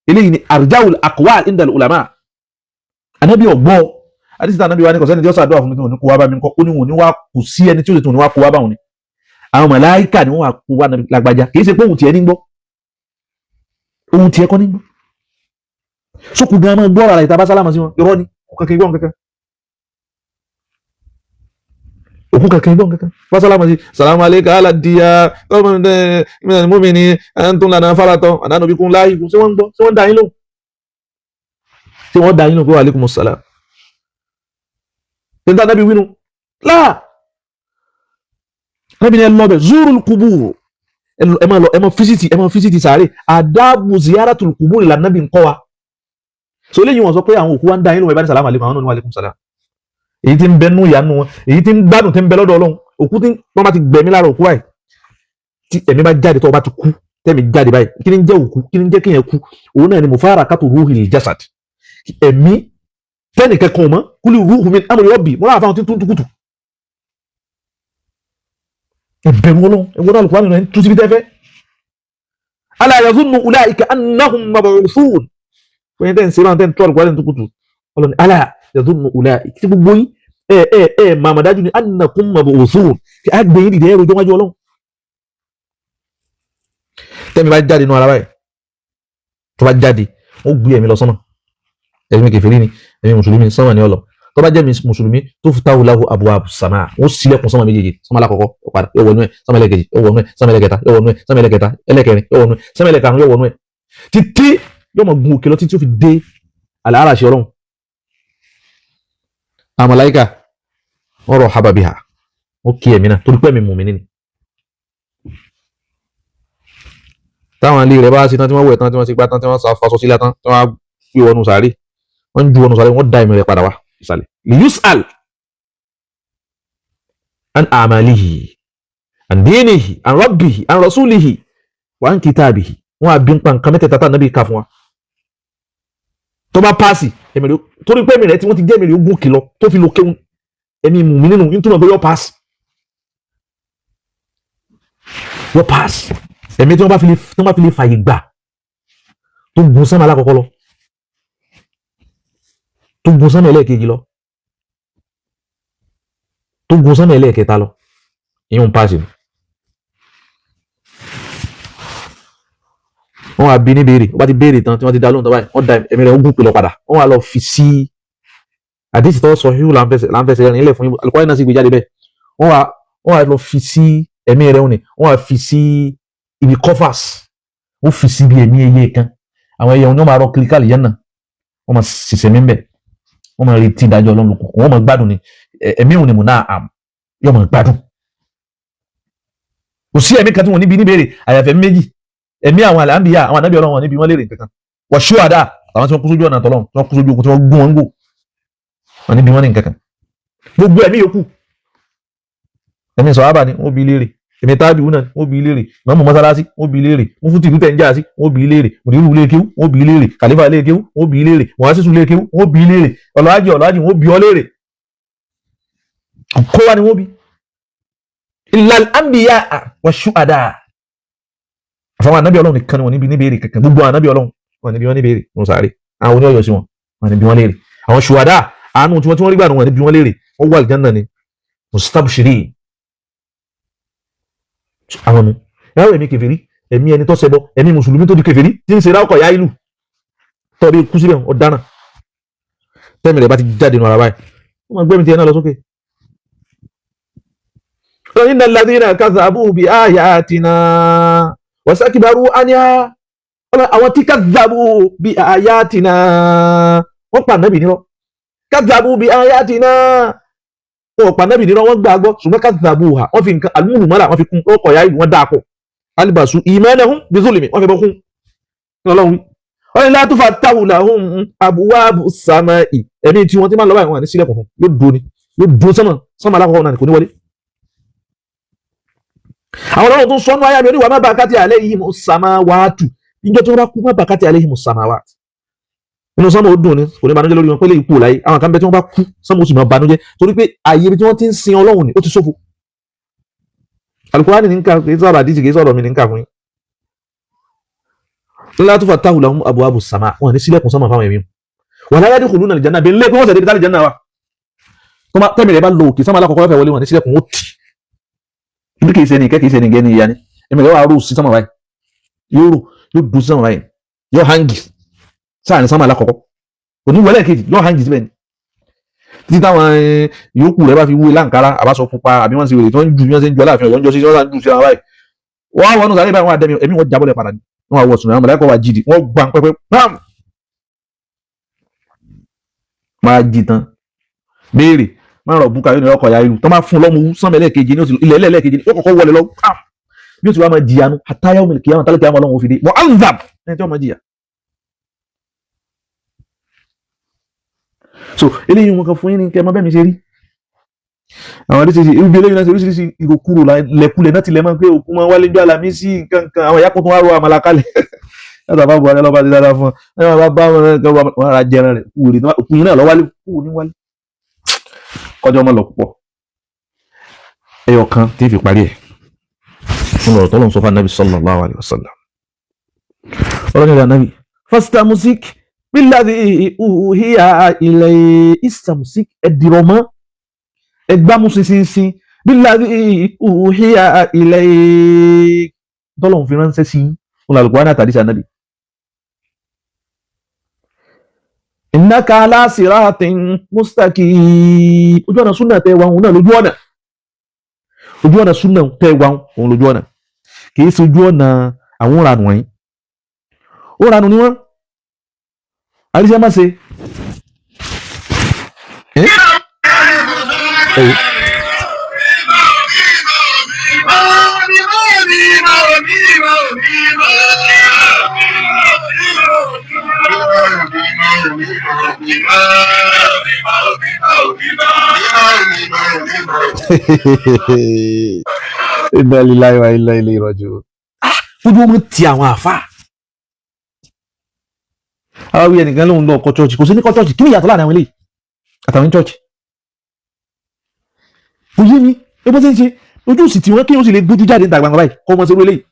eléyìí ni arja'ul aqwal inda al-ulama ànábì ọ̀gbọ́ àdìsí ànábì wa ní kọ̀sẹ́ni tí ó sàdúrà fún mi tí wọn ní kó wá bá mi kọ́ ó ní wọn ní wá kù sí ẹni tí ó lè tún ní wá kó wá bá wọn ni àwọn màláíkà ni wọ́n wá kó wá lágbájá kì í ṣe pé ohun tiẹ̀ ní gbọ́ ohun tiẹ̀ kọ́ ní gbọ́ sókù gan máa gbọ́ ara ìta bá sálámà sí wọn irọ́ ni kankan gbọ́n kankan òkú kankan gbọ́n kankan bá sálámà sí salamu alayka ala diya gọ́ọ̀mọ̀dé ìmìnira mọ́mìnì ẹ̀ńtún lànà fàlàtọ̀ àdánù bí kún láàyè ṣé wọ́n ń gbọ́ ṣé wọ́n dá yín lóhùn ṣé wọ́n dá yín lóhùn pé wa alaikumus salam ṣé n ta nábì wínú láà nábì ní ẹ lọ́bẹ̀ zurul kubur ẹ máa fisiti sáré àdábù ziyaratul kubur ìlànà nábì ń kọ́ wa so lẹ́yìn wọn sọ pé àwọn òkú wa ń dá yín lóhùn ẹ bá ní salamu alaykum àwọn náà ní wa alaikum salam èyí tí ń bẹ nú ìyanu wọn èyí tí ń gbádùn tí ń bẹ lọ́dọ̀ Ọlọ́run òkú tí wọ́n bá ti gbẹ̀mí lára òkú báyìí tí ẹ̀mí bá jáde tó bá ti kú tẹ́mi jáde báyìí kí ni ń jẹ́ òkú kí ni ń jẹ́ kéèyàn kú òun náà ni mufarakatu ruhil jasad ẹ̀mí tẹ́nìkan kan mọ́ kúlì ruhu min amri rabbi mọ́ra àfáwọn tí ń tún tukutu ẹ̀bẹ̀rù Ọlọ́run ẹ̀wọ́n náà lùkọ́ nínú tún síbi tẹ́fẹ́ ala yazunnu ulaika annahum mab'uthun wọ́n tẹ́ ń ṣe láwọn tẹ́ ń tọ́ àlùkọ́ nínú tukutu Ọlọ́run ala yazunnu ulaika tí gbogbo yín màmá dájú ni annakum mab'uthun kí á gbé yín dìde ẹ̀rọ ìjọwájú Ọlọ́run tẹ́mi bá jáde nínú ara báyìí tó bá jáde ó gbé ẹ̀mí lọ sọ́nà ẹ̀mí kèfèrí ni ẹ̀mí mùsùlùmí sọ́nà ni ọlọ tó bá jẹ́ mùsùlùmí tó fi táwù láhù abwabu sama ó sílẹ̀kùn sọ́nà méjèèjì sọ́nà alákọ̀ọ́kọ́ ọ̀padà yóò wọnú ẹ̀ sọ́nà ẹlẹ́kejì yóò wọnú ẹ̀ sọ́nà ẹlẹ́kẹta yóò wọnú ẹ̀ sọ́nà ẹlẹ́kẹta ẹlẹ́kẹrin yóò wọnú ẹ̀ sọ́nà ẹlẹ́karùn yóò wọnú ẹ̀ títí yóò mọ̀ gun òkè lọ títí ó fi dé al-arshi Ọlọ́run àwọn màláíkà wọ́n rọ̀ haba biha ó kí ẹ̀mí náà torí pé ẹ̀mí mùmínì ni táwọn ilé rẹ̀ bá ṣe tán tí wọ́n wẹ̀ tán tí wọ́n ti gbá tán tí wọ́n faṣọ sílẹ̀ tán tí wọ́n fi wọnú sàárè wọ́n ju wọnú sàárè wọ́n dá ẹ̀mí rẹ̀ padà wá ìsàlẹ̀ liyus'al an amalihi an dinihi an rabbihi an rasulihi wa an kitabihi wọ́n á bí ń pa nǹkan mẹ́tẹ̀ẹ̀ta tá nàbí ká fún wa tó bá paasi ẹ̀mí rẹ̀ torí pé ẹ̀mí rẹ̀ tí wọ́n ti jẹ́ ẹ̀mí rẹ̀ ogún kìlọ̀ tó fi lo kéwù ẹ̀mí mùmí nínú nítorí pé yọ paasi yọ paasi ẹ̀mí tí wọ́n bá fi lè fàyè gbà tó gun sánmà alákọ̀ọ́kọ́ lọ tó gun sánmà ẹlẹ́ẹ̀kejì lọ tó gun sánmà ẹlẹ́ẹ̀kẹta lọ ìyẹn paasi ni wọ́n wá bí ní béèrè wọ́n bá ti béèrè tán tí wọ́n ti dá lóhùn tó báyìí wọ́n da ẹ̀mí rẹ̀ ogún pè lọ padà wọ́n wá lọ fi sí àdéhìí tó sọ híhù láǹfẹ̀sẹ̀ rẹ̀ nílẹ̀ fún alukọ́rẹ́ náà sì gbé jáde bẹ́ẹ̀ wọ́n wá lọ fi sí ẹ̀mí rẹ̀ òní wọ́n wá fi sí ibi covers ó fi sí ibi ẹ̀mí ẹyẹ kan àwọn ẹyẹ wọn ni wọ́n máa rọ kíríkàlì yẹn náà wọ́n máa ṣiṣẹ́ mí bẹ́ẹ̀ wọ́n máa retí ìdájọ́ Ọlọ́run lókun wọ́n máa gbádùn ni ẹ̀mí òní mò náà yóò máa gbádùn kò sí ẹ̀mí kan tí wọ́n níbi níbèrè àyàfẹ́ méjì ẹ̀mí àwọn àlàmbíyà àwọn ànábì Ọlọ́run wọn níbi wọ́n lérè kankan wọ́n ṣúwàdà àwọn tí wọ́n kú sójú ọ̀nà tọ́lọ́run tí wọ́n kú sójú okùn tí wọ́n gún wọn gò wọn níbi wọ́n ní kankan gbogbo ẹ̀mí yòókù ẹ̀mí sọ̀hábà ni wọ́n bi léèrè ẹ̀mí tábìwù náà wọ́n bi léèrè ìmáàmù mọ́sálásí wọ́n bi léèrè mufti ìlú tẹ̀njà sí wọ́n bi léèrè mùdírù léèkéwù wọ́n bi léèrè kàlífà léèkéwù wọ́n bi léèrè mùhásísù léèkéwù wọ́n bi léèrè ọ̀làájì wọ́n bi ọ́ léèrè kó wá ni wọ́n bi illa al-anbiya wa shuhada àfàwọn ànábì Ọlọ́run nìkan ni wọ́n níbi níbèrè kankan gbogbo ànábì Ọlọ́run wọ́n níbi wọ́n níbèrè wọ́n sáré àwọn oníyọ̀yọ̀ sí wọn wọ́n níbi wọ́n léèrè àwọn shuhada àánú tí wọ́n rí gbà wọ́n níbi wọ́n léèrè wọ́n wà aljanna ni mustabshirin àwọn nu yàrá ẹ̀mí kèfèrí ẹ̀mí ẹni tó ṣẹbọ ẹ̀mí mùsùlùmí tó di kèfèrí tí ń ṣe rákọ̀ yá ìlú tọ́ bí kú síbẹ̀ ọ̀daràn tẹ́mi rẹ̀ bá ti jáde nù ara báyìí wọ́n máa gbẹ́mi tiẹ̀ náà lọ sókè. inna alladhina kadhabu bi ayatina wastakbaru anha àwọn tí kadhabu bi ayatina wọ́n pa Ànábì nírọ́ kadhabu bi ayatina wọ́n pa Ànábì nírọ́ wọ́n gbàgbọ́ ṣùgbọ́n kadhabuha wọ́n fi nǹkan alúmùmọ́lá wọ́n fi kún ọkọ̀ ya ìlú wọ́n dáa pọ̀ alibasu imanahum bi zulmi wọ́n fi bọ́ kún ọlọ́run wọ́n ní la tufattahu lahum abwabu samai ẹ̀mí tí wọ́n ti máa lọ báyìí wọ́n ní sílẹ̀kùn fún yóò dúró sánmà alákọ̀ọ́kọ́ náà kò ní wọlé. àwọn ọlọ́run tó ń sọ́nú ayá mi oníwà má bakati alayhimu samawatu níjọ́ tí wọ́n bá kú má bakati alayhimu samawatu inú sánmà ó dùn ní kò ní banújẹ́ lórí wọn pé lè kú láyé àwọn kan bẹ tí wọ́n bá kú sánmà ó sì máa banújẹ́ torí pé ààyè ibi tí wọ́n ti ń sin ọlọ́run ni ó ti ṣófo. Al-Qur'ani ní nǹkan kì í sọ̀rọ̀ àdìsí kì í sọ̀rọ̀ mi ní nǹkan fún yín. la tufattahu lahum abwabu sama wọn ní sílẹ̀kùn sánmà fáwọn ẹ̀mí wọn láyé dìkùn lónà àlìjánnà bí lẹ́kùn wọ́n sẹ̀ débi tá àlìjánnà wa tó máa tẹ́mi rẹ̀ bá lo òkè sánmà alákọ̀ọ́kọ́ fẹ́ wọlé wọn ní sílẹ̀kùn ó tì bí kì í ṣe ní ìkẹ́ kì í ṣe ní ìgẹ́ ní ìyá ni ẹ̀mí rẹ̀ wà rò sí sánmà báyìí yóò dùn sánmà báyìí yóò hangi sáà ní sánmà alákọ̀ọ́kọ́ òní wọlé kejì yóò hangi síbẹ̀ ni títí táwọn yòókù rẹ̀ bá fi wúwe láǹkárá àbáṣọ pupa àbí wọ́n ṣe wèrè tó ń ju bí wọ́n ṣe ń ju aláàfin ọ̀yọ́ ń jọ sí wọ́n ń ju sí ara báyìí wọ́n wọnú sáré báyìí wọ́n àdẹ́mi ẹ̀mí wọn jábọ́lẹ̀ padà ní wọ́n àwọ̀ sùn àwọn mọ̀lẹ́kọ̀ wà jìdì wọ́n gbà ń pẹ́pẹ́ pam máa jì tán béèrè máa rọ̀ búkà yóò ní ọkọ̀ ya irú tó máa fún lọ́mú sánmẹ́ lẹ́ẹ̀kejì ní ilẹ̀ lẹ́ẹ̀kejì ní ó kọ́kọ́ wọlé lọ pam bí ó ti wá máa jìyà nu àtàyà omi kìí àwọn tálẹ́kì àwọn ọlọ́run òfìdí wọ́n anzab ẹni tí wọ́n máa jìyà. so eléyìí wọn kan fún yín ní kẹ́ ẹ má bẹ́ẹ̀ mi ṣe rí àwọn oríṣiríṣi ibi eléyìí náà ṣe oríṣiríṣi ìrokúrò lẹkulẹ náà tilẹ̀ máa ń pé òkú máa wálé jọ àlàmí sí nǹkan àwọn ìyá kan tó wá ro àmàlà kalẹ̀ láti àbá buhari lọ́ba ti dáadáa fún ọ ẹ máa bá wọn ara jẹran rẹ wòlé òkú yìí náà lọ wálé kú ní wálé kọjá ọmọ lọ púpọ̀ ẹyọ kan tí ń fi parí ẹ fún ọ̀rọ̀ tọ́lọ́ sọ fún anabi sallallahu alaihi wasallam ọ̀rọ̀ nílẹ̀ anabi fastamsik billadhi uhiya ilayka istamsik ẹ̀dìrọ̀mọ́ ẹgbàmú sínsínsín billadhi uhiya ilayk tọ́lọ̀ fi ránṣẹ́ sí Al-Qur'ani àtàdísì ànábì. innaka ala siratin mustaqim ojú ọ̀nà súnà tẹ́ wọn náà ojú ọ̀nà súnà tẹ́ wọn òun lójú ọ̀nà kìí sí ojú ọ̀nà àwọn òranù wọ̀nyí òranù ni wọ́n àríṣẹ́ má ṣe inna lillahi wa inna ilayhi raji'un. ojú ọmọ ti àwọn àfà àwọn wíyẹn nìkan lóun lọ ọkọ chọọchì kò sí ní kọ chọọchì kí ni ìyàtọ̀ láàrin àwọn eléyìí àtàwọn chọọchì kò yé mi ebó ṣe ń ṣe ojú sì tí wọn kí wọn sì lè gbójú jáde níta gbangba báyìí kọ́ ọmọ sí orí eléyìí.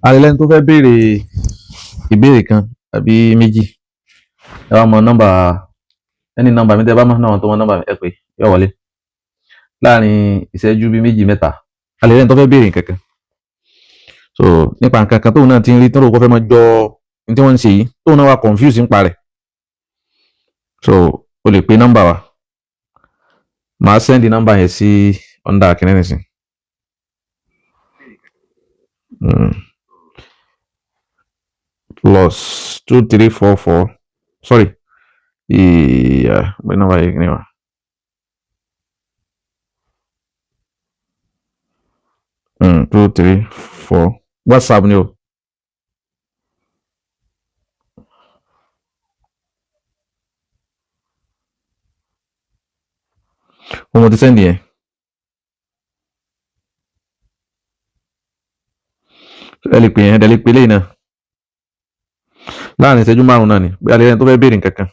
àlelẹ́ni tó fẹ́ béèrè ìbéèrè kan àbí méjì ẹ wá mọ nọ́mbà ẹni nọ́mbà mi tẹ́ bá mọ̀ náà tó mọ nọ́mbà mi ẹ pé yọ wọlé láàrin ìṣẹ́jú bíi méjì mẹ́ta àlelẹ́ni tó fẹ́ béèrè kankan so nípa nǹkan kan tóun náà ti ń rí tó rò kó fẹ́ mọ jọ ní tí wọ́n ń ṣe yìí tóun náà wà confuse nípa rẹ̀ so o lè pe nọ́mbà wa màá send nọ́mbà yẹn sí under akínní nìsín. plus 2344. Sorry. Yeah, but no way anyway. Mm, 234. WhatsApp new. Mo ti send yẹn. Ẹ lè pè yẹn, ẹ lè pè lẹ́yìn náà. Láàrin ìṣẹ́jú 5 náà ni. Bí alẹ́ tó fẹ́ béèrè nǹkan kan.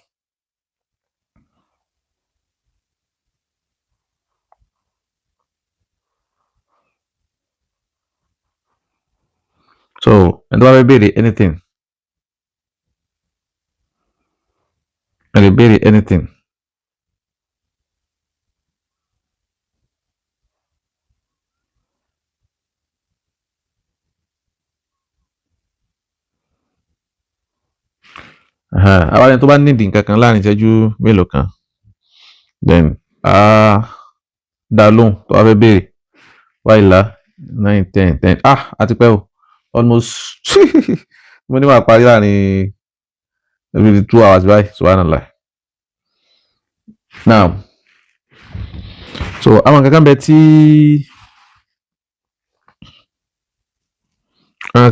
So, ẹni tó bá fẹ́ béèrè anything. Ẹ lè béèrè anything. Àwọn ẹni tó bá nídìí nǹkan kan láàrin ìṣẹ́jú mélòó kan. Then, dá lóhùn tó bá fẹ́ béèrè. Wáìlá 9, 10, 10. Àti pẹ́ o. Almost mo ní máa parí láàrin maybe 2 hours báyìí. Subhanallah. Now, so àwọn nǹkan kan bẹ tí so àwọn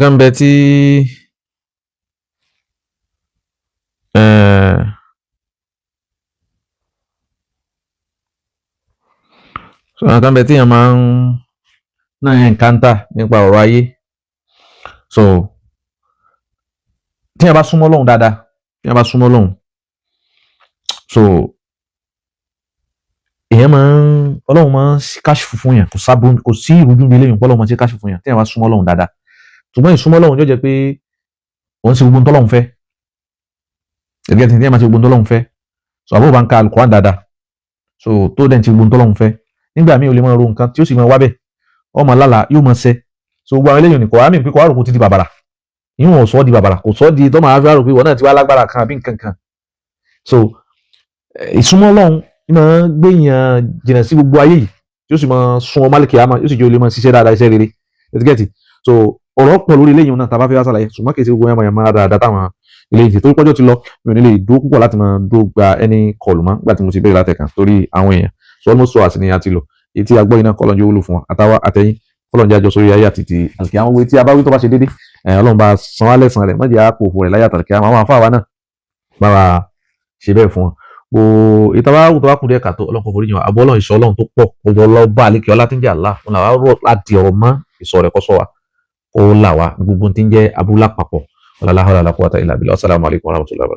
kan bẹ tí èèyàn máa ń náà encounter nípa ọ̀rọ̀ ayé. So tí èèyàn bá súnmọ́ Ọlọ́run dáadáa, so Ọlọ́run máa ń káṣífù fún yàn, kò sí ìrújú bí eléyìí, Ọlọ́run máa ń ṣe káṣífù fún yàn tí èèyàn bá súnmọ́ Ọlọ́run dáadáa. Ṣùgbọ́n ìsúnmọ́ Ọlọ́run yóò jẹ́ pé òun ṣe gbogbo ohun tọ́lọ́run fẹ́. Ẹgbẹ́ tí èèyàn máa ṣe gbogbo ohun tọ́lọ́run fẹ́. So àbúrò bá ń ka Al-Quran dáadáa. So tó dẹ̀ ń ṣe gbogbo ohun tọ́lọ́run fẹ́. Nígbà míì o lè máa ro nǹkan tí ó sì máa wá bẹ̀. Ọmọ lálàá yóò máa ṣẹ. So gbogbo àwọn eléyìí nìkan, àmì pé kò wá rò kó ti di bàbàrà. Ìwọ̀n ò sọ di bàbàrà, kò sọ di tó máa fi rò pé ìwọ náà ti wá lágbára kan àbí nǹkan kan. So ìsúnmọ́ Ọlọ́run máa ń gbéyàn jìnnà sí gbogbo ayé yìí tí ó sì máa sun ọmọ alẹ́ kìámà, yóò sì jẹ́ olè máa ṣiṣẹ́ dáadáa, iṣẹ́ rere. Ẹ̀tígẹ́tì. So ọ̀rọ̀ pọ̀ lórí eléyìí náà tá a bá fẹ́ wá ṣàlàyé, ṣùgbọ́n kì í ṣe gbogbo ẹ̀yàn máa dáadáa táwọn eléyìí torí pọ́jọ́ ti lọ, mi ò ní lè dúró púpọ̀ láti máa dúró gba ẹni kọlù mọ́ nígbà tí mo ti bẹ̀rẹ̀ látẹ̀kàn torí àwọn èèyàn. So almost so àti ni a ti lò. Èyí tí a gbọ́ iná kọ́lọ́njì wúlò fún wa àtàwọn àtẹ̀yìn kọ́lọ́njì àjọ sórí ayé àti ti àlùkìyà. Àwọn òwe tí a bá wí tó bá ṣe déédéé, Ọlọ́run bá san wá lẹ́san rẹ̀, má jẹ́ àpò òfò rẹ̀ láyé àtàlùkìyà. Àwọn àfáà náà bá wa ṣe bẹ́ẹ̀ fún wọn. Ìtawáwù tó wá kún díẹ̀ kàtó, Ọlọ́run kò forí jìn wá. Àbọ̀ Ọlọ́run, ìṣọ́ Ọlọ́run tó pọ̀, gbogbo ọlọ́ba àlékè ọlá tí ń jẹ́ Allah, wọn làwa rọ̀ láti ọ̀rọ̀ mọ́ ìṣọ́ rẹ̀ kó ṣọ́ wa, kó là wá gbogbo tí ń jẹ́ abúlá papọ̀. Wala hawla wala quwwata illa billah. Assalamu alaikum warahmatullahi wabarakatuh.